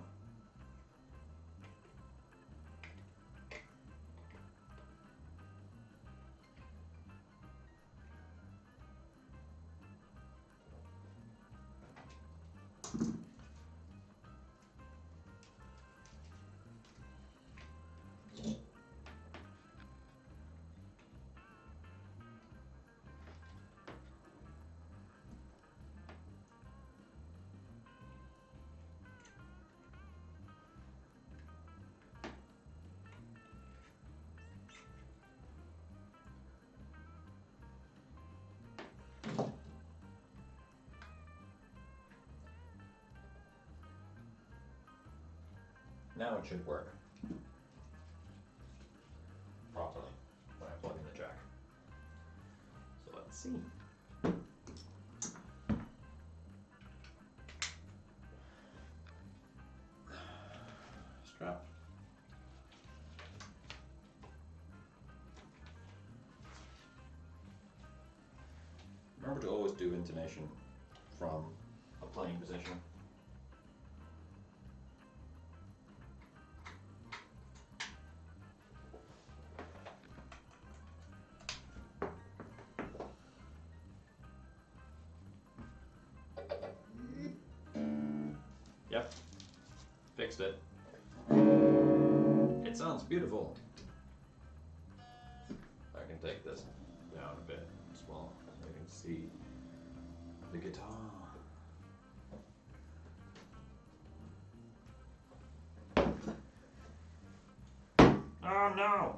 Now it should work properly when I plug in the jack. So let's see. Strap. Remember to always do intonation from a playing position. fixed it. It sounds beautiful. I can take this down a bit as well so you can see the guitar. Oh no!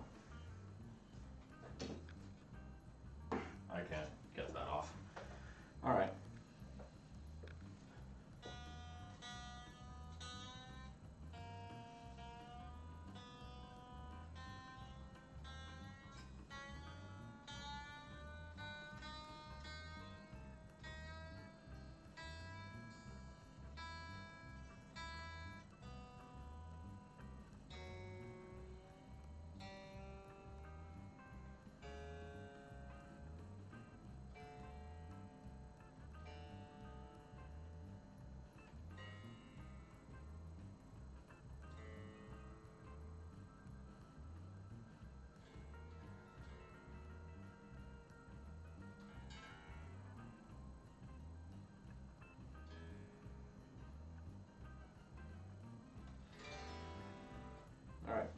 I can't get that off. Alright. Alright.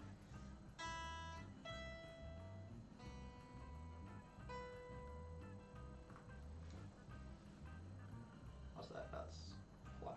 What's that? That's flat.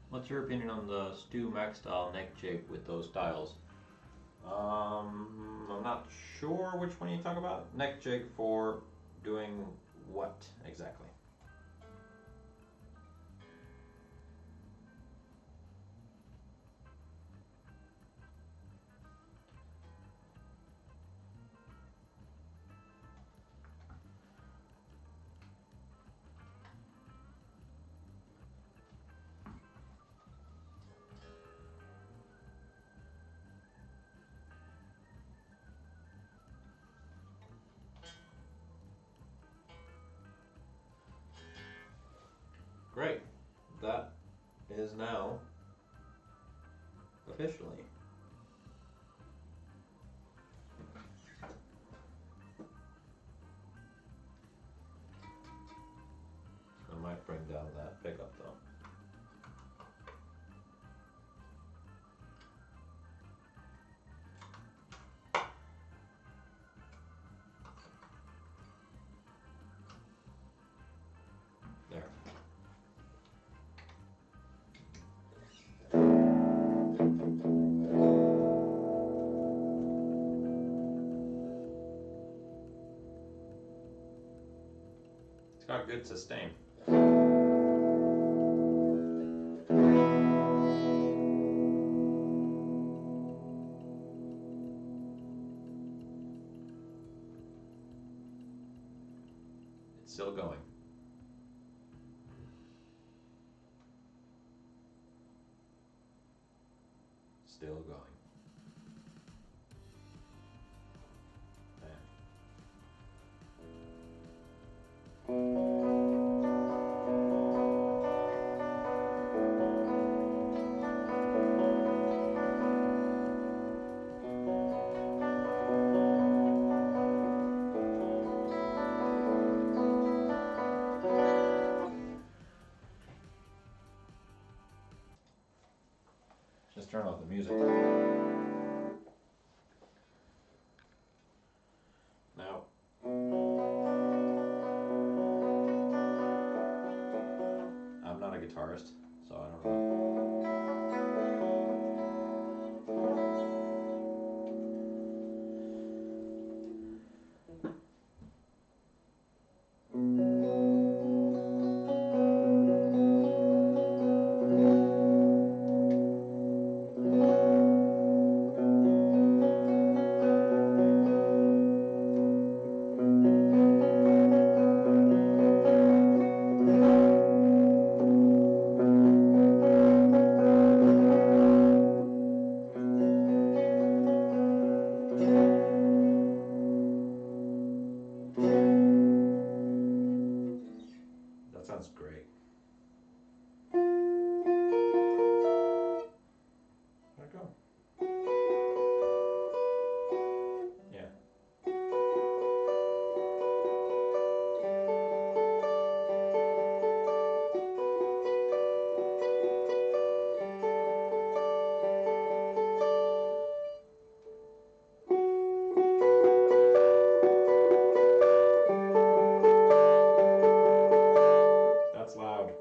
What's your opinion on the Stu Mac style neck shape with those dials? I'm not sure which one you talk about. Neck jig for doing what exactly? Great. That is now officially. I might bring down that pickup though. There. It's got good sustain. It's still going. Still going. turn off the music. Now, I'm not a guitarist, so I don't know. That sounds great. How'd it go? Yeah. That's loud.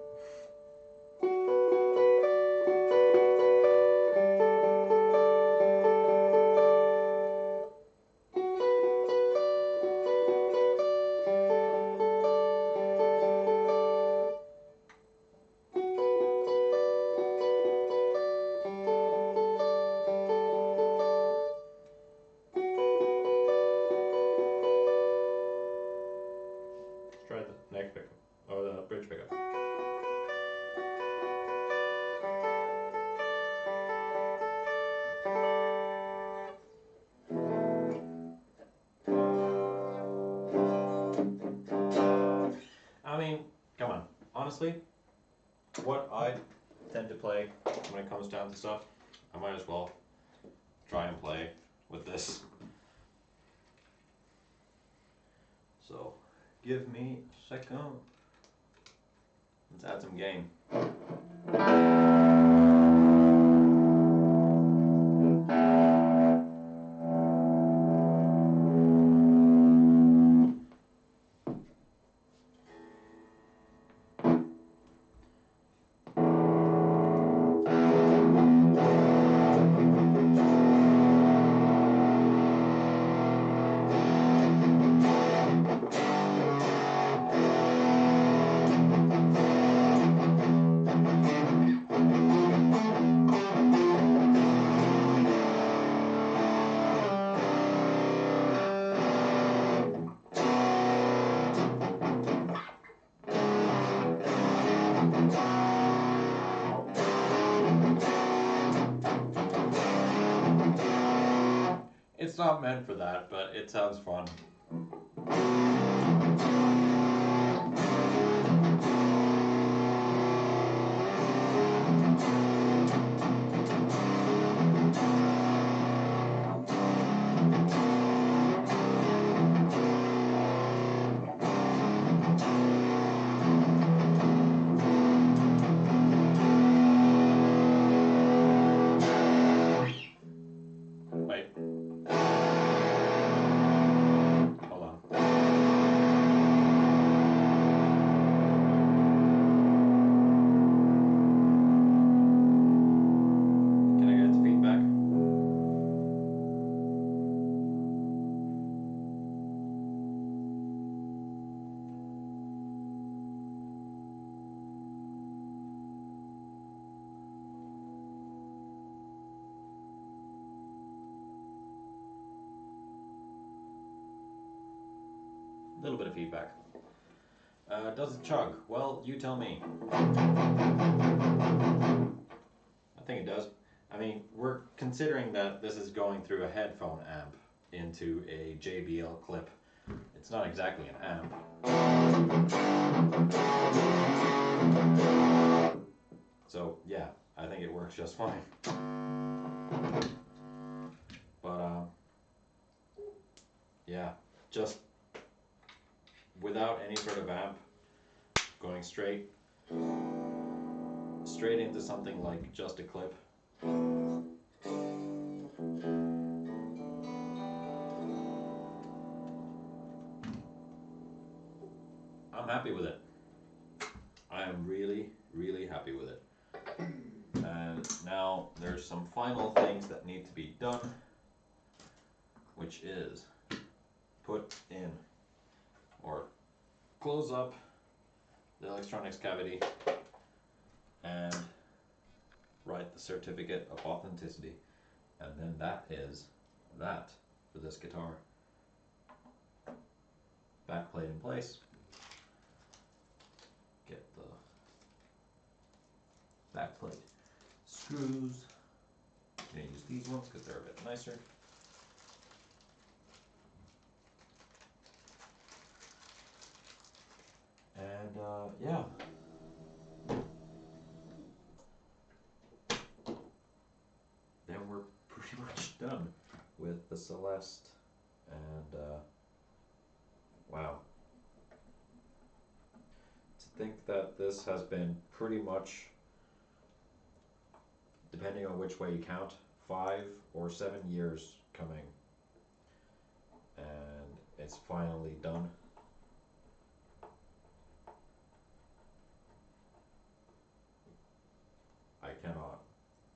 Let's try the neck pickup, or the bridge pickup. I mean, come on. Honestly, what I tend to play when it comes down to stuff, I might as well try and play with this. So, give me a second. Let's add some gain. It's not meant for that, but it sounds fun. Wait. Hold on. Can I get the feedback? A little bit of feedback. Does it chug? Well, you tell me. I think it does. I mean, we're considering that this is going through a headphone amp into a JBL clip. It's not exactly an amp. So, yeah, I think it works just fine. But, yeah, just without any sort of amp, going straight into something like just a clip. I'm happy with it. I am really, really happy with it. And now there's some final things that need to be done, which is put in or close up the electronics cavity and write the certificate of authenticity. And then that is that for this guitar. Back plate in place. Get the back plate screws. I'm gonna use these ones because they're a bit nicer. And yeah. Then we're pretty much done with the Celeste. And wow. To think that this has been pretty much, depending on which way you count, 5 or 7 years coming. And it's finally done. I cannot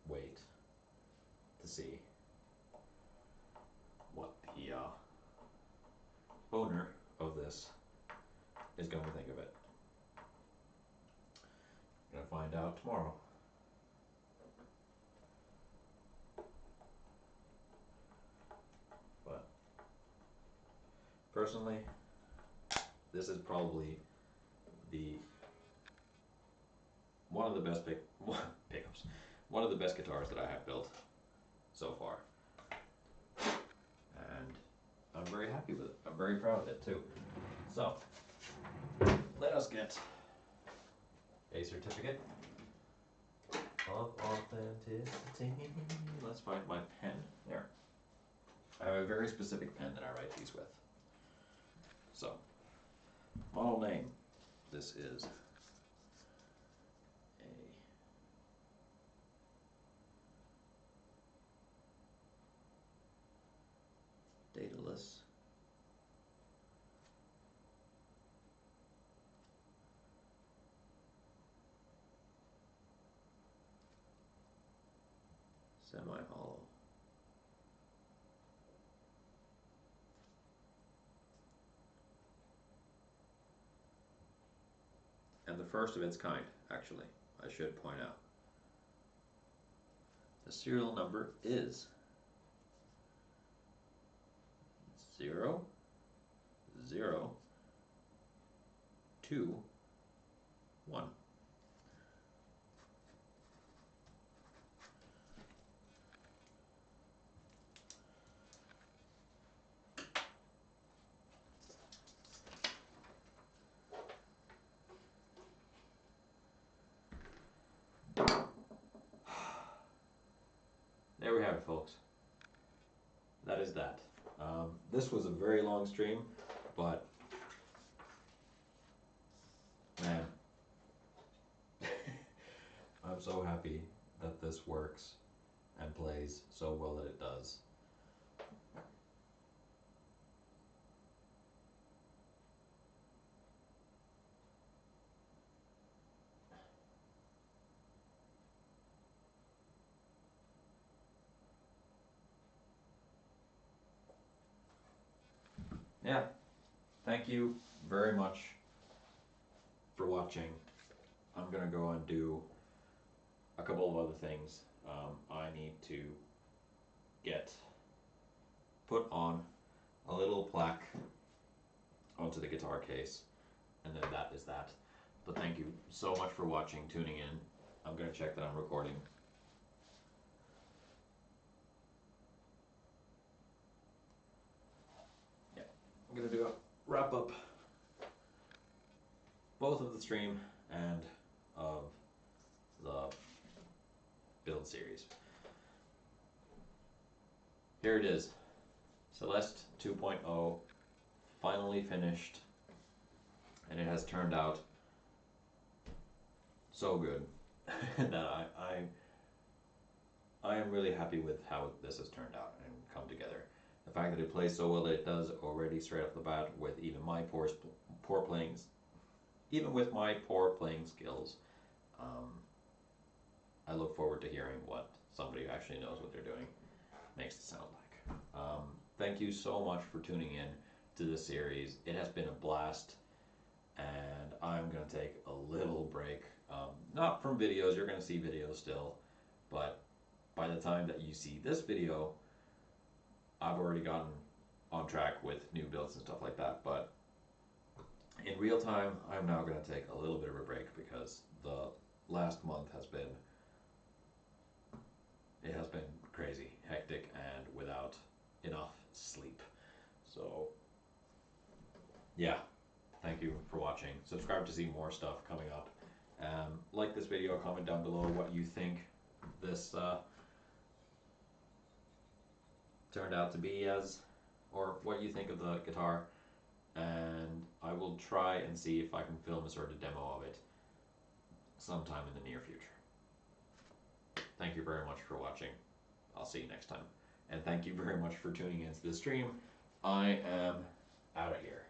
wait to see what the owner of this is going to think of it. I'm gonna find out tomorrow. But personally, this is probably one of the best pickups, one of the best guitars that I have built so far, and I'm very happy with it. I'm very proud of it too. So let us get a certificate of authenticity. Let's find my pen. There. I have a very specific pen that I write these with. So, model name. This is a dataless semi-hollow. And the first of its kind, actually, I should point out. The serial number is 0, 0, 2, 1. There we have it, folks. That is that. This was a very long stream, but man, I'm so happy that this works and plays so well that it does. Yeah, thank you very much for watching. I'm gonna go and do a couple of other things. I need to put on a little plaque onto the guitar case, and then that is that. But thank you so much for watching, tuning in. I'm gonna check that I'm recording. Yeah, I'm gonna do a wrap up both of the stream and of the build series. Here it is, Celeste 2.0, finally finished, and it has turned out so good that I am really happy with how this has turned out and come together. The fact that it plays so well that it does already straight off the bat, with even my poor playings, even with my poor playing skills, I look forward to hearing what somebody who actually knows what they're doing makes it sound like. Thank you so much for tuning in to this series. It has been a blast, and I'm going to take a little break. Not from videos, you're going to see videos still, but by the time that you see this video, I've already gotten on track with new builds and stuff like that. But in real time, I'm now going to take a little bit of a break because the last month has been crazy, hectic, and without enough sleep. So yeah, thank you for watching. Subscribe to see more stuff coming up. Like this video, comment down below what you think this turned out to be as, or what you think of the guitar, and I will try and see if I can film a sort of demo of it sometime in the near future. Thank you very much for watching. I'll see you next time. And thank you very much for tuning into the stream. I am out of here.